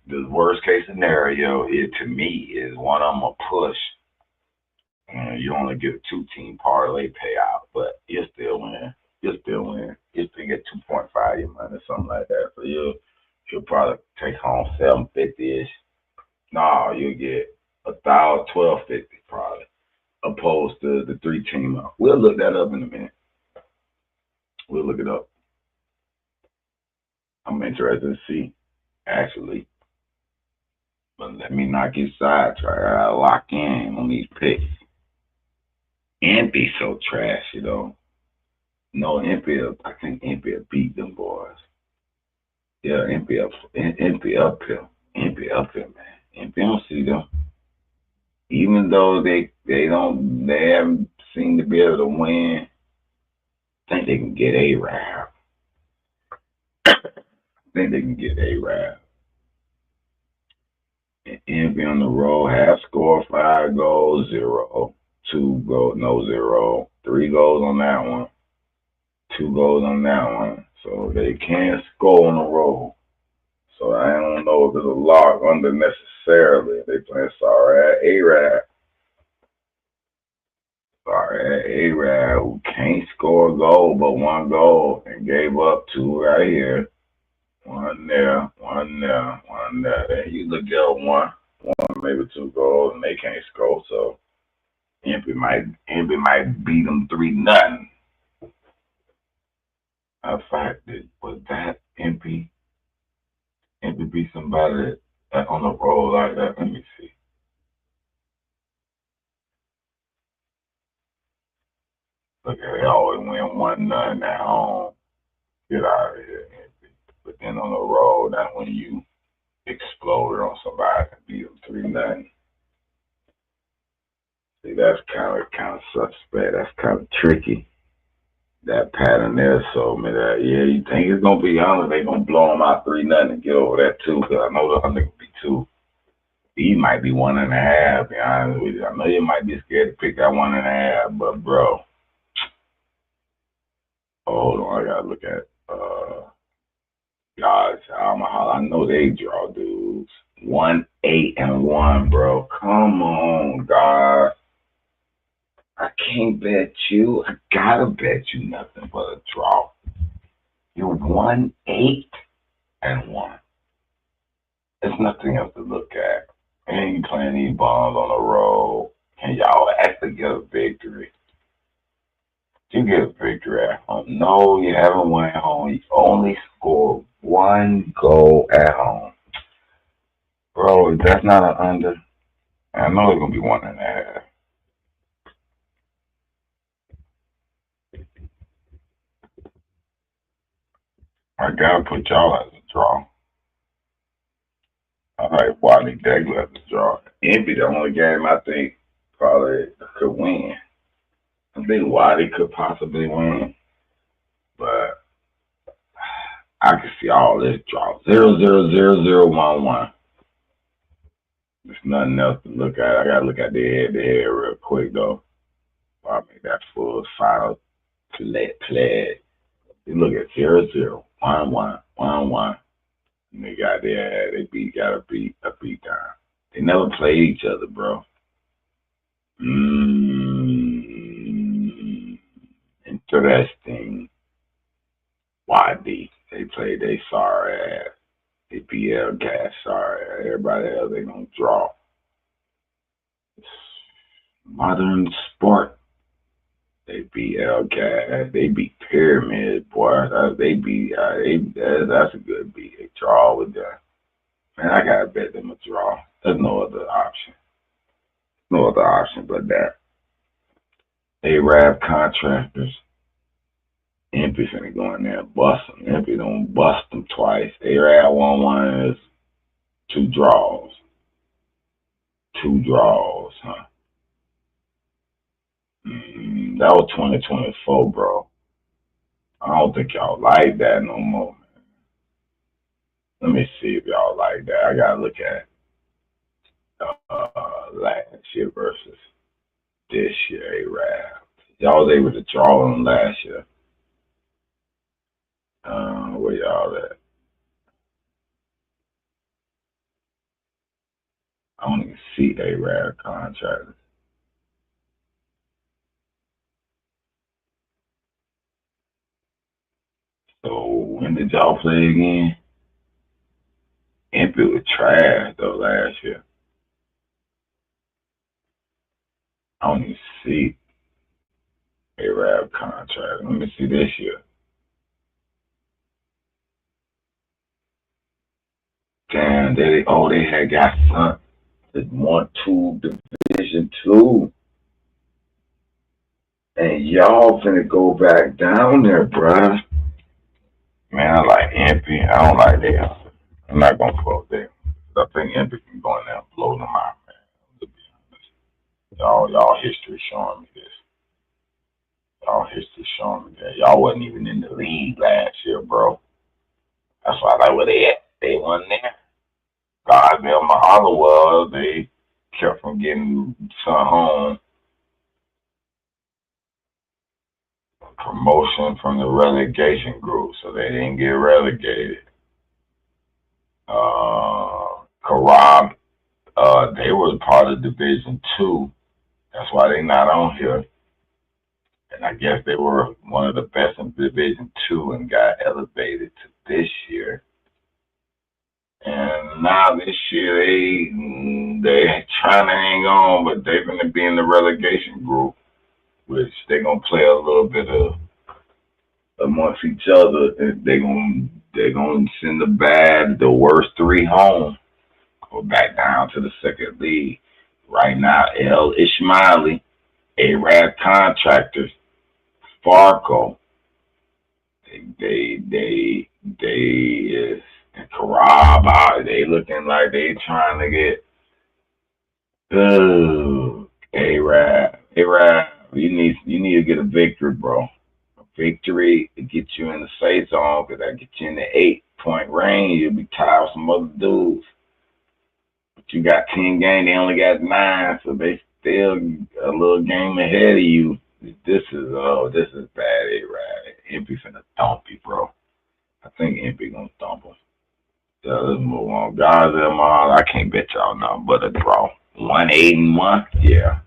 Speaker 1: The worst case scenario is, to me, is one of them a push. And you only get a 2-team parlay payout, but you still win. You still get 2.5 your money, something like that. So you'll probably take home 750-ish. No, you'll get 1250 probably, opposed to the 3-team. We'll look that up in a minute. We'll look it up. I'm interested to see, actually. But let me not get sidetracked. I gotta lock in on these picks. And be so trash, you know. No, I think NPL beat them boys. Yeah, NPL uphill. NPL uphill, man. NPL don't see them. Even though they haven't seemed to be able to win, I think they can get Arab. NP on the road, half score, 5 goals, 0. 2 goals, no 0. 3 goals on that one. 2 goals on that one. So they can't score on the road. So I don't know if it's a lock under necessarily. They playing sorry at Arab. Arab, who can't score a goal but 1 goal and gave up 2 right here. 1 there, 1 there, 1 there. Then you look at one, maybe 2 goals, and they can't score. So MP might beat them 3-0. In fact, was that MP? MP beat somebody on the road like that. Let me see. Look at it, they always win 1-0 at home. Get out of here, MP. But then on the road, that's when you explode on somebody and beat them 3-0. See, that's kind of suspect. That's kind of tricky. That pattern there, so man, yeah, you think it's gonna be under? They gonna blow them out 3-0 and get over that too? Because I know the under could be 2. He might be 1.5. To be honest with you, I know you might be scared to pick that 1.5, but bro, hold on, I gotta look at guys. I know they draw dudes 1-8-1, bro. Come on, guys. I can't bet you. I gotta bet you nothing but a draw. You're 1-8-1. There's nothing else to look at. And you playing these bombs on the road. Can y'all actually get a victory? You get a victory at home. No, you haven't won at home. You only scored 1 goal at home. Bro, that's not an under. I know it's going to be 1.5. I got to put y'all as a draw. All right, Wadley Degler as a draw. Envy, the only game I think probably could win. I think Wadley could possibly win. But I can see all this draw. 0-0-0-0-1-1. There's nothing else to look at. I gotta look at the head real quick though. I'll make that full final play. You look at 0-0, 1-1, 1-1. And they got there, they got a beat down. They never played each other, bro. Interesting. YD. They played they sorry ass. They BL gas sorry. Everybody else they gonna draw. Modern sport. They BL gas. They beat Pyramid, boy. That's a good beat. They draw with that. Man, I gotta bet them a draw. There's no other option. No other option but that. Arab contractors. MP finna go in there and bust them. MP don't bust them twice. Arab 1-1 is 2 draws. 2 draws, huh? That was 2024, bro. I don't think y'all like that no more, man. Let me see if y'all like that. I gotta look at last year versus this year, Arab. Y'all was able to draw them last year. Where y'all at? I don't even see Arab contractors. So when did y'all play again? MP was trash though last year. I don't even see Arab contract. Let me see this year. Damn, they had got sunk to 1-2 Division 2. And y'all finna go back down there, bruh. Man, I like MP. I don't like them. I'm not gonna quote them. I think MP can go in there and blow them out, man. To be honest. Y'all history showing me this. Y'all history showing me that. Y'all wasn't even in the league last year, bro. That's why I like where they at. They wasn't there. Goddamn, my other world, they kept from getting sent home. Promotion from the relegation group, so they didn't get relegated. Karab, they were part of Division 2. That's why they not on here. And I guess they were one of the best in Division 2 and got elevated to this year. And now this year they trying to hang on, but they're going to be in the relegation group, which they're going to play a little bit of amongst each other. They're going to send the worst 3 home, go back down to the second league. Right now, El Ismaili, Arab Contractors, Farco, they and Karab, they looking like they trying to get Arab. You need to get a victory, bro. A victory to get you in the safe zone, because that get you in the 8-point range. You'll be tired of some other dudes. But you got 10 games, they only got 9, so they still a little game ahead of you. This is bad, Arab. MP finna dump you, bro. I think MP gonna dump him. So let's move on. Guys, I can't bet y'all nothing but a draw. 1-8-1, yeah.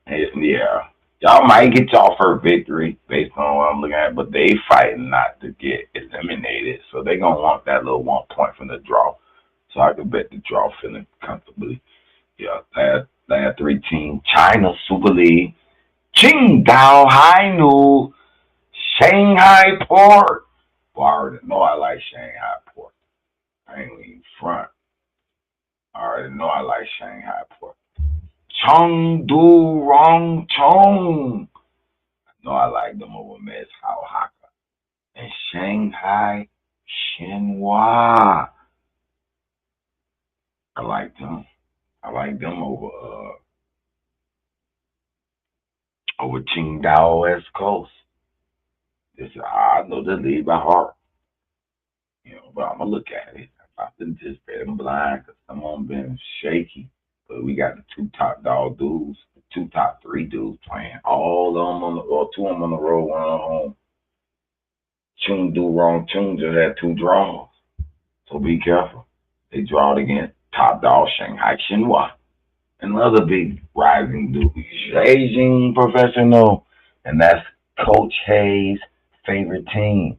Speaker 1: Yeah. Y'all might get y'all first victory based on what I'm looking at, but they fighting not to get eliminated. So they gonna want that little 1 point from the draw. So I could bet the draw feeling comfortably. Yeah, last 3 teams. China Super League. Qingdao Hainu. Shanghai Port. Well, I already know I like Shanghai Port. I ain't even front. I already know I like Shanghai Port. Chengdu Rongchong. No, I like them over Mez Hao Haka. And Shanghai Shenhua. I like them. I like them over Qingdao West Coast. I know the lead by heart. You know, but I'm gonna look at it. I didn't just bet them blind because some of them been shaky. But we got the 2 top dog dudes, the 2 top 3 dudes playing. All of them or 2 of them on the road, 1 on home. Chengdu Rongchong just had 2 draws. So be careful. They drawed against top dog Shanghai Shenhua. Another big rising dude, Beijing Professional. And that's Coach Hayes' favorite team.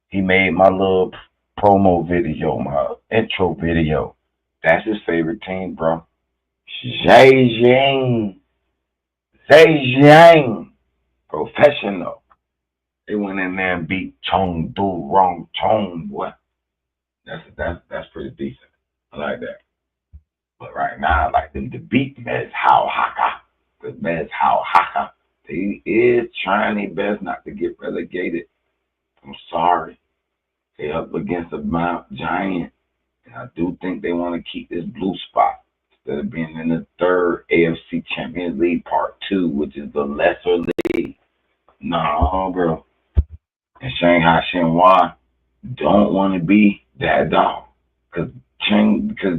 Speaker 1: He made my little promo video, my intro video. That's his favorite team, bro. Zhejiang Professional. They went in there and beat Chengdu Rongchong, boy. That's pretty decent. I like that. But right now, I like them to beat Mez Hao Haka. Because Mez Hao Haka, he is trying their best not to get relegated. I'm sorry. They're up against a Mount Giant. And I do think they want to keep this blue spot instead of being in the 3rd AFC Champions League Part 2, which is the lesser league. No, bro. And Shanghai Shenhua don't want to be that dog. Because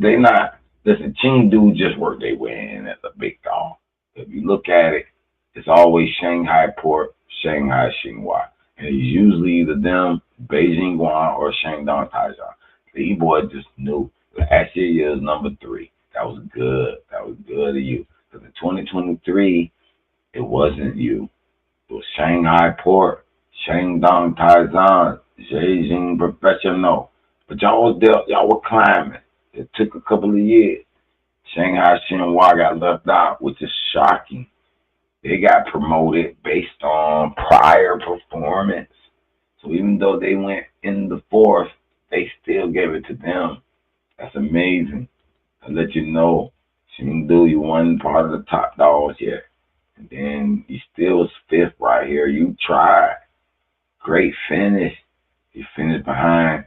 Speaker 1: they not, listen, Chengdu just worked their way in as a big dog. If you look at it, it's always Shanghai Port, Shanghai Shenhua. And it's usually either them, Beijing Guan, or Shandong Taizhou. The boy just knew. Last year was number 3. That was good. That was good of you. Because in 2023, it wasn't you. It was Shanghai Port, Shandong Taizhou, Beijing Professional. But y'all were climbing. It took a couple of years. Shanghai Shenhua got left out, which is shocking. They got promoted based on prior performance. So even though they went in the 4th, they still gave it to them. That's amazing. I let you know, Chengdu, you weren't part of the top dogs yet. And then you still was 5th right here. You tried. Great finish. You finished behind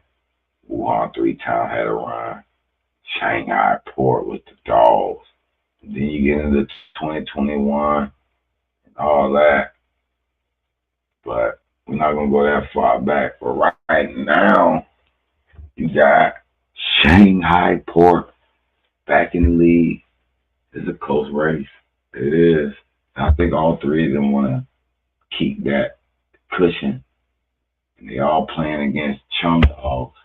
Speaker 1: Wuhan 3 times, had a run. Shanghai Port with the dogs. And then you get into 2021 and all that. But we're not going to go that far back. But right now, you got Shanghai Port back in the league. It's a close race. It is. I think all 3 of them want to keep that cushion. And they all playing against Chung Dogs.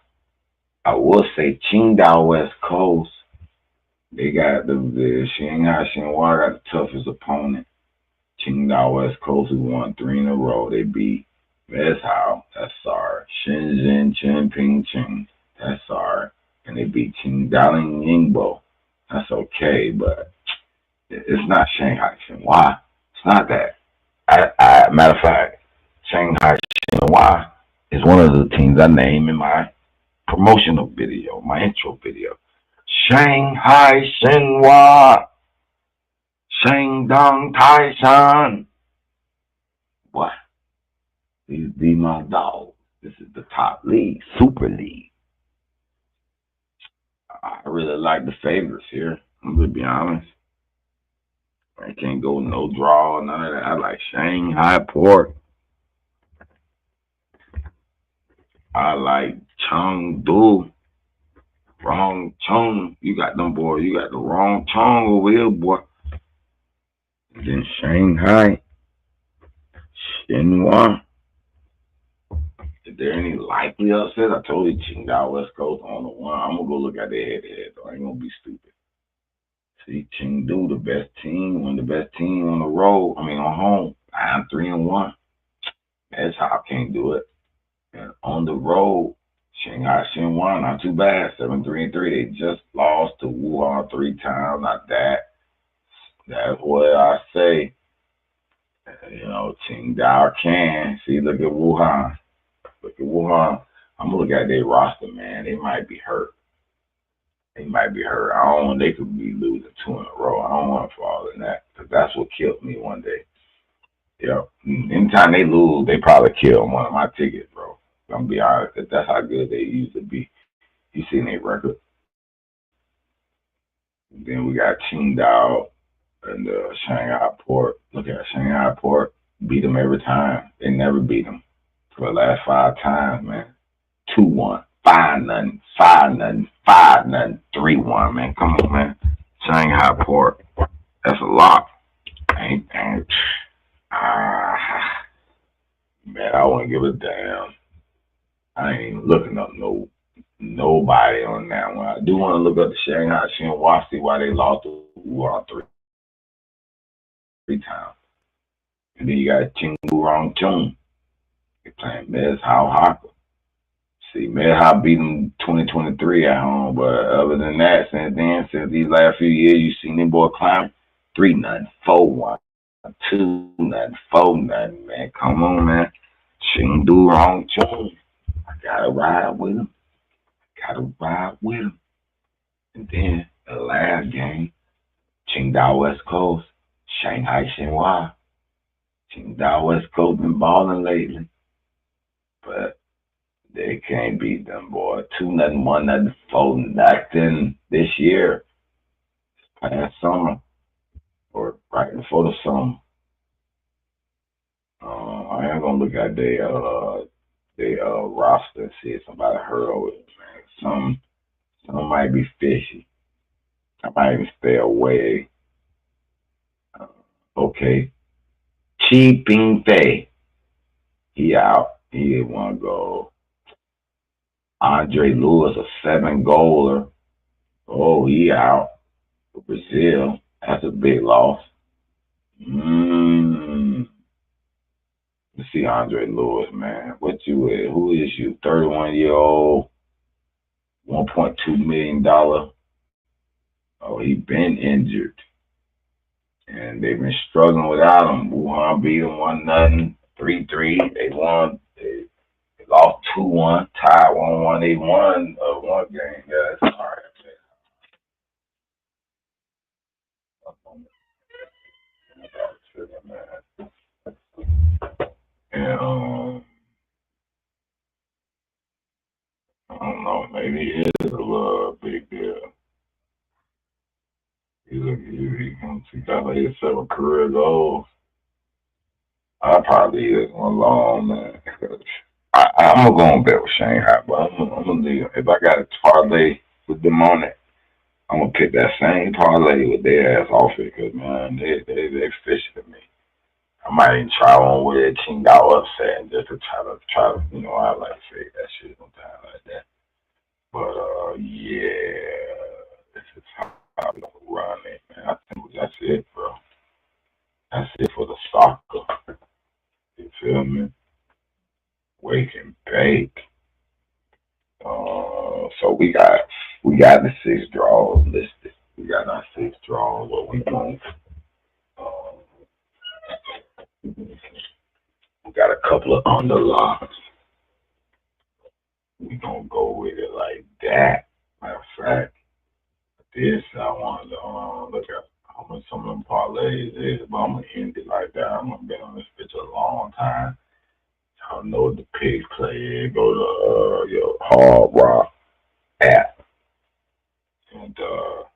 Speaker 1: I will say Qingdao West Coast, they got the Shanghai Shenhua got the toughest opponent. Qingdao West Coast, who won 3 in a row. They beat Mez Hao, that's sorry. Shenzhen Chenping Ching, that's sorry. And they beat Qingdaling Yingbo. That's okay, but it's not Shanghai Shenhua. It's not that. Matter of fact, Shanghai Shenhua is one of the teams I name in my promotional video, my intro video. Shanghai Shenhua, Shandong Taishan. What? These be my dogs. This is the top league, Super League. I really like the favorites here. I'm gonna be honest. I can't go no draw, none of that. I like Shanghai Port. I like Chengdu. Wrong Chong. You got them boys. You got the wrong Chong over here, boy. And then Shanghai. Shenhua. Is there any likely upset? I told you Qingdao West Coast on the 1. I'm going to go look at their head-to-head, though. I ain't going to be stupid. See, Chengdu, the best team, one of the best team on the road. I mean, on home. I'm 3-1. That's how I can't do it. And on the road, Shanghai Shenhua, not too bad. 7-3-3. They just lost to Wuhan 3 times. Not that. That's what I say. You know, Qingdao can. See, look at Wuhan. Look at Wuhan. I'm gonna look at their roster, man. They might be hurt. They might be hurt. I don't. They could be losing 2 in a row. I don't want to fall in that because that's what killed me one day. Yeah. Anytime they lose, they probably kill one of my tickets, bro. I'm gonna be honest. That's how good they used to be. You seen their record. Then we got Qingdao and Shanghai Port. Look at Shanghai Port. Beat them every time. They never beat them for the last 5 times, man. 2-1, 5-0, 5-0, 5-0, 3-1, man. Come on, man. Shanghai Port. That's a lot. Man, I wouldn't give a damn. I ain't even looking up nobody on that one. I do want to look up the Shanghai Shenhua, see why they lost to Wuhan 3 times. And then you got Chingdu Rongchun. They playing Mez Hao Haka. See, Mez Hao beat them 2023 at home, but other than that, since these last few years, you seen them boy climb 3-0, 4-1, 2-0, 4-0, man. Come on, man. Chingdu Rongchun. I gotta ride with him. And then the last game, Qingdao West Coast, Shanghai Shenhua. Qingdao West Coast been balling lately, but they can't beat them, boy. 2-0, 1-0, 4-0 this year, past summer, or right before the summer. I am gonna look at their roster and see if somebody heard of it, man. Some might be fishy. I might even stay away. Okay. Chi Ping Fei. He out. He had 1 goal. Andre Lewis, a 7-goaler. Oh, he out for Brazil. That's a big loss. Let's see Andre Lewis, man. What you at? Who is you? 31-year-old, $1.2 million. Oh, he been injured. And they've been struggling without him. Wuhan beat them 1-0, 3-3. They won. They lost 2-1, tied 1-1. They won 1 game. Yeah, that's all right. And I don't know. Maybe it is a little big deal. He got like 7 career goals. I probably is one long, man. I'm gonna go on bet with Shanghai, but I'm gonna leave. If I got a parlay with them on it, I'm gonna pick that same parlay with their ass off it, cause man, they fishy to me. I might even try one with it, Qingdao upset, and just to try to, you know, I like to say that shit sometimes like that. But yeah, this is how I'm gonna run it, man. I think that's it, bro. That's it for the soccer. You feel me? Wake and bake. So we got the 6 draws listed. We got our 6 draws. What we want. We got a couple of underlocks. We gonna go with it like that. Matter of fact, this I want to look at how much some of them parlays is, but I'm gonna end it like that. I'm gonna be on this bitch a long time. Y'all know what the pig play is. Go to your Hard Rock app and the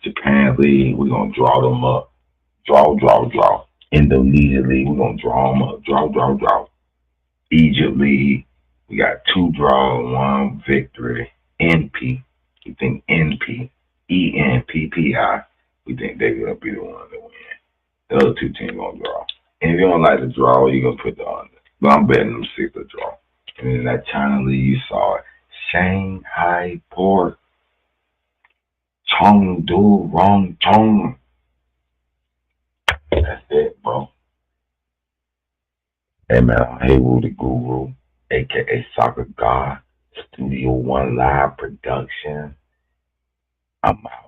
Speaker 1: Japan League. We're gonna draw them up. Draw. Indonesia League, we're gonna draw them up. Draw. Egypt League, we got 2 draws, 1 victory. NP, we think NP, ENPPI, we think they're gonna be the one to win. The other 2 teams gonna draw. And if you don't like the draw, you're gonna put the under. But I'm betting them 6 to draw. And in that China League, you saw it. Shanghai Port, Chengdu Rongchong. That's it, bro. Hey man, I'm Haywood the Guru, aka Soccer God, Studio One Live Production. I'm out.